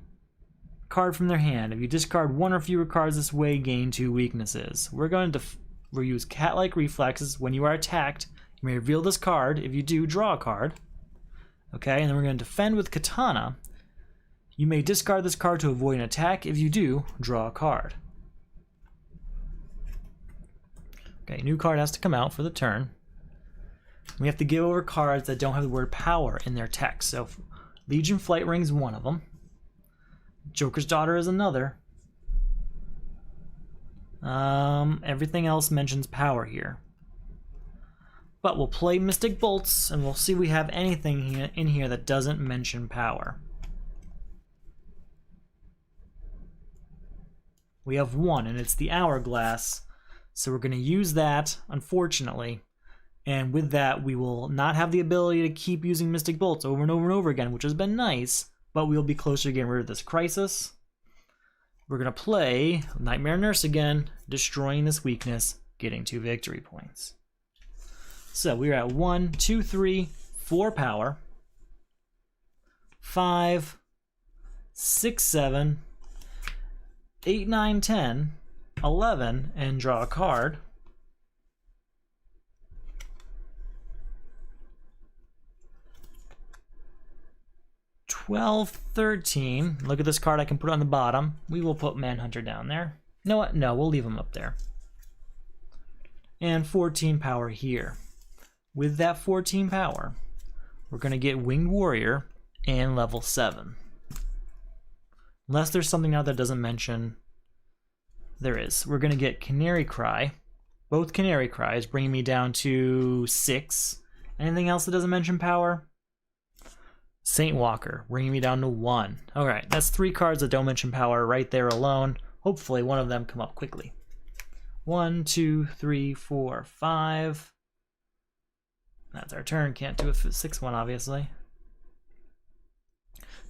card from their hand. If you discard 1 or fewer cards this way, gain 2 weaknesses. We'll use cat-like reflexes. When you are attacked, you may reveal this card. If you do, draw a card. Okay, and then we're going to defend with Katana. You may discard this card to avoid an attack. If you do, draw a card. Okay, new card has to come out for the turn. We have to give over cards that don't have the word power in their text. So Legion Flight Ring's one of them. Joker's Daughter is another. Everything else mentions power here. But we'll play Mystic Bolts, and we'll see if we have anything in here that doesn't mention power. We have 1, and it's the Hourglass. So we're going to use that, unfortunately. And with that, we will not have the ability to keep using Mystic Bolts over and over and over again, which has been nice, but we'll be closer to getting rid of this crisis. We're going to play Nightmare Nurse again, destroying this weakness, getting 2 victory points. So we're at 1, 2, 3, 4 power, 5, 6, 7, 8, 9, 10, 11, and draw a card. 12, 13. Look at this card I can put on the bottom. We will put Manhunter down there. You know what? No, we'll leave him up there. And 14 power here. With that 14 power, we're going to get Winged Warrior and level 7. Unless there's something out that doesn't mention. There is. We're going to get Canary Cry. Both Canary Cries, bringing me down to 6. Anything else that doesn't mention power? Saint Walker, bringing me down to 1. Alright, that's 3 cards that don't mention power right there alone. Hopefully one of them come up quickly. 1, 2, 3, 4, 5. That's our turn. Can't do a 6th one, obviously.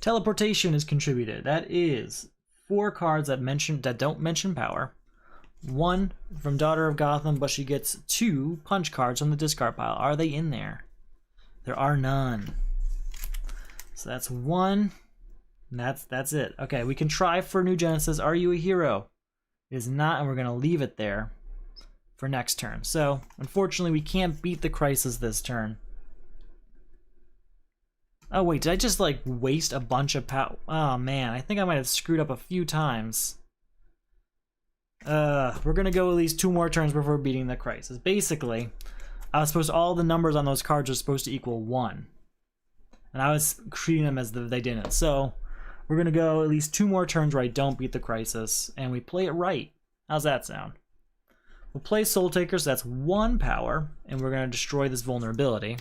Teleportation is contributed. That is 4 cards that don't mention power. 1 from Daughter of Gotham, but she gets 2 punch cards from the discard pile. Are they in there? There are none. So that's 1. And that's it. Okay, we can try for New Genesis. Are you a hero? It is not, and we're going to leave it there for next turn. So, unfortunately, we can't beat the crisis this turn. Oh, wait, did I just, like, waste a bunch of power? Oh, man, I think I might have screwed up a few times. We're going to go at least 2 more turns before beating the crisis. Basically, all the numbers on those cards are supposed to equal 1. And I was treating them as they didn't. So, we're going to go at least 2 more turns where I don't beat the crisis, and we play it right. How's that sound? We'll play Soul Taker, so that's 1 power, and we're going to destroy this vulnerability.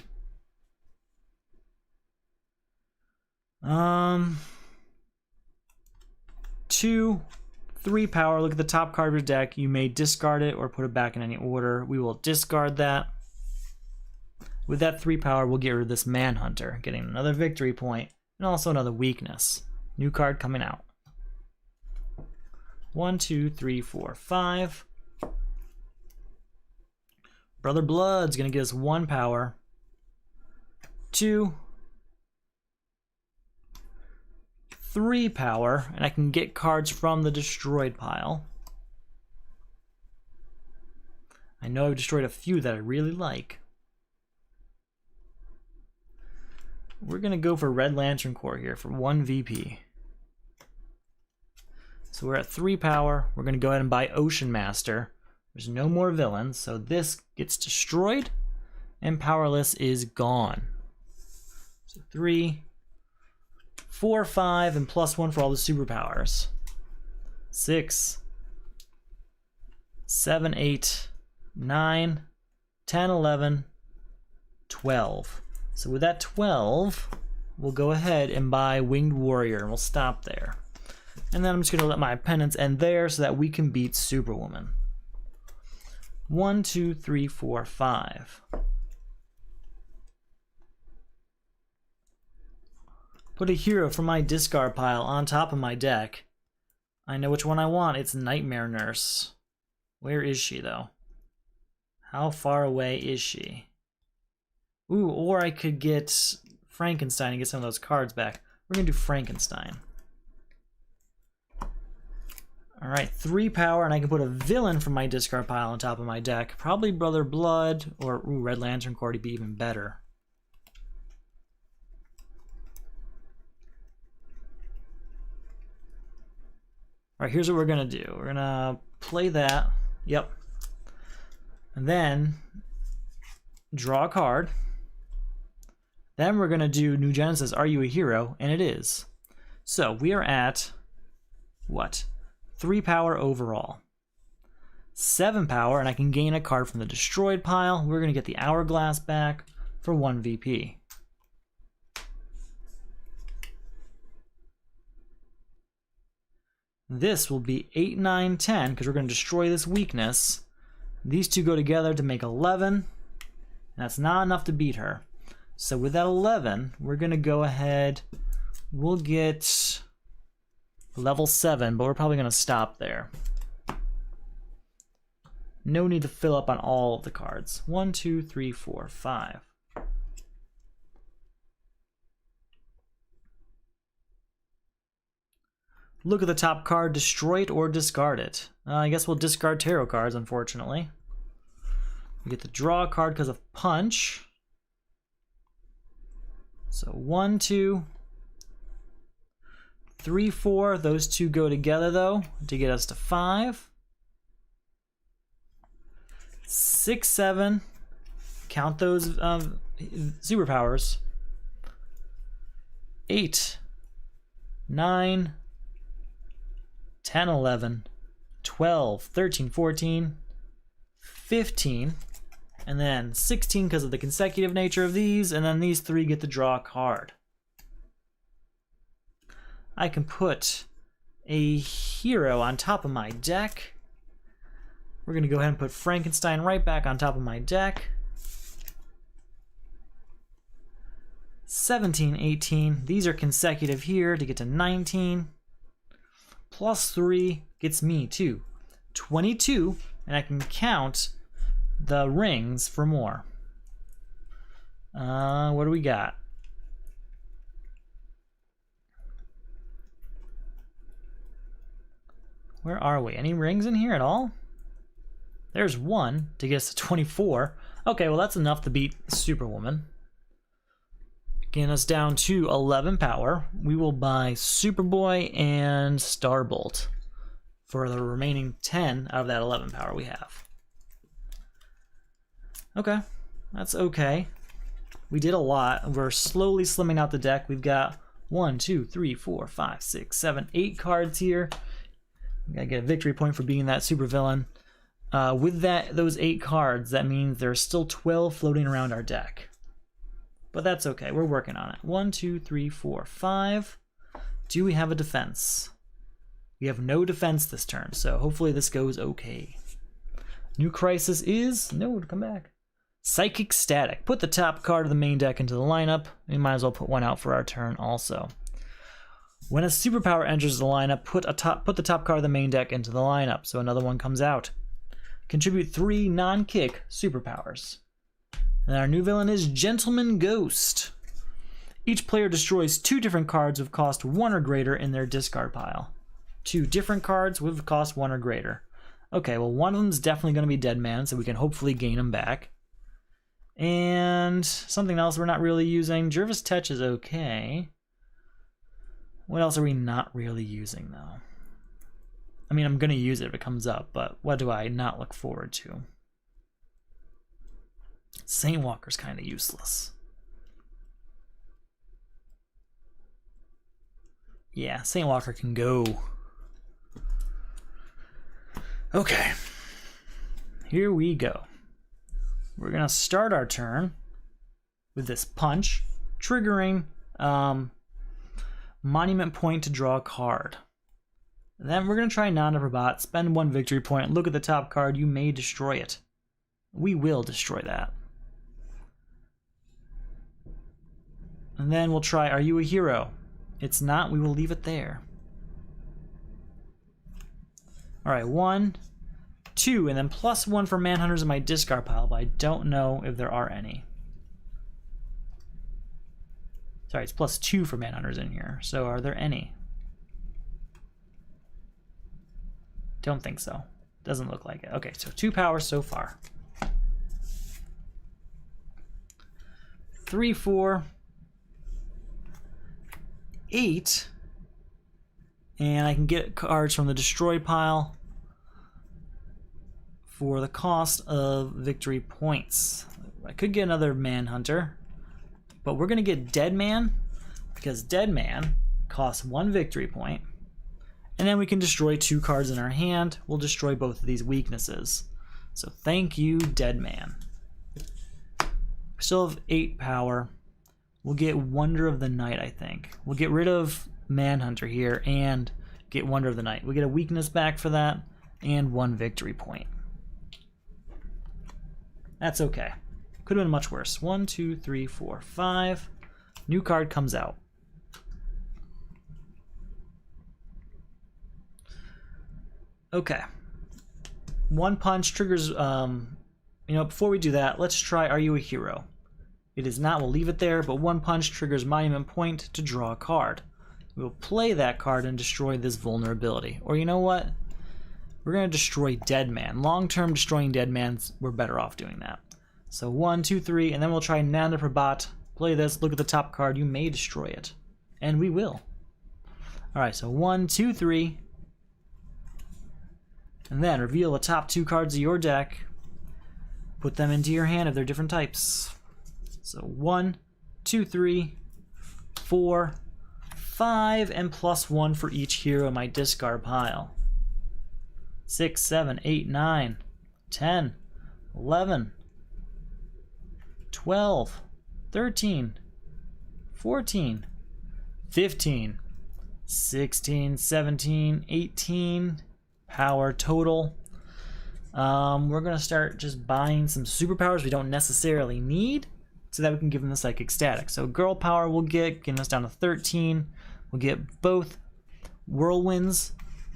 2, 3 power. Look at the top card of your deck. You may discard it or put it back in any order. We will discard that. With that 3 power, we'll get rid of this Manhunter, getting another victory point and also another weakness. New card coming out. 1, 2, 3, 4, 5. Brother Blood's gonna get us 1 power. 2, 3 power, and I can get cards from the destroyed pile. I know I've destroyed a few that I really like. We're gonna go for Red Lantern Corps here for 1 VP. So we're at 3 power. We're gonna go ahead and buy Ocean Master. There's no more villains, so this gets destroyed, and Powerless is gone. So 3, 4, 5, and +1 for all the superpowers. 6, 7, 8, 9, 10, 11, 12. So with that 12, we'll go ahead and buy Winged Warrior, and we'll stop there. And then I'm just going to let my penance end there so that we can beat Superwoman. 1, 2, 3, 4, 5. Put a hero from my discard pile on top of my deck. I know which one I want. It's Nightmare Nurse. Where is she, though? How far away is she? Ooh, or I could get Frankenstein and get some of those cards back. We're going to do Frankenstein. Alright, 3 power, and I can put a villain from my discard pile on top of my deck. Probably Brother Blood, or ooh, Red Lantern Corps would be even better. Alright, here's what we're going to do. We're going to play that. Yep. And then draw a card. Then we're going to do New Genesis, Are You a Hero? And it is. So we are at, what? 3 power overall. 7 power, and I can gain a card from the destroyed pile. We're going to get the Hourglass back for 1 VP. This will be 8, 9, 10, because we're going to destroy this weakness. These two go together to make 11, and that's not enough to beat her. So with that 11, we're going to go ahead, we'll get level 7, but we're probably going to stop there. No need to fill up on all of the cards. 1, 2, 3, 4, 5. Look at the top card, destroy it or discard it. I guess we'll discard tarot cards, unfortunately. We get to draw a card because of punch. So 1, 2, 3, 4. Those two go together, though, to get us to 5. 6, 7. Count those superpowers. 8, 9, 10, 11, 12, 13, 14, 15, and then 16 because of the consecutive nature of these, and then these 3 get to draw a card. I can put a hero on top of my deck. We're going to go ahead and put Frankenstein right back on top of my deck. 17, 18, these are consecutive here to get to 19. Plus 3 gets me to 22, and I can count the rings for more. What do we got? Where are we? Any rings in here at all? There's 1 to get us to 24. Okay, well that's enough to beat Superwoman. Getting us down to 11 power. We will buy Superboy and Starbolt for the remaining 10 out of that 11 power we have. Okay, that's okay. We did a lot. We're slowly slimming out the deck. We've got 1, 2, 3, 4, 5, 6, 7, 8 cards here. We gotta get a victory point for being that supervillain. With those 8 cards, that means there's still 12 floating around our deck. But that's okay, we're working on it. 1, 2, 3, 4, 5. Do we have a defense? We have no defense this turn, so hopefully this goes okay. New crisis is, no, come back. Psychic Static. Put the top card of the main deck into the lineup. We might as well put one out for our turn also. When a superpower enters the lineup, put the top card of the main deck into the lineup, so another one comes out. Contribute 3 non-kick superpowers. And our new villain is Gentleman Ghost. Each player destroys 2 different cards with cost 1 or greater in their discard pile. 2 different cards with cost 1 or greater. Okay, well one of them is definitely going to be Dead Man, so we can hopefully gain him back. And something else we're not really using. Jervis Tetch is okay. What else are we not really using, though? I mean, I'm going to use it if it comes up, but what do I not look forward to? Saint Walker's kind of useless. Yeah, St. Walker can go. Okay. Here we go. We're going to start our turn with this punch, triggering Monument Point to draw a card. And then we're going to try Nanda Prabhat, spend 1 victory point, look at the top card, you may destroy it. We will destroy that. And then we'll try Are You a Hero? It's not, we will leave it there. Alright, 1, 2, and then +1 for Manhunters in my discard pile, but I don't know if there are any. Sorry, it's +2 for Manhunters in here, so are there any? Don't think so. Doesn't look like it. Okay, so 2 powers so far. 3, 4, 8, and I can get cards from the destroy pile for the cost of victory points. I could get another Manhunter, but we're going to get Dead Man, because Dead Man costs 1 victory point, and then we can destroy 2 cards in our hand. We'll destroy both of these weaknesses. So thank you, Dead Man. We still have 8 power. We'll get Wonder of the Night, I think. We'll get rid of Manhunter here and get Wonder of the Night. We get a weakness back for that and 1 victory point. That's okay. Could have been much worse. 1, 2, 3, 4, 5. New card comes out. Okay. 1 punch triggers, before we do that, let's try Are You a Hero? It is not, we'll leave it there, but 1 punch triggers Monument Point to draw a card. We'll play that card and destroy this vulnerability. Or you know what? We're going to destroy Dead Man. Long-term destroying Dead Mans, we're better off doing that. So 1, 2, 3, and then we'll try Nanda Prabhat. Play this, look at the top card, you may destroy it. And we will. Alright, so 1, 2, 3. And then reveal the top 2 cards of your deck. Put them into your hand if they're different types. So 1, 2, 3, 4, 5, and +1 for each hero in my discard pile. 6, 7, 8, 9, 10, 11, 12, 13, 14, 15, 16, 17, 18 power total. We're going to start just buying some superpowers we don't necessarily need so that we can give them the Psychic Static. So Girl Power we'll getting us down to 13. We'll get both Whirlwinds,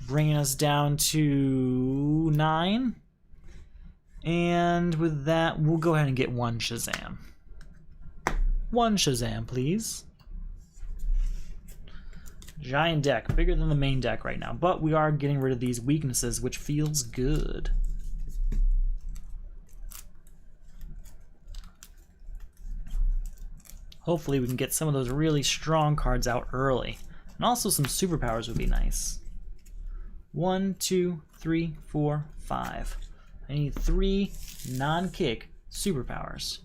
bringing us down to 9. And with that, we'll go ahead and get 1 Shazam. 1 Shazam, please. Giant deck, bigger than the main deck right now, but we are getting rid of these weaknesses, which feels good. Hopefully we can get some of those really strong cards out early. And also some superpowers would be nice. 1, 2, 3, 4, 5. I need 3 non-kick superpowers.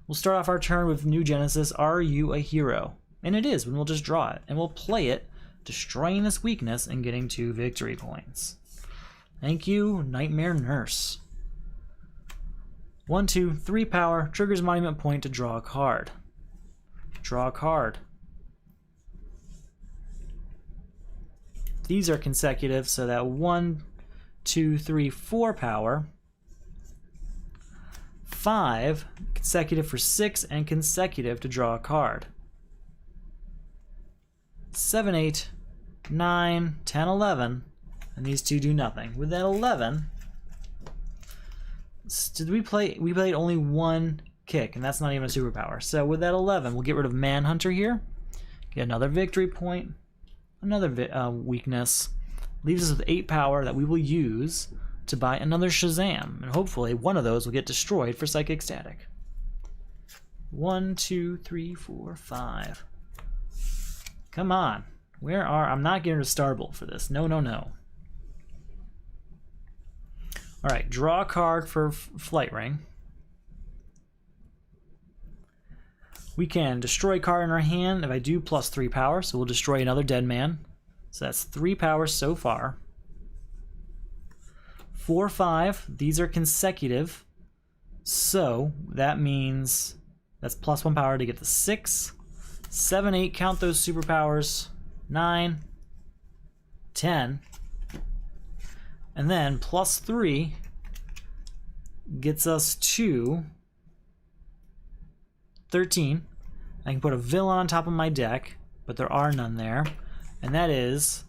We'll start off our turn with New Genesis, Are You a Hero? And it is, and we'll just draw it. And we'll play it, destroying this weakness and getting 2 victory points. Thank you, Nightmare Nurse. 1, 2, 3 power, triggers Monument Point to draw a card. Draw a card. These are consecutive, so that 1, 2, 3, 4 power. 5, consecutive for 6, and consecutive to draw a card. 7, 8, 9, 10, 11, and these 2 do nothing. With that 11, did we played only 1 kick, and that's not even a superpower. So with that 11, we'll get rid of Manhunter here, get another victory point, another weakness, leaves us with 8 power that we will use to buy another Shazam, and hopefully one of those will get destroyed for Psychic Static. 1, 2, 3, 4, 5. Come on. Where are... I'm not getting a Starbolt for this. No, no, no. Alright, draw a card for Flight Ring. We can destroy a card in our hand. If I do, +3 power, so we'll destroy another dead man. So that's 3 power so far. 4, 5. These are consecutive. So that means that's +1 power to get to 6. 7, 8. Count those superpowers. 9, 10. And then +3 gets us to 13. I can put a villain on top of my deck, but there are none there. And that is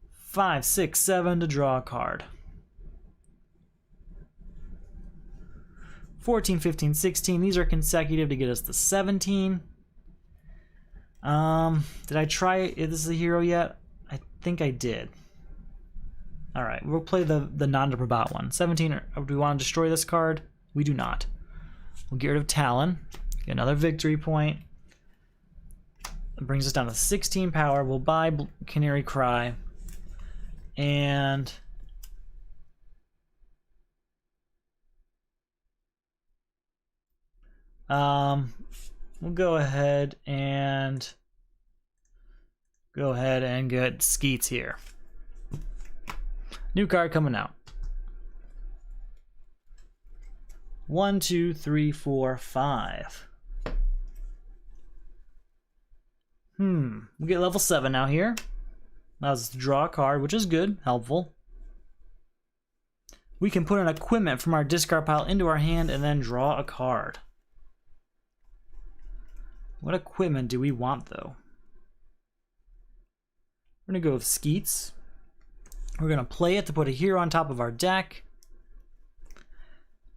5, 6, 7 to draw a card. 14, 15, 16. These are consecutive to get us to 17. Did I try if this is a hero yet? I think I did. Alright, we'll play the non-Deprobot one. 17, do we want to destroy this card? We do not. We'll get rid of Talon. Get another victory point. That brings us down to 16 power. We'll buy Canary Cry. And we'll go ahead and get Skeets here. New card coming out. 1, 2, 3, 4, 5. We'll get level 7 now here. Allows us to draw a card, which is good, helpful. We can put an equipment from our discard pile into our hand and then draw a card. What equipment do we want, though? We're going to go with Skeets. We're going to play it to put a hero on top of our deck.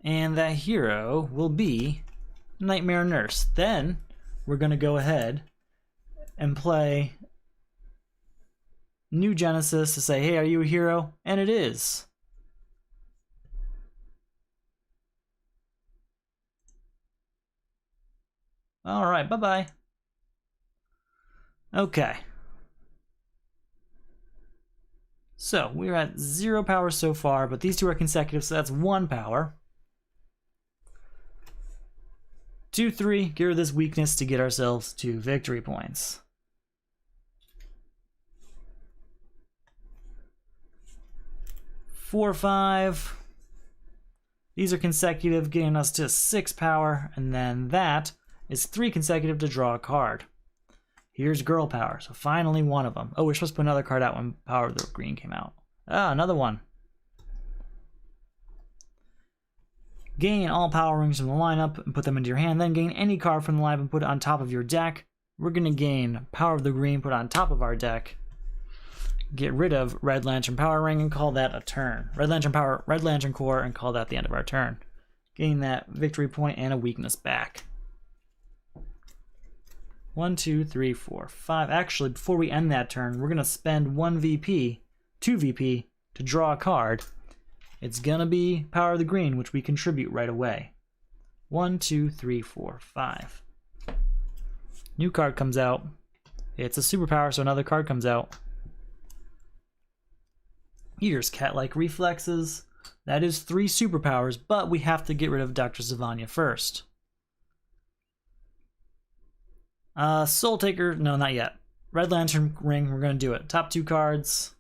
And that hero will be Nightmare Nurse. Then we're going to go ahead and play New Genesis to say, hey, are you a hero? And it is. All right, bye-bye. Okay. So we're at 0 power so far, but these two are consecutive, so that's 1 power. 2, 3, get rid of this weakness to get ourselves 2 victory points. Four, 5. These are consecutive, getting us to 6 power, and then that is 3 consecutive to draw a card. Here's Girl Power, so finally one of them. Oh, we're supposed to put another card out when Power of the Green came out. Ah, another one. Gain all power rings from the lineup and put them into your hand. Then gain any card from the lineup and put it on top of your deck. We're going to gain Power of the Green, put it on top of our deck. Get rid of Red Lantern Power Ring and call that a turn. Red Lantern Core, and call that the end of our turn. Gain that victory point and a weakness back. 1, 2, 3, 4, 5. Actually, before we end that turn, we're going to spend 1 VP, 2 VP, to draw a card. It's going to be Power of the Green, which we contribute right away. 1, 2, 3, 4, 5. New card comes out. It's a superpower, so another card comes out. Here's Cat-like Reflexes. That is 3 superpowers, but we have to get rid of Dr. Savannah first. Soul Taker, no, not yet. Red Lantern Ring, we're going to do it. Top 2 cards.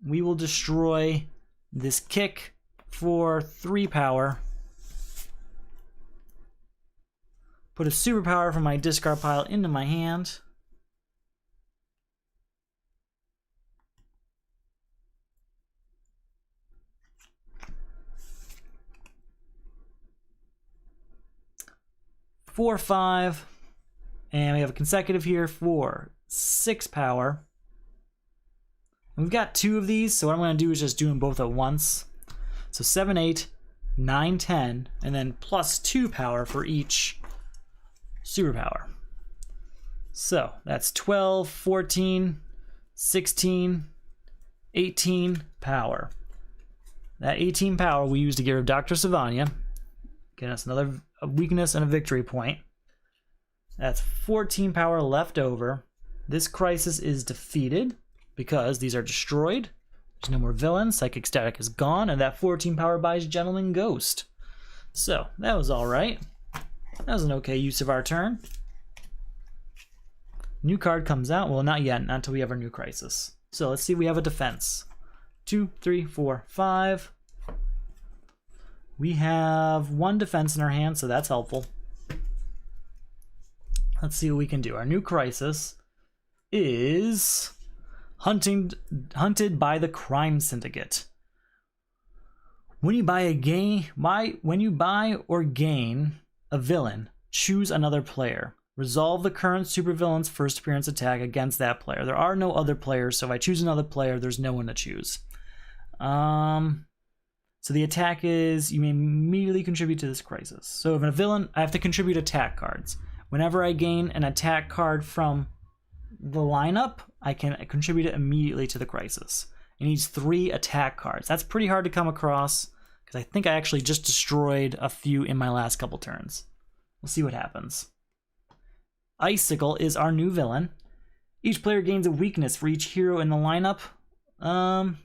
We will destroy this Kick for 3 power. Put a superpower from my discard pile into my hand. Four, 5. And we have a consecutive here for 6 power. And we've got 2 of these, so what I'm going to do is just do them both at once. So 7, 8, 9, 10, and then plus 2 power for each superpower. So that's 12, 14, 16, 18 power. That 18 power we use to get rid of Dr. Savannah. Getting us another weakness and a victory point. That's 14 power left over. This crisis is defeated because these are destroyed. There's no more villains. Psychic Static is gone, and that 14 power buys Gentleman Ghost. So that was all right. That was an okay use of our turn. New card comes out. Well, not yet, not until we have our new crisis. So let's see if we have a defense. 2, 3, 4, 5. We have 1 defense in our hand, so that's helpful. Let's see what we can do. Our new crisis is hunted by the crime syndicate. When you buy or gain a villain, choose another player. Resolve the current supervillain's first appearance attack against that player. There are no other players, so if I choose another player, there's no one to choose. So the attack is, you may immediately contribute to this crisis. So if I'm a villain, I have to contribute attack cards. Whenever I gain an attack card from the lineup, I can contribute it immediately to the crisis. It needs 3 attack cards. That's pretty hard to come across, because I think I actually just destroyed a few in my last couple turns. We'll see what happens. Icicle is our new villain. Each player gains a weakness for each hero in the lineup. I'm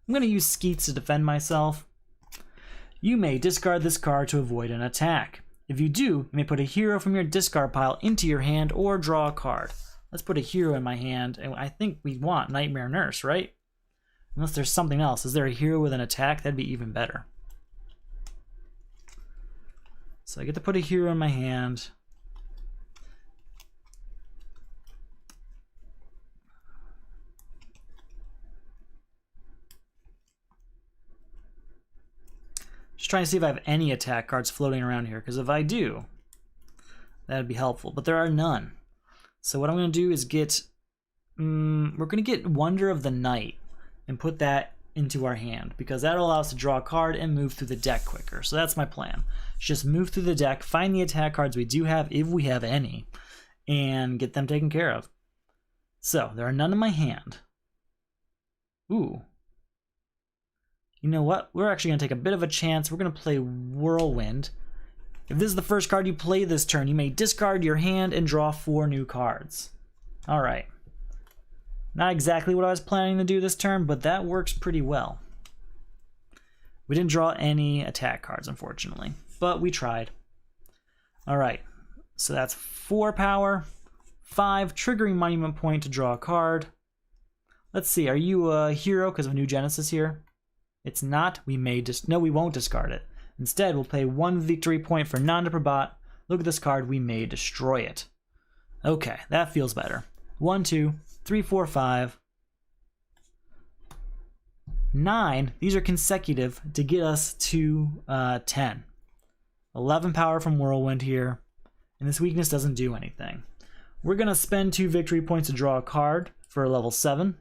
going to use Skeets to defend myself. You may discard this card to avoid an attack. If you do, you may put a hero from your discard pile into your hand or draw a card. Let's put a hero in my hand, and I think we want Nightmare Nurse, right? Unless there's something else. Is there a hero with an attack? That'd be even better. So I get to put a hero in my hand. Just trying to see if I have any attack cards floating around here, because if I do, that'd be helpful. But there are none. So what I'm going to do is get... we're going to get Wonder of the Night and put that into our hand, because that'll allow us to draw a card and move through the deck quicker. So that's my plan. Just move through the deck, find the attack cards we do have, if we have any, and get them taken care of. So there are none in my hand. Ooh. You know what? We're actually going to take a bit of a chance. We're going to play Whirlwind. If this is the first card you play this turn, you may discard your hand and draw 4 new cards. Alright. Not exactly what I was planning to do this turn, but that works pretty well. We didn't draw any attack cards, unfortunately, but we tried. Alright. So that's 4 power, 5 triggering monument point to draw a card. Let's see, are you a hero because of New Genesis here? It's not. We may no, we won't discard it. Instead, we'll pay 1 victory point for Nanda Prabhat. Look at this card. We may destroy it. Okay, that feels better. 1, 2, 3, 4, 5, 9. These are consecutive to get us to 10. 11 power from Whirlwind here, and this weakness doesn't do anything. We're going to spend 2 victory points to draw a card for a level 7.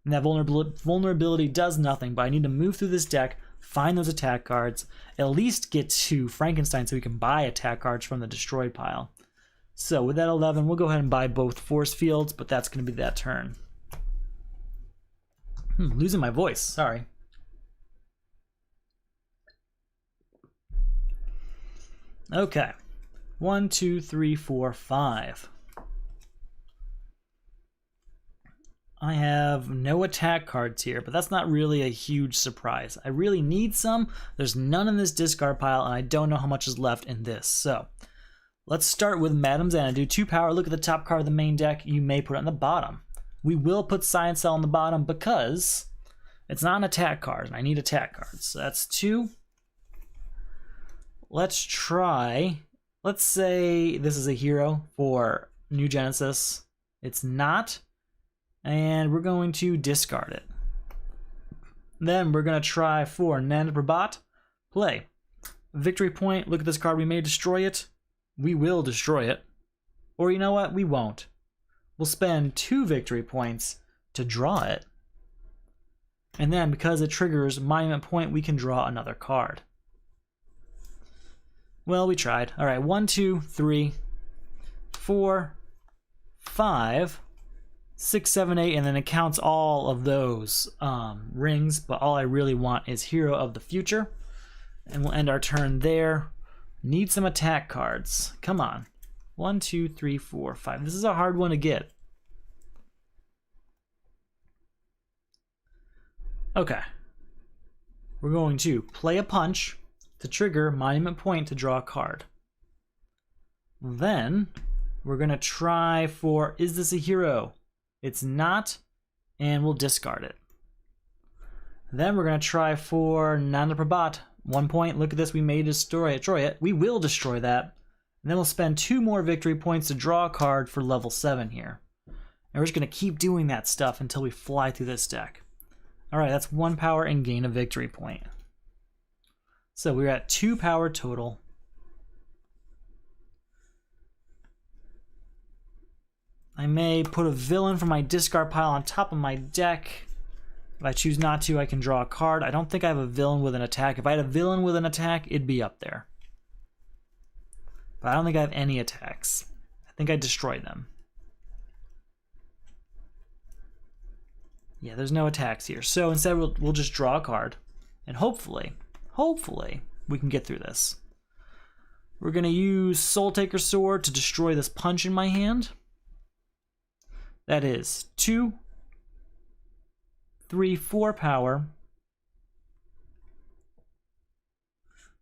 And that vulnerability does nothing, but I need to move through this deck, find those attack cards, at least get to Frankenstein so we can buy attack cards from the destroyed pile. So with that 11, we'll go ahead and buy both force fields, but that's going to be that turn. Losing my voice, sorry. Okay. 1, 2, 3, 4, 5. I have no attack cards here, but that's not really a huge surprise. I really need some. There's none in this discard pile, and I don't know how much is left in this. So let's start with Madame Xanadu. 2 power. Look at the top card of the main deck. You may put it on the bottom. We will put Science Cell on the bottom because it's not an attack card, and I need attack cards. So that's 2. Let's try. Let's say this is a hero for New Genesis. It's not. And we're going to discard it. Then we're going to try for Nanda Prabhat. Play. Victory point. Look at this card. We may destroy it. We will destroy it. Or you know what? We won't. We'll spend 2 victory points to draw it. And then because it triggers Monument Point, we can draw another card. Well, we tried. All right, 1, 2, 3, 4, 5, 6, 7, 8, and then it counts all of those rings, but all I really want is Hero of the Future. And we'll end our turn there. Need some attack cards. Come on. 1, 2, 3, 4, 5. This is a hard one to get. Okay. We're going to play a punch, to trigger Monument Point to draw a card. Then we're going to try for, is this a hero? It's not, and we'll discard it. Then we're going to try for Nanda Prabhat. 1 point, look at this, we may destroy it. We will destroy that. And then we'll spend 2 more victory points to draw a card for level 7 here. And we're just going to keep doing that stuff until we fly through this deck. Alright, that's 1 power and gain a victory point. So we're at 2 power total. I may put a villain from my discard pile on top of my deck. If I choose not to, I can draw a card. I don't think I have a villain with an attack. If I had a villain with an attack, it'd be up there. But I don't think I have any attacks. I think I destroyed them. Yeah, there's no attacks here. So instead we'll just draw a card. And hopefully, we can get through this. We're going to use Soul Taker Sword to destroy this punch in my hand. That is 2, 3, 4 power,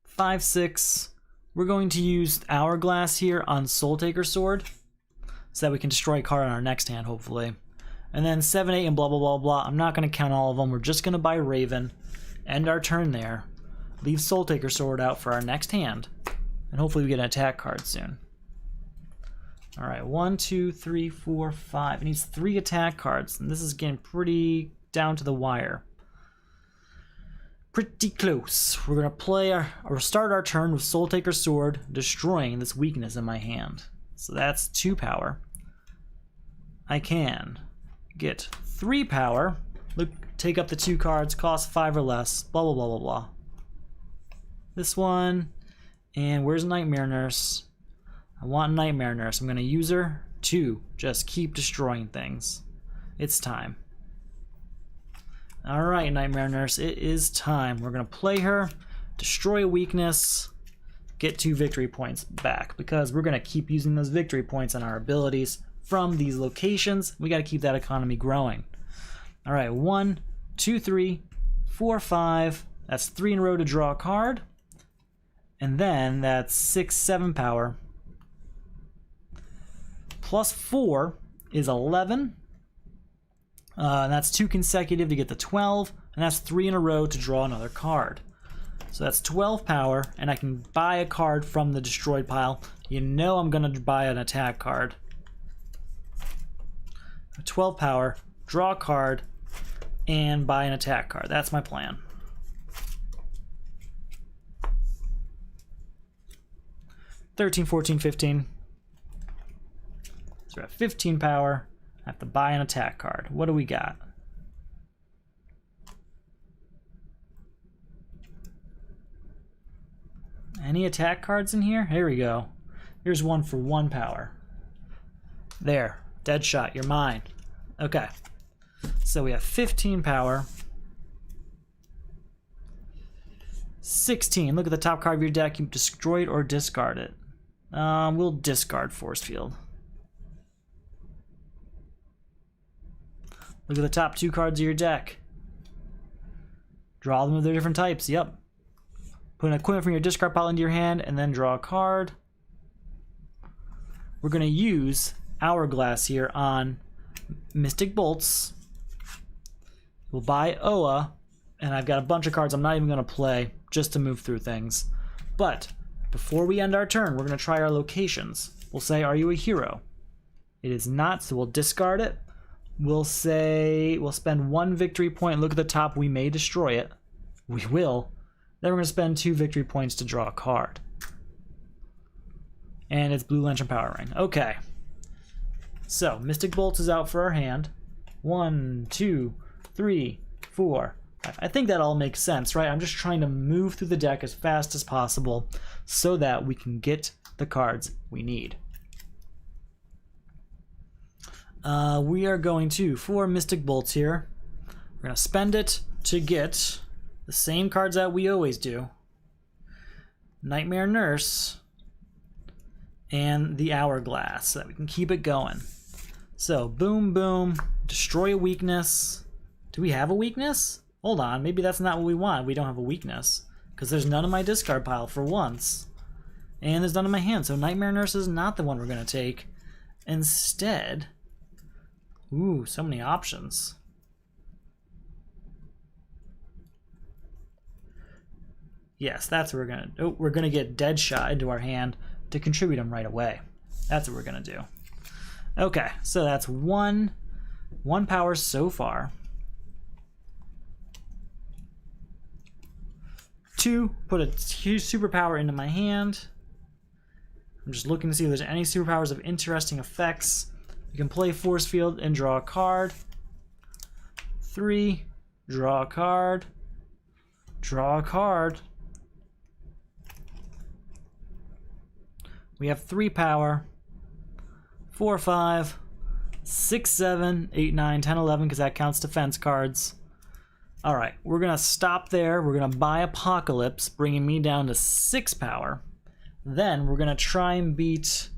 5, 6. We're going to use Hourglass here on Soul Taker Sword so that we can destroy a card on our next hand, hopefully. And then 7, 8, and blah, blah, blah, blah. I'm not going to count all of them. We're just going to buy Raven, end our turn there, leave Soul Taker Sword out for our next hand, and hopefully we get an attack card soon. All right, 1, 2, 3, 4, 5. It needs 3 attack cards, and this is getting pretty down to the wire. Pretty close. We're gonna play or start our turn with Soul Taker Sword, destroying this weakness in my hand. So that's 2 power. I can get 3 power. Look, take up the 2 cards, cost 5 or less. Blah blah blah blah blah. This one, and where's Nightmare Nurse? I want Nightmare Nurse. I'm gonna use her to just keep destroying things. It's time. Alright, Nightmare Nurse, it is time. We're going to play her, destroy a weakness, get 2 victory points back, because we're going to keep using those victory points on our abilities from these locations. We got to keep that economy growing. Alright, 1, 2, 3, 4, 5. That's 3 in a row to draw a card. And then that's 6, 7 power. Plus 4 is 11. And that's 2 consecutive to get the 12, and that's 3 in a row to draw another card. So that's 12 power, and I can buy a card from the destroyed pile. You know I'm going to buy an attack card. 12 power, draw a card, and buy an attack card. That's my plan. $13, $14, $15. So we're at 15 power. I have to buy an attack card. What do we got? Any attack cards in here? Here we go. Here's one for 1 power. There. Deadshot. You're mine. Okay. So we have 15 power. 16. Look at the top card of your deck. You destroy it or discard it. We'll discard Force Field. Look at the top 2 cards of your deck. Draw them with their different types. Yep. Put an equipment from your discard pile into your hand and then draw a card. We're going to use Hourglass here on Mystic Bolts. We'll buy Oa, and I've got a bunch of cards I'm not even going to play just to move through things. But before we end our turn, we're going to try our locations. We'll say, are you a hero? It is not, so we'll discard it. We'll say we'll spend 1 victory point. Look at the top. We may destroy it. We will. Then we're going to spend 2 victory points to draw a card. And it's Blue Lantern Power Ring. Okay. So Mystic Bolts is out for our hand. 1, 2, 3, 4, 5. I think that all makes sense, right? I'm just trying to move through the deck as fast as possible so that we can get the cards we need. We are going to, for Mystic Bolts here, we're going to spend it to get the same cards that we always do. Nightmare Nurse and the Hourglass, so that we can keep it going. So, boom, boom, destroy a weakness. Do we have a weakness? Hold on, maybe that's not what we want. We don't have a weakness, because there's none in my discard pile for once. And there's none in my hand, so Nightmare Nurse is not the one we're going to take. Instead, ooh, so many options. Yes, that's what we're going to do. We're going to get Deadshot into our hand to contribute them right away. That's what we're going to do. Okay, so that's one power so far. 2, put a huge superpower into my hand. I'm just looking to see if there's any superpowers of interesting effects. You can play Force Field and draw a card. 3, draw a card. Draw a card. We have 3 power. 4, 5, 6, 7, 8, 9, 10, 11, because that counts defense cards. Alright, we're going to stop there. We're going to buy Apocalypse, bringing me down to 6 power. Then we're going to try and beat...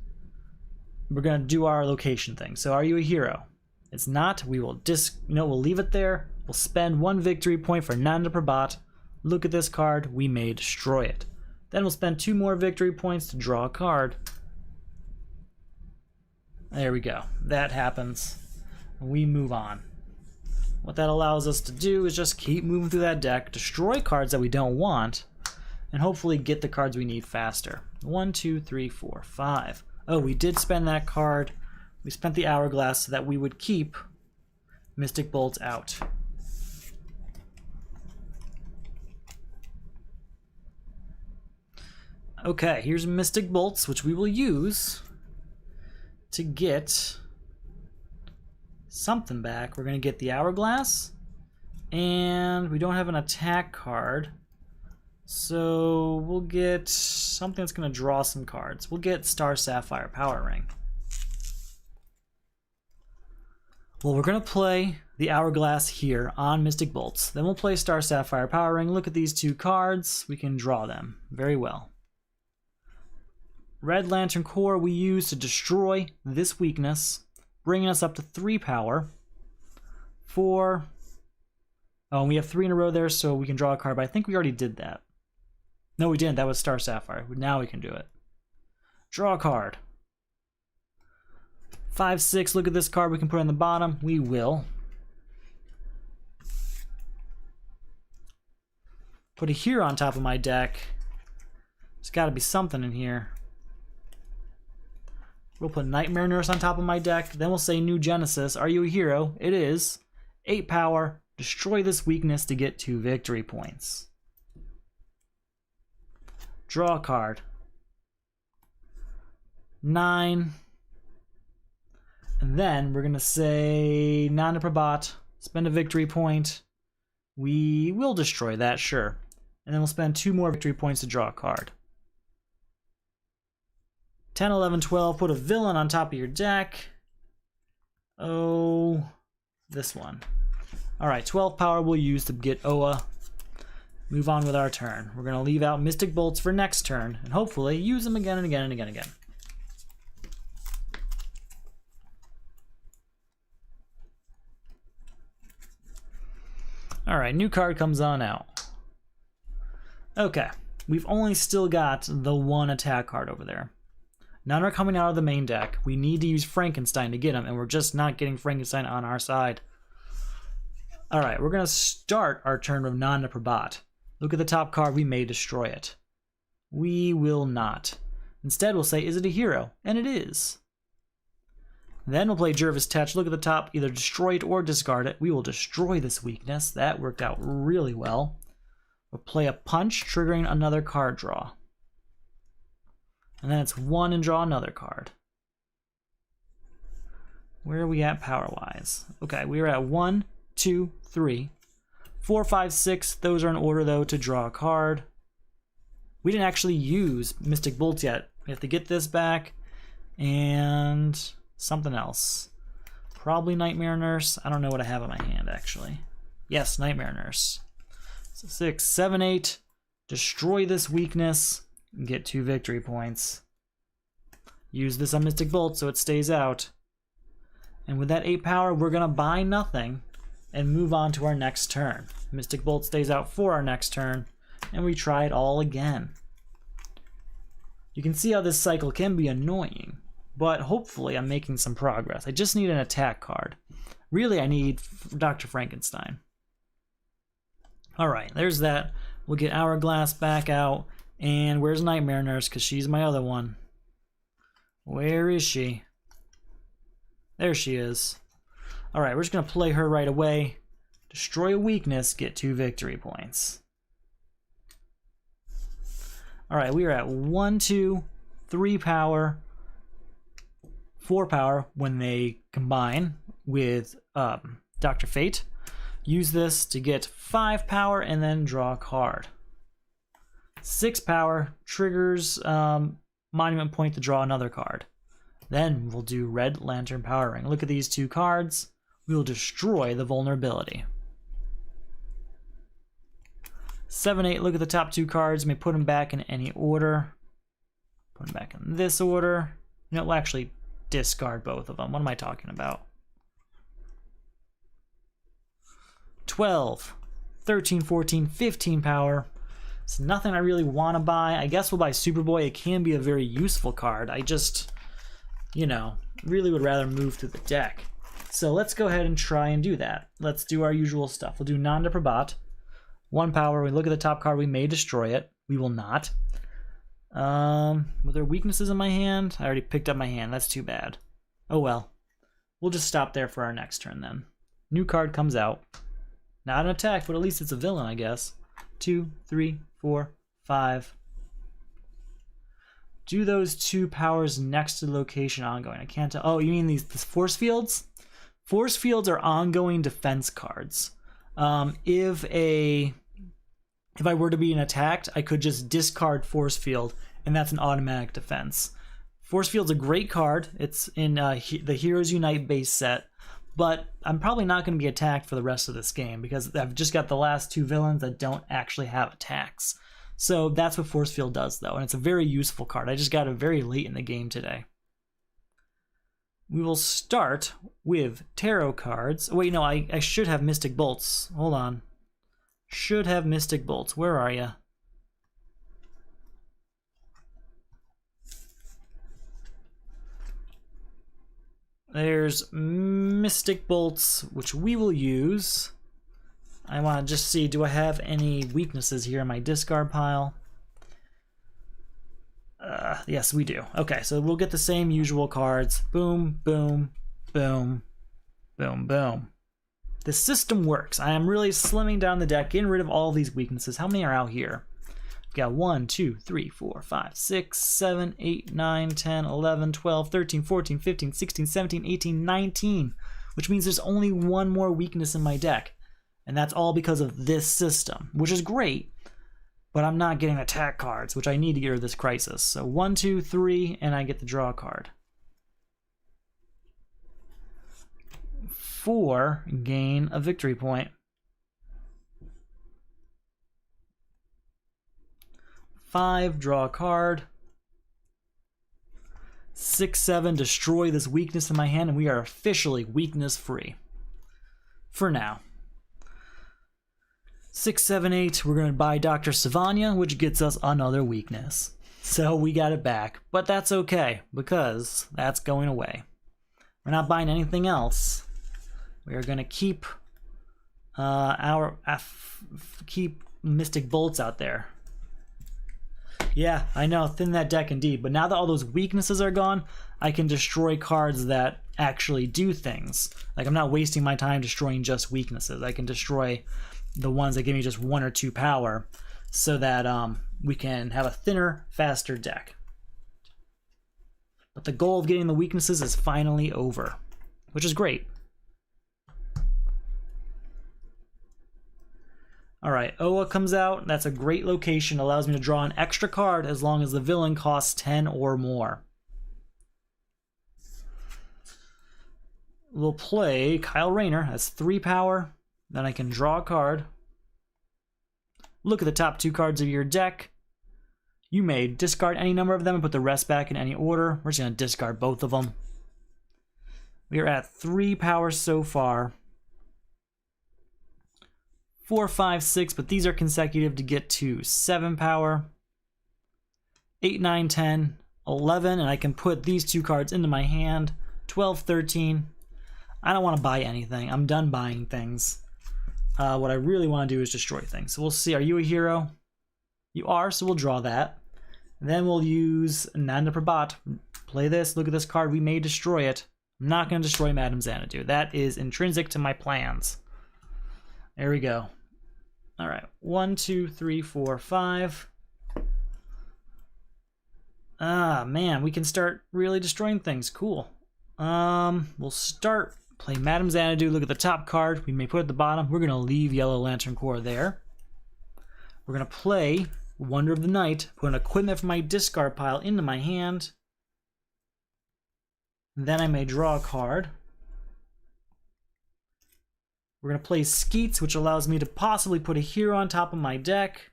We're going to do our location thing. So are you a hero? It's not. We will we'll leave it there. We'll spend 1 victory point for Nanda Prabhat. Look at this card. We may destroy it. Then we'll spend 2 more victory points to draw a card. There we go. That happens. We move on. What that allows us to do is just keep moving through that deck, destroy cards that we don't want, and hopefully get the cards we need faster. 1, 2, 3, 4, 5. Oh, we did spend that card. We spent the Hourglass so that we would keep Mystic Bolts out. Okay, here's Mystic Bolts, which we will use to get something back. We're going to get the Hourglass, and we don't have an attack card, so we'll get something that's going to draw some cards. We'll get Star Sapphire Power Ring. Well, we're going to play the Hourglass here on Mystic Bolts. Then we'll play Star Sapphire Power Ring. Look at these 2 cards. We can draw them very well. Red Lantern Core we use to destroy this weakness, bringing us up to 3 power. 4. Oh, and we have 3 in a row there, so we can draw a card, but I think we already did that. No, we didn't. That was Star Sapphire. Now we can do it. Draw a card. 5, 6. Look at this card we can put on the bottom. We will. Put a hero on top of my deck. There's got to be something in here. We'll put Nightmare Nurse on top of my deck. Then we'll say New Genesis. Are you a hero? It is. 8 power. Destroy this weakness to get 2 victory points. Draw a card. 9. And then we're going to say Nanda Prabhat. Spend a victory point. We will destroy that, sure. And then we'll spend 2 more victory points to draw a card. 10, 11, 12, put a villain on top of your deck. Oh, this one. Alright, 12 power we'll use to get Oa. Move on with our turn. We're going to leave out Mystic Bolts for next turn, and hopefully use them again and again and again and again. Alright, new card comes on out. Okay, we've only still got the 1 attack card over there. None are coming out of the main deck. We need to use Frankenstein to get them, and we're just not getting Frankenstein on our side. Alright, we're going to start our turn with Nanda Prabhat. Look at the top card, we may destroy it. We will not. Instead, we'll say, is it a hero? And it is. Then we'll play Jervis Tetch. Look at the top, either destroy it or discard it. We will destroy this weakness. That worked out really well. We'll play a Punch, triggering another card draw. And then it's 1 and draw another card. Where are we at power-wise? Okay, we are at 1, 2, 3, 4, 5, 6. Those are in order, though, to draw a card. We didn't actually use Mystic Bolts yet. We have to get this back. And something else. Probably Nightmare Nurse. I don't know what I have in my hand, actually. Yes, Nightmare Nurse. So 6, 7, 8. Destroy this weakness. And get 2 victory points. Use this on Mystic Bolt so it stays out. And with that 8 power, we're going to buy nothing and move on to our next turn. Mystic Bolt stays out for our next turn, and we try it all again. You can see how this cycle can be annoying, but hopefully I'm making some progress. I just need an attack card. Really, I need Dr. Frankenstein. Alright, there's that. We'll get Hourglass back out. And where's Nightmare Nurse? Because she's my other one. Where is she? There she is. Alright, we're just going to play her right away. Destroy a weakness, get 2 victory points. Alright, we are at 1, 2, 3 power, 4 power when they combine with Dr. Fate. Use this to get 5 power and then draw a card. 6 power triggers Monument Point to draw another card. Then we'll do Red Lantern Power Ring. Look at these 2 cards. We will destroy the vulnerability. 7, 8, look at the top 2 cards. You may put them back in any order. Put them back in this order. You know, we'll actually discard both of them. What am I talking about? 12, 13, 14, 15 power. It's nothing I really want to buy. I guess we'll buy Superboy. It can be a very useful card. I just, you know, really would rather move through the deck. So let's go ahead and try and do that. Let's do our usual stuff. We'll do Nanda Prabhat. 1 power. We look at the top card. We may destroy it. We will not. Were there weaknesses in my hand? I already picked up my hand. That's too bad. Oh well. We'll just stop there for our next turn then. New card comes out. Not an attack, but at least it's a villain, I guess. 2, 3, 4, 5. Do those 2 powers next to the location ongoing. I can't tell. Oh, you mean these force fields? Force fields are ongoing defense cards. If I were to be attacked, I could just discard force field, and that's an automatic defense. Force field's a great card. It's in the Heroes Unite base set. But I'm probably not going to be attacked for the rest of this game because I've just got the last 2 villains that don't actually have attacks. So that's what Force Field does, though, and it's a very useful card. I just got it very late in the game today. We will start with tarot cards. Wait, no, I should have Mystic Bolts. Hold on. Should have Mystic Bolts. Where are you? There's Mystic Bolts, which we will use. I want to just see, do I have any weaknesses here in my discard pile? Yes, we do. Okay, so we'll get the same usual cards. Boom, boom, boom, boom, boom. The system works. I am really slimming down the deck, getting rid of all these weaknesses. How many are out here? Got 1, 2, 3, 4, 5, 6, 7, 8, 9, 10, 11, 12, 13, 14, 15, 16, 17, 18, 19, which means there's only 1 more weakness in my deck. And that's all because of this system, which is great, but I'm not getting attack cards, which I need to get rid of this crisis. So 1, 2, 3, and I get the draw card. 4, gain a victory point. 5, draw a card. 6, 7, destroy this weakness in my hand, and we are officially weakness free. For now. 6, 7, 8, we're going to buy Dr. Savanya, which gets us another weakness. So we got it back, but that's okay, because that's going away. We're not buying anything else. We are going to keep keep Mystic Bolts out there. Yeah, I know, thin that deck indeed, but now that all those weaknesses are gone, I can destroy cards that actually do things. Like, I'm not wasting my time destroying just weaknesses. I can destroy the ones that give me just 1 or 2 power so that we can have a thinner, faster deck. But the goal of getting the weaknesses is finally over, which is great. Alright, Oa comes out. That's a great location. Allows me to draw an extra card as long as the villain costs 10 or more. We'll play Kyle Rayner. Has 3 power. Then I can draw a card. Look at the top 2 cards of your deck. You may discard any number of them and put the rest back in any order. We're just going to discard both of them. We are at 3 power so far. 4, 5, 6, but these are consecutive to get to 7 power. 8, 9, 10, 11, and I can put these 2 cards into my hand. 12, 13. I don't want to buy anything. I'm done buying things. What I really want to do is destroy things. So we'll see. Are you a hero? You are, so we'll draw that. And then we'll use Nanda Prabhat. Play this. Look at this card. We may destroy it. I'm not going to destroy Madame Xanadu. That is intrinsic to my plans. There we go. All right. 1, 2, 3, 4, 5. Ah, man. We can start really destroying things. Cool. We'll start. Play Madame Xanadu. Look at the top card. We may put it at the bottom. We're going to leave Yellow Lantern Corps there. We're going to play Wonder of the Night. Put an equipment from my discard pile into my hand. Then I may draw a card. We're going to play Skeets, which allows me to possibly put a hero on top of my deck.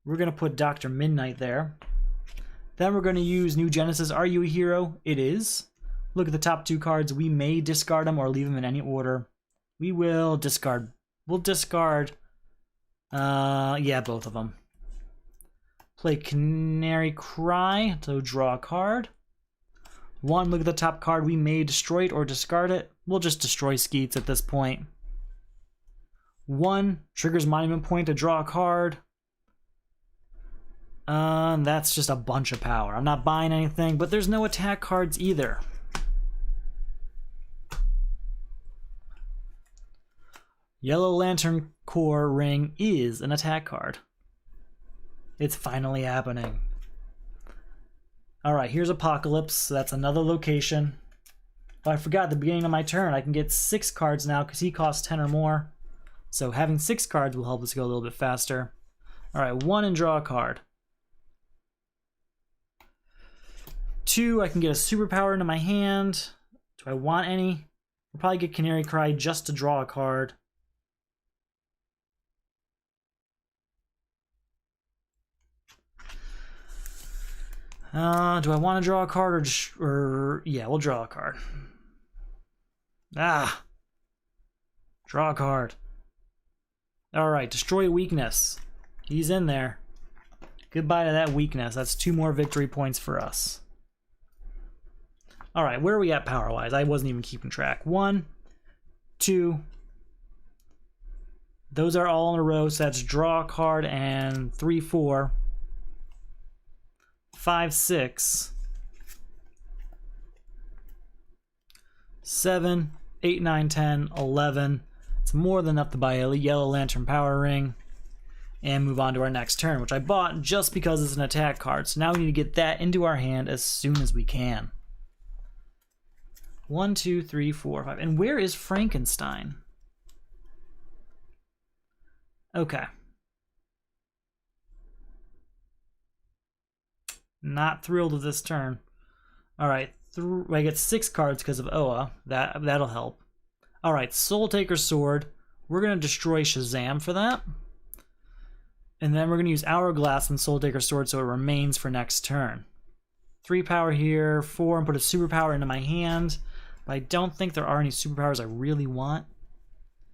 We're going to put Dr. Midnight there. Then we're going to use New Genesis. Are you a hero? It is. Look at the top 2 cards. We may discard them or leave them in any order. We will discard. We'll discard, yeah, both of them. Play Canary Cry to draw a card. 1, look at the top card. We may destroy it or discard it. We'll just destroy Skeets at this point. 1, triggers Monument Point to draw a card. That's just a bunch of power. I'm not buying anything, but there's no attack cards either. Yellow Lantern Corps Ring is an attack card. It's finally happening. Alright, here's Apocalypse. That's another location. Oh, I forgot at the beginning of my turn. I can get 6 cards now because he costs 10 or more. So having 6 cards will help us go a little bit faster. Alright, 1 and draw a card. 2, I can get a superpower into my hand. Do I want any? I'll probably get Canary Cry just to draw a card. Do I want to draw a card or yeah, we'll draw a card. Ah! Draw a card. Alright, destroy weakness. He's in there. Goodbye to that weakness. That's 2 more victory points for us. Alright, where are we at power-wise? I wasn't even keeping track. 1, 2. Those are all in a row, so that's draw a card and 3, 4. 5, 6. 7, 8, 9, 10, 11. It's more than enough to buy a Yellow Lantern Power Ring and move on to our next turn, which I bought just because it's an attack card. So now we need to get that into our hand as soon as we can. 1, 2, 3, 4, 5. And where is Frankenstein? Okay. Not thrilled with this turn. Alright, I get 6 cards because of Oa. That'll help. Alright, Soul Taker's Sword. We're going to destroy Shazam for that. And then we're going to use Hourglass and Soul Taker's Sword so it remains for next turn. 3 power here, 4, and put a superpower into my hand. But I don't think there are any superpowers I really want.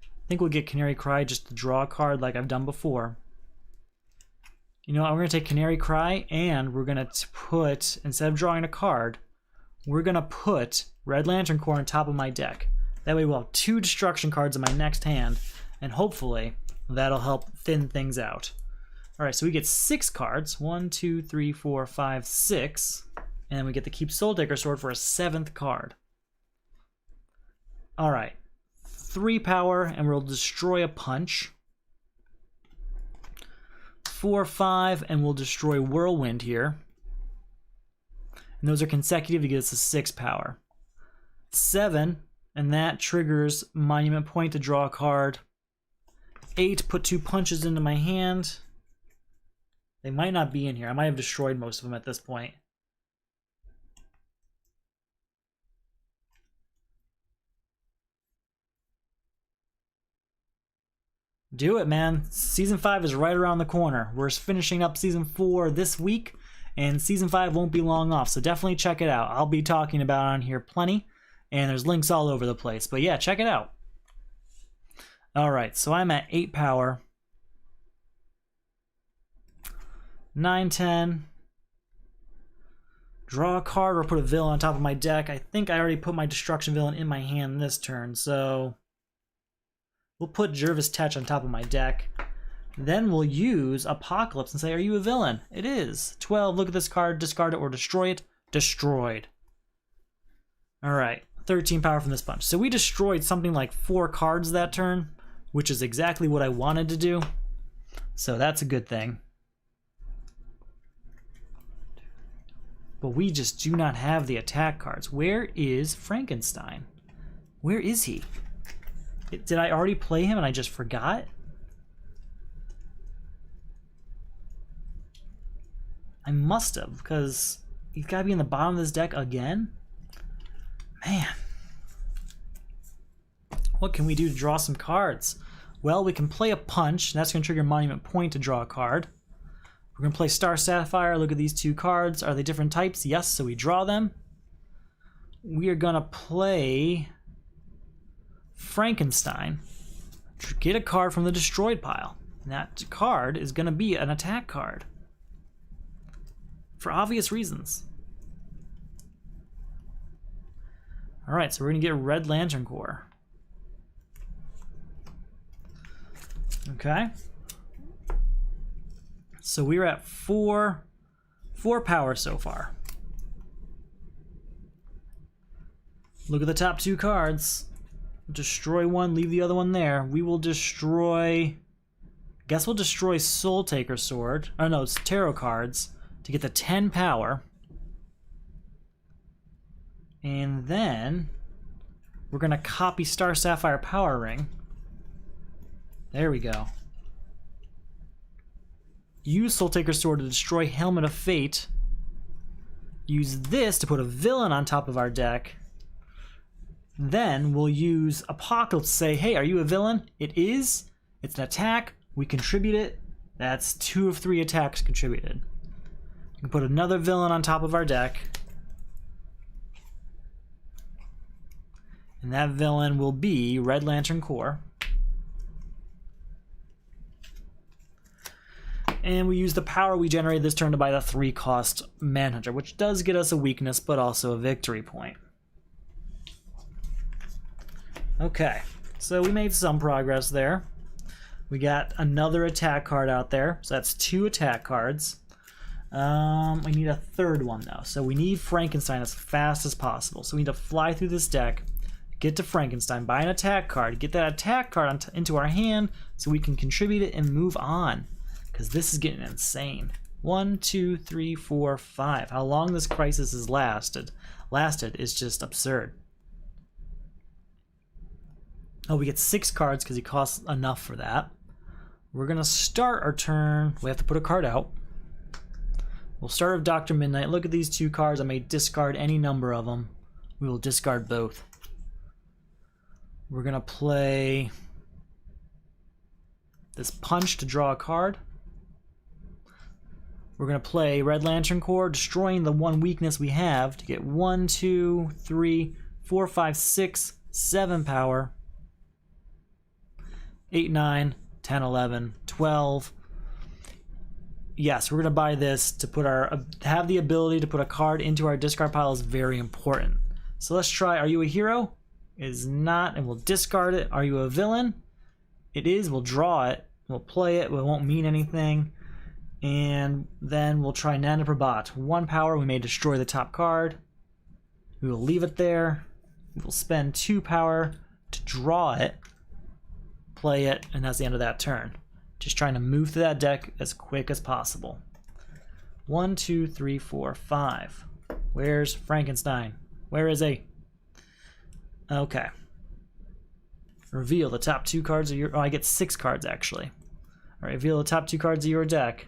I think we'll get Canary Cry just to draw a card like I've done before. You know what, we're going to take Canary Cry and we're going to put, instead of drawing a card, we're going to put Red Lantern Corps on top of my deck. That way we'll have 2 destruction cards in my next hand, and hopefully that'll help thin things out. Alright, so we get 6 cards. 1, 2, 3, 4, 5, 6. And then we get to keep Soul Taker Sword for a 7th card. Alright. 3 power, and we'll destroy a punch. 4, 5, and we'll destroy Whirlwind here. And those are consecutive to get us a 6 power. 7, and that triggers Monument Point to draw a card. 8, put 2 punches into my hand. They might not be in here. I might have destroyed most of them at this point. Do it, man. Season 5 is right around the corner. We're finishing up Season 4 this week, and Season 5 won't be long off, so definitely check it out. I'll be talking about it on here plenty, and there's links all over the place. But yeah, check it out. Alright, so I'm at 8 power. 9, 10. Draw a card or put a villain on top of my deck. I think I already put my destruction villain in my hand this turn, so we'll put Jervis Tetch on top of my deck. Then we'll use Apocalypse and say, are you a villain? It is. 12, look at this card, discard it or destroy it. Destroyed. Alright, 13 power from this punch. So we destroyed something like 4 cards that turn, which is exactly what I wanted to do. So that's a good thing. But we just do not have the attack cards. Where is Frankenstein? Where is he? Did I already play him and I just forgot? I must have, because he's got to be in the bottom of this deck again? Man. What can we do to draw some cards? Well, we can play a punch. That's going to trigger Monument Point to draw a card. We're going to play Star Sapphire. Look at these 2 cards. Are they different types? Yes, so we draw them. We are going to play Frankenstein. Get a card from the destroyed pile. And that card is going to be an attack card. For obvious reasons. Alright, so we're going to get Red Lantern Corps. Okay. So we're at 4 power so far. Look at the top 2 cards. Destroy one, leave the other one there. We will destroy... Guess we'll destroy Soul Taker Sword. Oh no, it's tarot cards to get the 10 power. And then we're going to copy Star Sapphire Power Ring. There we go. Use Soul Taker Sword to destroy Helmet of Fate. Use this to put a villain on top of our deck. Then we'll use Apocalypse to say, hey, are you a villain? It is. It's an attack. We contribute it. That's 2 of 3 attacks contributed. We can put another villain on top of our deck. And that villain will be Red Lantern Corps. And we use the power we generated this turn to buy the 3-cost Manhunter, which does get us a weakness, but also a victory point. Okay, so we made some progress there. We got another attack card out there, so that's 2 attack cards. We need a third one, though, so we need Frankenstein as fast as possible. So we need to fly through this deck, get to Frankenstein, buy an attack card, get that attack card into our hand so we can contribute it and move on. Because this is getting insane. 1, 2, 3, 4, 5. How long this crisis has lasted is just absurd. Oh, we get 6 cards because he costs enough for that. We're going to start our turn. We have to put a card out. We'll start with Dr. Midnight. Look at these 2 cards. I may discard any number of them. We will discard both. We're going to play this punch to draw a card. We're going to play Red Lantern Corps, destroying the 1 weakness we have to get 1, 2, 3, 4, 5, 6, 7 power. 8, 9, 10, 11, 12. Yes, we're going to buy this to put have the ability to put a card into our discard pile is very important. So let's try, are you a hero? It is not, and we'll discard it. Are you a villain? It is, we'll draw it. We'll play it, but it won't mean anything. And then we'll try Nana Prabhat. 1 power, we may destroy the top card. We will leave it there. We will spend 2 power to draw it, play it, and that's the end of that turn. Just trying to move through that deck as quick as possible. 1, 2, 3, 4, 5. Where's Frankenstein? Where is he? Okay. Reveal the top 2 cards of your... Oh, I get 6 cards, actually. All right, reveal the top 2 cards of your deck.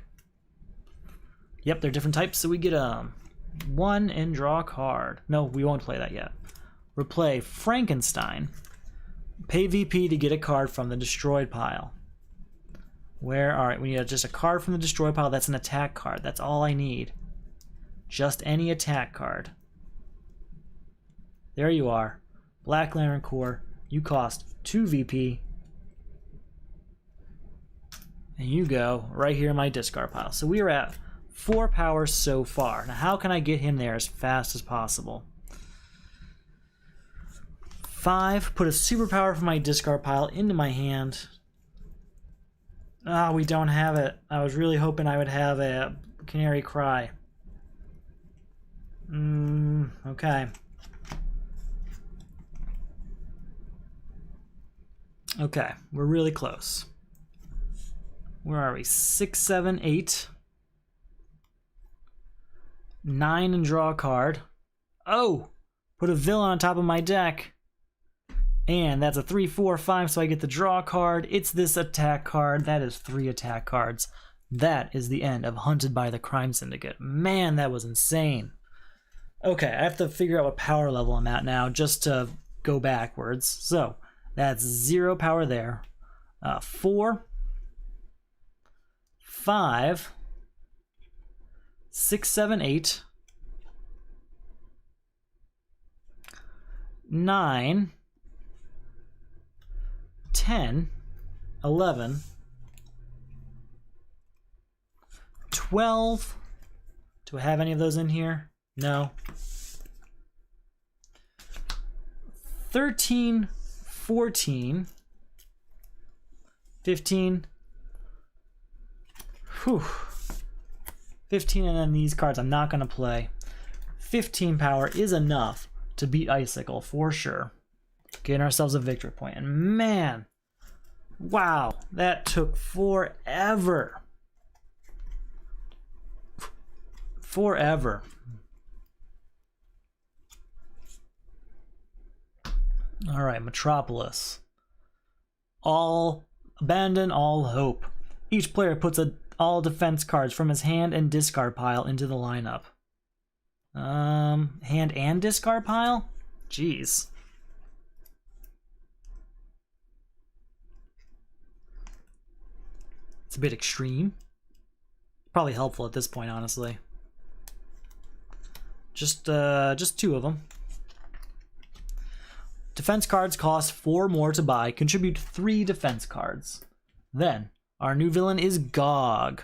Yep, they're different types, so we get 1 and draw a card. No, we won't play that yet. We'll play Frankenstein. Pay VP to get a card from the destroyed pile. Where? All right, we need just a card from the destroyed pile. That's an attack card. That's all I need. Just any attack card. There you are. Black Lantern Corps. You cost 2 VP. And you go right here in my discard pile. So we are at 4 power so far. Now how can I get him there as fast as possible? 5, put a superpower from my discard pile into my hand. Ah, we don't have it. I was really hoping I would have a Canary Cry. Okay. Okay, we're really close. Where are we? 6, 7, 8. 9 and draw a card. Oh! Put a villain on top of my deck. And that's a 3, 4, 5, so I get the draw card. It's this attack card. That is 3 attack cards. That is the end of Hunted by the Crime Syndicate. Man, that was insane. Okay, I have to figure out what power level I'm at now just to go backwards. So, that's 0 power there. 4, 5, 6, 7, 8, 9, 10, 11, 12. Do I have any of those in here? No. 13, 14, 15. Whew. 15, and then these cards I'm not going to play. 15 power is enough to beat Icicle for sure. Getting ourselves a victory point. And man, wow, that took forever. Forever. All right, Metropolis. Abandon all hope. Each player puts all defense cards from his hand and discard pile into the lineup. Hand and discard pile? Jeez. It's a bit extreme. Probably helpful at this point, honestly. Just 2 of them. Defense cards cost 4 more to buy. Contribute 3 defense cards. Then, our new villain is Gog.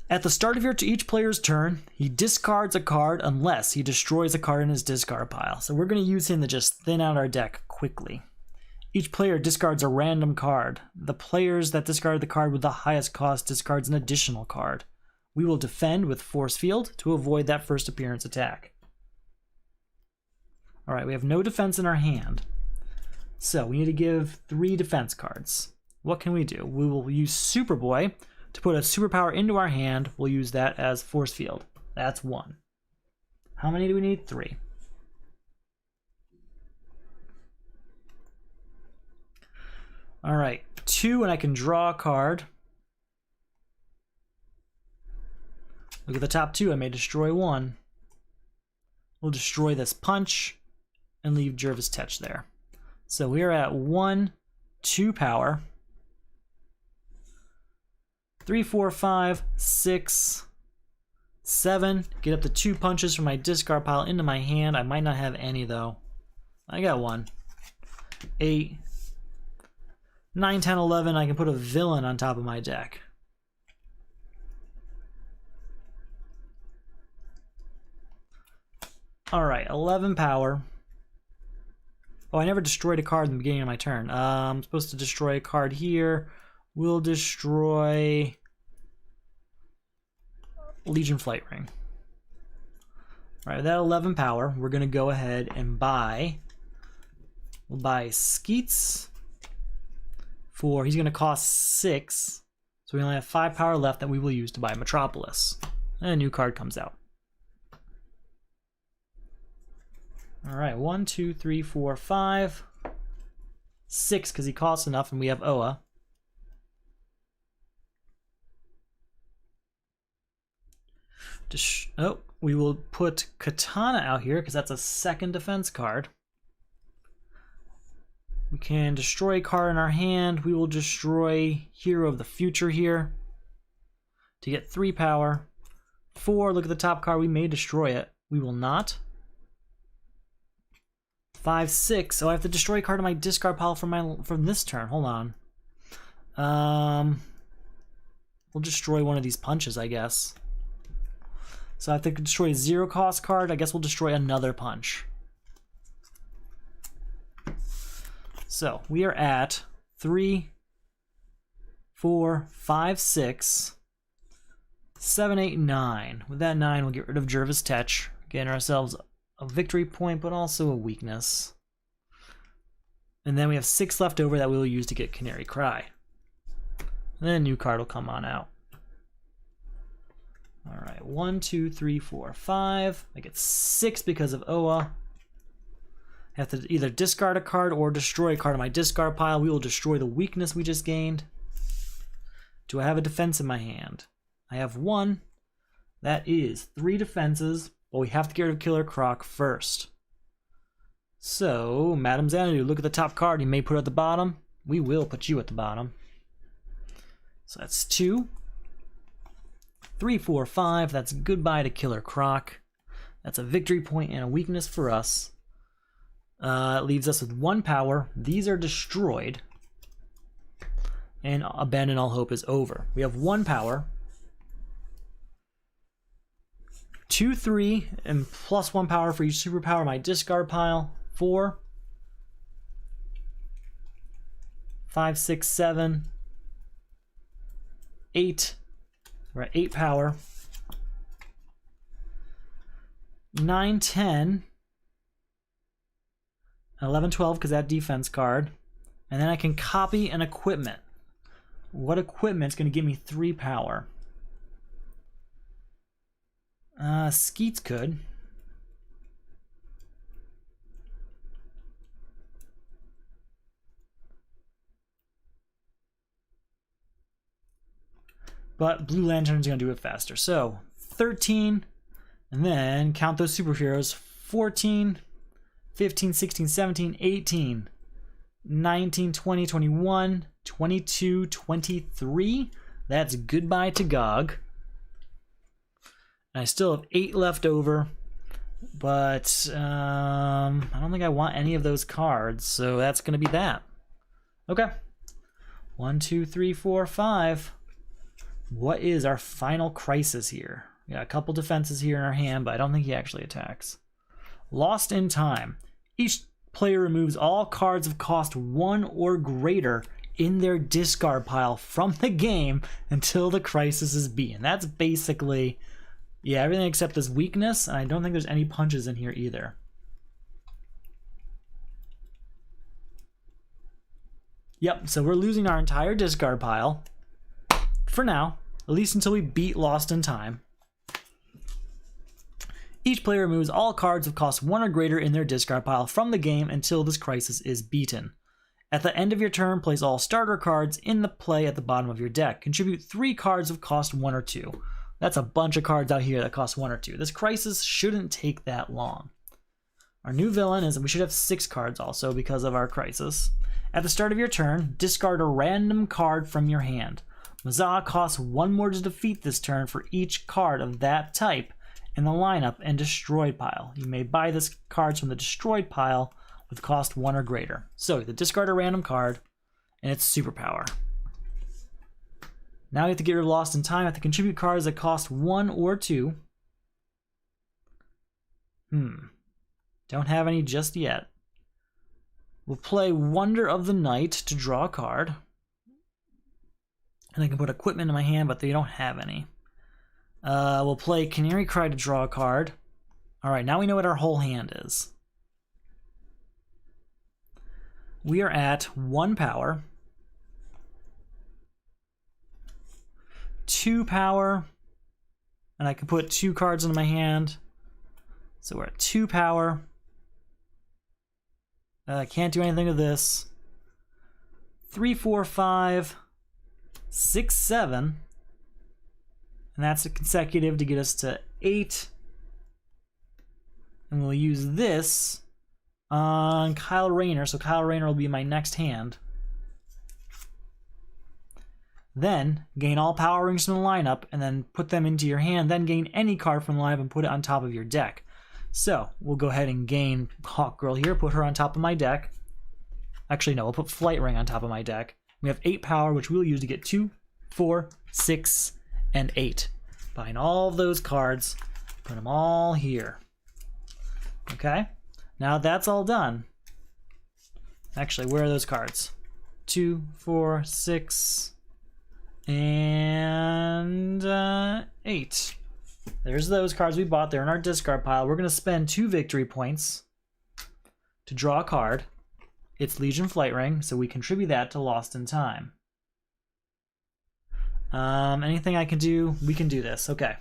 At the start of each player's turn, he discards a card unless he destroys a card in his discard pile. So we're going to use him to just thin out our deck quickly. Each player discards a random card. The players that discard the card with the highest cost discards an additional card. We will defend with Force Field to avoid that first appearance attack. Alright, we have no defense in our hand. So we need to give 3 defense cards. What can we do? We will use Superboy to put a superpower into our hand. We'll use that as Force Field. That's 1. How many do we need? 3. Alright, 2 and I can draw a card. Look at the top 2, I may destroy 1. We'll destroy this punch and leave Jervis Tetch there. So we are at 1, 2 power. 3, 4, 5, 6, 7. Get up to 2 punches from my discard pile into my hand. I might not have any though. I got 1. 8, 9, 10, 11. I can put a villain on top of my deck. Alright, 11 power. Oh, I never destroyed a card in the beginning of my turn. I'm supposed to destroy a card here. We'll destroy Legion Flight Ring. Alright, with that 11 power, we're going to go ahead and buy... We'll buy Skeets for... He's going to cost 6. So we only have 5 power left that we will use to buy Metropolis. And a new card comes out. Alright, 1, 2, 3, 4, 5. 6 because he costs enough and we have Oa. Oh, we will put Katana out here because that's a 2nd defense card. We can destroy a card in our hand. We will destroy Hero of the Future here to get 3 power. 4, look at the top card. We may destroy it. We will not. 5, 6. So I have to destroy a card in my discard pile from this turn. Hold on. We'll destroy one of these punches, I guess. So I have to destroy a 0-cost card. I guess we'll destroy another punch. So we are at 3, 4, 5, 6, 7, 8, 9. With that 9, we'll get rid of Jervis Tetch, getting ourselves a victory point, but also a weakness. And then we have 6 left over that we will use to get Canary Cry. And then a new card will come on out. Alright, 1, 2, 3, 4, 5. I get 6 because of Oa. I have to either discard a card or destroy a card in my discard pile. We will destroy the weakness we just gained. Do I have a defense in my hand? I have 1. That is 3 defenses, but we have to get rid of Killer Croc first. So, Madam Xanadu, look at the top card. You may put it at the bottom. We will put you at the bottom. So that's 2. 3, 4, 5. That's goodbye to Killer Croc. That's a victory point and a weakness for us. It leaves us with 1 power. These are destroyed. And Abandon All Hope is over. We have 1 power. 2, 3, and plus 1 power for each superpower in my discard pile. 4, 5, 6, 7, 8. We're at 8 power. 9, 10, 11, 12 because that defense card. And then I can copy an equipment. What equipment is going to give me 3 power? Skeets could. But Blue Lantern's going to do it faster. So 13, and then count those superheroes. 14, 15, 16, 17, 18, 19, 20, 21, 22, 23. That's goodbye to Gog. And I still have 8 left over, but I don't think I want any of those cards, so that's going to be that. Okay. 1, 2, 3, 4, 5. What is our final crisis here? We got a couple defenses here in our hand, but I don't think he actually attacks. Lost in Time. Each player removes all cards of cost 1 or greater in their discard pile from the game until the crisis is beaten. That's basically, yeah, everything except this weakness, and I don't think there's any punches in here either. Yep, so we're losing our entire discard pile. For now, at least until we beat Lost in Time. Each player removes all cards of cost 1 or greater in their discard pile from the game until this crisis is beaten. At the end of your turn, place all starter cards in the play at the bottom of your deck. Contribute 3 cards of cost 1 or 2. That's a bunch of cards out here that cost 1 or 2. This crisis shouldn't take that long. Our new villain is, we should have 6 cards also because of our crisis. At the start of your turn, discard a random card from your hand. Mazah costs 1 more to defeat this turn for each card of that type in the lineup and destroyed pile. You may buy this cards from the destroyed pile with cost 1 or greater. So the discard a random card, and it's superpower. Now you have to get rid of Lost in Time. You have to contribute cards that cost 1 or 2. Don't have any just yet. We'll play Wonder of the Night to draw a card. And I can put equipment in my hand, but they don't have any. We'll play Canary Cry to draw a card. Alright, now we know what our whole hand is. We are at 1 power. 2 power. And I can put 2 cards into my hand. So we're at 2 power. I can't do anything with this. 3, 4, 5, 6, 7. And that's a consecutive to get us to 8. And we'll use this on Kyle Rayner. So Kyle Rayner will be my next hand. Then gain all power rings from the lineup and then put them into your hand. Then gain any card from the lineup and put it on top of your deck. So we'll go ahead and gain Hawk Girl here, put her on top of my deck. Actually, no, we'll put Flight Ring on top of my deck. We have 8 power, which we'll use to get 2, 4, 6, and 8. Buying all of those cards, put them all here. Okay, now that's all done. Actually, where are those cards? 2, 4, 6, and 8. There's those cards we bought. They're in our discard pile. We're going to spend 2 victory points to draw a card. It's Legion Flight Ring, so we contribute that to Lost in Time. Anything I can do? We can do this. Okay.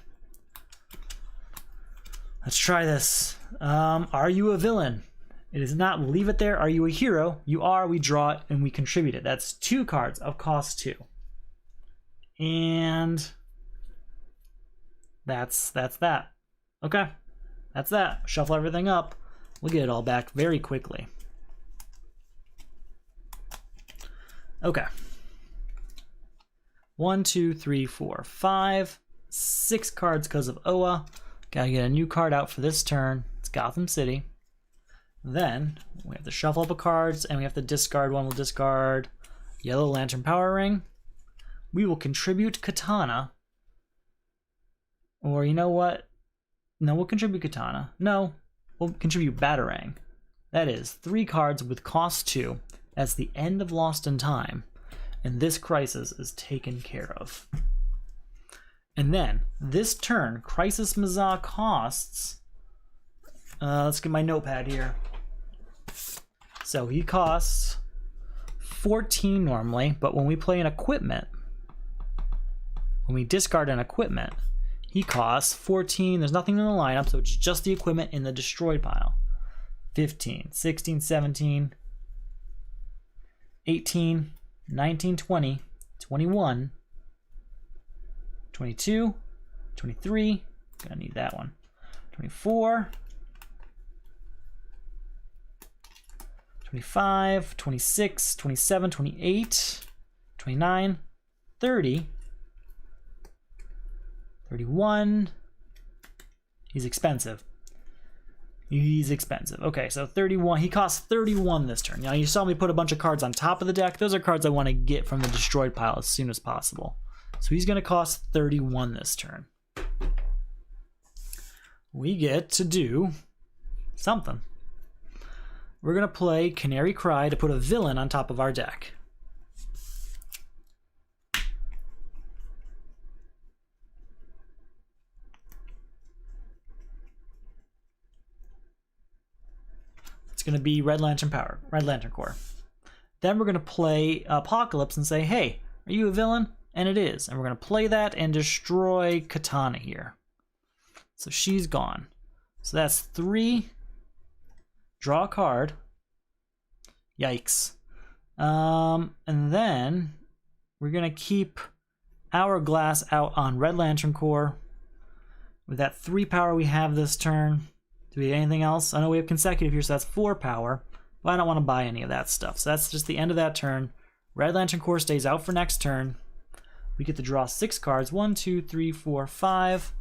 Let's try this. Are you a villain? It is not. Leave it there. Are you a hero? You are. We draw it and we contribute it. That's 2 cards of cost 2. And that's that. Okay. That's that. Shuffle everything up. We'll get it all back very quickly. Okay. 1, 2, 3, 4, 5, 6 cards because of Oa. Gotta get a new card out for this turn. It's Gotham City. Then we have to shuffle up a cards and we have to discard one. We'll discard Yellow Lantern Power Ring. We will contribute Katana. Or you know what? No, we'll contribute Katana. No, we'll contribute Batarang. That is 3 cards with cost 2. That's the end of Lost in Time. And this crisis is taken care of. And then, this turn, Crisis Mazah costs... let's get my notepad here. So he costs 14 normally, but when we play an equipment, when we discard an equipment, he costs 14. There's nothing in the lineup, so it's just the equipment in the destroyed pile. 15, 16, 17, 18, 19, 20, 21, 22, 23, gonna need that one, 24, 25, 26, 27, 28, 29, 30, 31, he's expensive. He's expensive. Okay, so 31. He costs 31 this turn. Now, you saw me put a bunch of cards on top of the deck. Those are cards I want to get from the destroyed pile as soon as possible. So he's going to cost 31 this turn. We get to do something. We're going to play Canary Cry to put a villain on top of our deck. It's going to be Red Lantern Corps. Then we're going to play Apocalypse and say, hey, are you a villain? And it is. And we're going to play that and destroy Katana here. So she's gone. So that's 3. Draw a card. Yikes. And then we're going to keep Hourglass out on Red Lantern Corps. With that 3 power we have this turn. Do we have anything else? I know we have consecutive here, so that's 4 power. But I don't want to buy any of that stuff. So that's just the end of that turn. Red Lantern Corps stays out for next turn. We get to draw 6 cards. 1, 2, 3, 4, 5.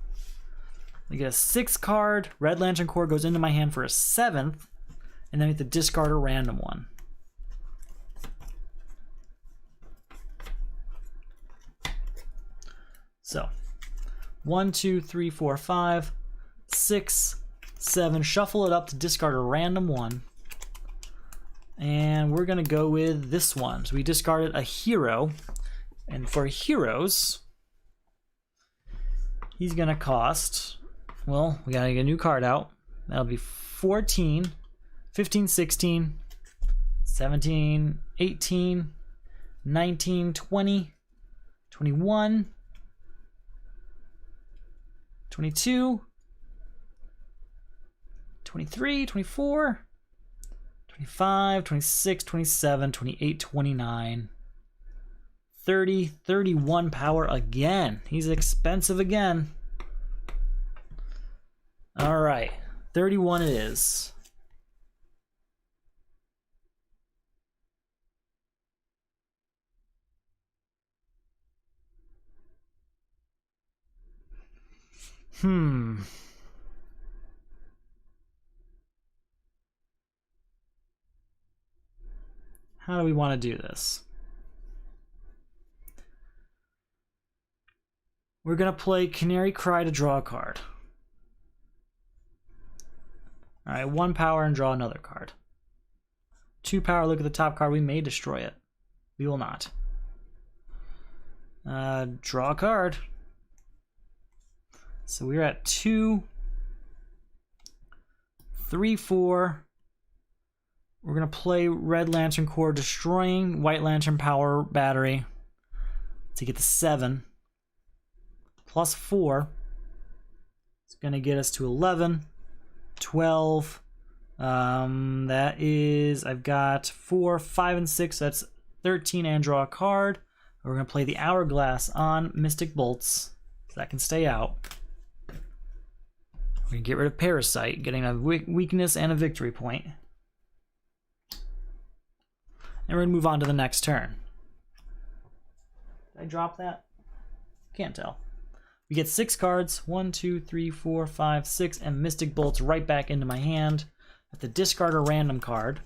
We get a 6 card. Red Lantern Corps goes into my hand for a 7th. And then we have to discard a random one. So, 1, 2, 3, 4, 5, 6, 7. Shuffle it up to discard a random one. And we're going to go with this one. So we discarded a hero. And for heroes, he's going to cost, well, we got to get a new card out. That'll be 14, 15, 16, 17, 18, 19, 20, 21, 22, 23, 24, 25, 26, 27, 28, 29, 30, 31 power again. He's expensive again. All right, 31 it is. How do we want to do this? We're going to play Canary Cry to draw a card. Alright, 1 power and draw another card. 2 power, look at the top card. We may destroy it. We will not. Draw a card. So we're at 2, 3, 4. We're going to play Red Lantern Core, destroying White Lantern Power Battery to get to 7. Plus 4. It's going to get us to 11, 12. That is, I've got 4, 5, and 6. That's 13 and draw a card. We're going to play the Hourglass on Mystic Bolts, so that can stay out. We're going to get rid of Parasite, getting a weakness and a victory point. And we're going to move on to the next turn. Did I drop that? Can't tell. We get 6 cards, 1, 2, 3, 4, 5, 6, and Mystic Bolts right back into my hand. I have to discard a random card.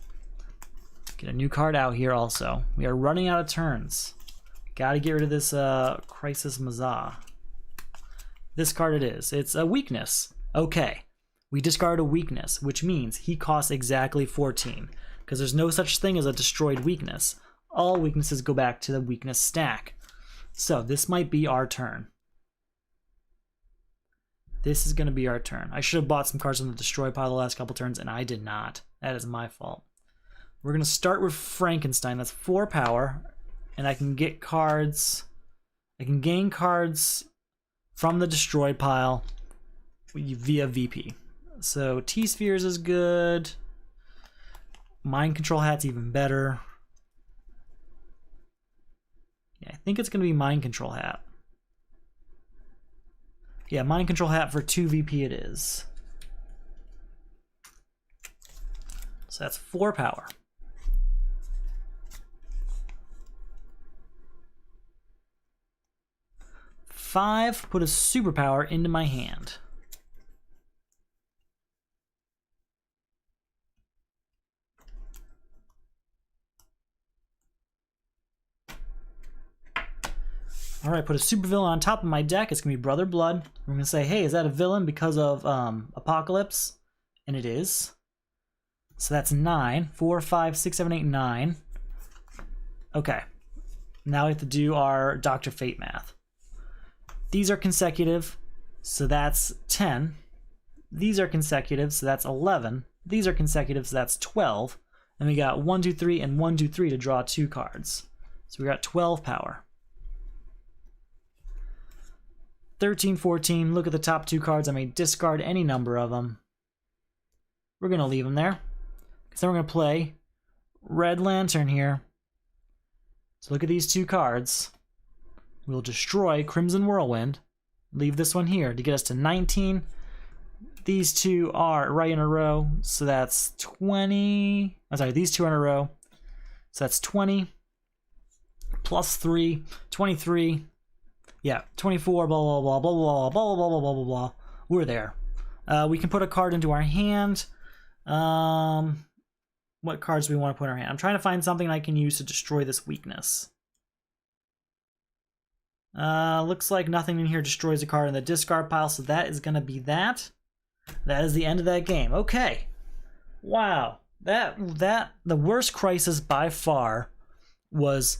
Get a new card out here also. We are running out of turns. Gotta get rid of this Crisis Mazah. This card it is. It's a weakness. Okay. We discard a weakness, which means he costs exactly 14. Because there's no such thing as a destroyed weakness. All weaknesses go back to the weakness stack. So this might be our turn. This is going to be our turn. I should have bought some cards from the destroy pile the last couple turns, and I did not. That is my fault. We're going to start with Frankenstein. That's 4 power. And I can get cards. I can gain cards from the destroyed pile via VP. So T-Spheres is good. Mind Control Hat's even better. Yeah, I think it's going to be Mind Control Hat. Yeah, Mind Control Hat for 2 VP it is. So that's 4 power. 5, put a superpower into my hand. Alright, put a super villain on top of my deck. It's going to be Brother Blood. We're going to say, hey, is that a villain because of Apocalypse? And it is. So that's 9. 4, 5, 6, 7, 8, 9. Okay. Now we have to do our Dr. Fate math. These are consecutive, so that's 10. These are consecutive, so that's 11. These are consecutive, so that's 12. And we got 1, 2, 3, and 1, 2, 3 to draw 2 cards. So we got 12 power. 13, 14, look at the top 2 cards. I may discard any number of them. We're going to leave them there. Because then we're going to play Red Lantern here. So look at these 2 cards. We'll destroy Crimson Whirlwind. Leave this one here to get us to 19. These 2 are right in a row, so that's 20. I'm sorry, these 2 are in a row. So that's 20 plus 3, 23. Yeah, 24, blah, blah, blah, blah, blah, blah, blah, blah, blah, blah, blah, blah. We're there. We can put a card into our hand. What cards do we want to put in our hand? I'm trying to find something I can use to destroy this weakness. Looks like nothing in here destroys a card in the discard pile, so that is going to be that. That is the end of that game. Okay. Wow. The worst crisis by far was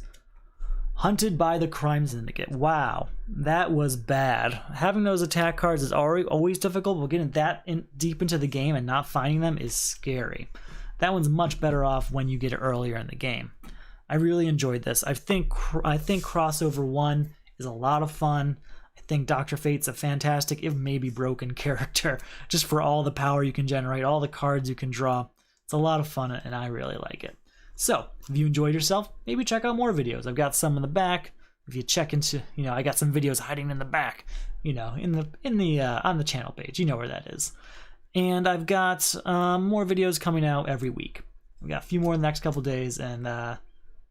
Hunted by the Crime Syndicate. Wow. That was bad. Having those attack cards is always difficult, but getting that deep into the game and not finding them is scary. That one's much better off when you get it earlier in the game. I really enjoyed this. I think Crossover 1 is a lot of fun. I think Dr. Fate's a fantastic, if maybe broken character, just for all the power you can generate, all the cards you can draw. It's a lot of fun, and I really like it. So, if you enjoyed yourself, maybe check out more videos. I've got some in the back. If you check into, I got some videos hiding in the back, on the channel page. You know where that is. And I've got more videos coming out every week. We got a few more in the next couple days, and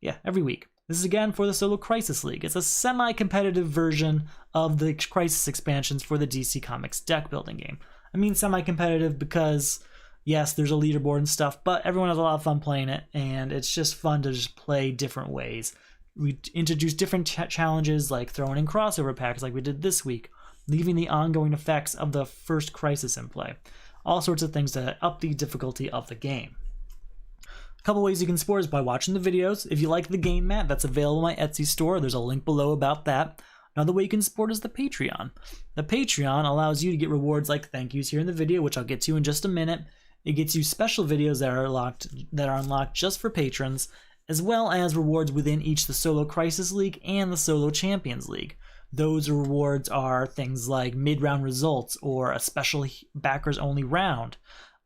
yeah, every week. This is again for the Solo Crisis League. It's a semi-competitive version of the Crisis expansions for the DC Comics deck building game. I mean semi-competitive because, yes, there's a leaderboard and stuff, but everyone has a lot of fun playing it, and it's just fun to just play different ways We introduced different challenges like throwing in crossover packs like we did this week, leaving the ongoing effects of the first crisis in play. All sorts of things to up the difficulty of the game. A couple ways you can support is by watching the videos. If you like the game mat, that's available in my Etsy store. There's a link below about that. Another way you can support is the Patreon. The Patreon allows you to get rewards like thank yous here in the video, which I'll get to in just a minute. It gets you special videos that are unlocked just for patrons, as well as rewards within each the Solo Crisis League and the Solo Champions League. Those rewards are things like mid-round results, or a special backers-only round,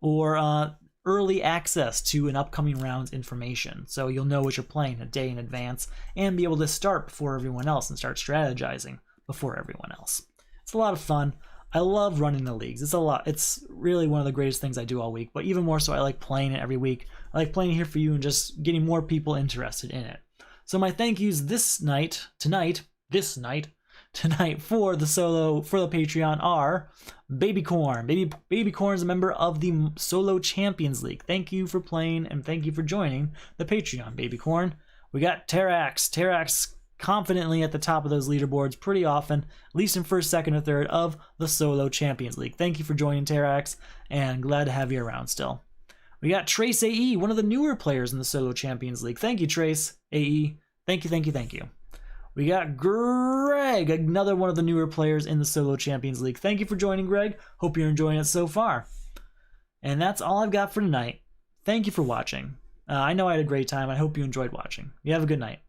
or early access to an upcoming round's information. So you'll know what you're playing a day in advance and be able to start before everyone else and start strategizing before everyone else. It's a lot of fun. I love running the leagues. It's really one of the greatest things I do all week, but even more so I like playing it every week. I like playing here for you and just getting more people interested in it. So my thank yous tonight for the Patreon are Baby Corn. Baby Corn is a member of the Solo Champions League. Thank you for playing and thank you for joining the Patreon, Baby Corn. We got Terrax confidently at the top of those leaderboards pretty often, at least in first, second, or third of the Solo Champions League. Thank you for joining, Terrax, and glad to have you around still. We got Trace AE, one of the newer players in the Solo Champions League. Thank you, Trace AE. Thank you. We got Greg, another one of the newer players in the Solo Champions League. Thank you for joining, Greg. Hope you're enjoying it so far. And that's all I've got for tonight. Thank you for watching. I know I had a great time. I hope you enjoyed watching. You have a good night.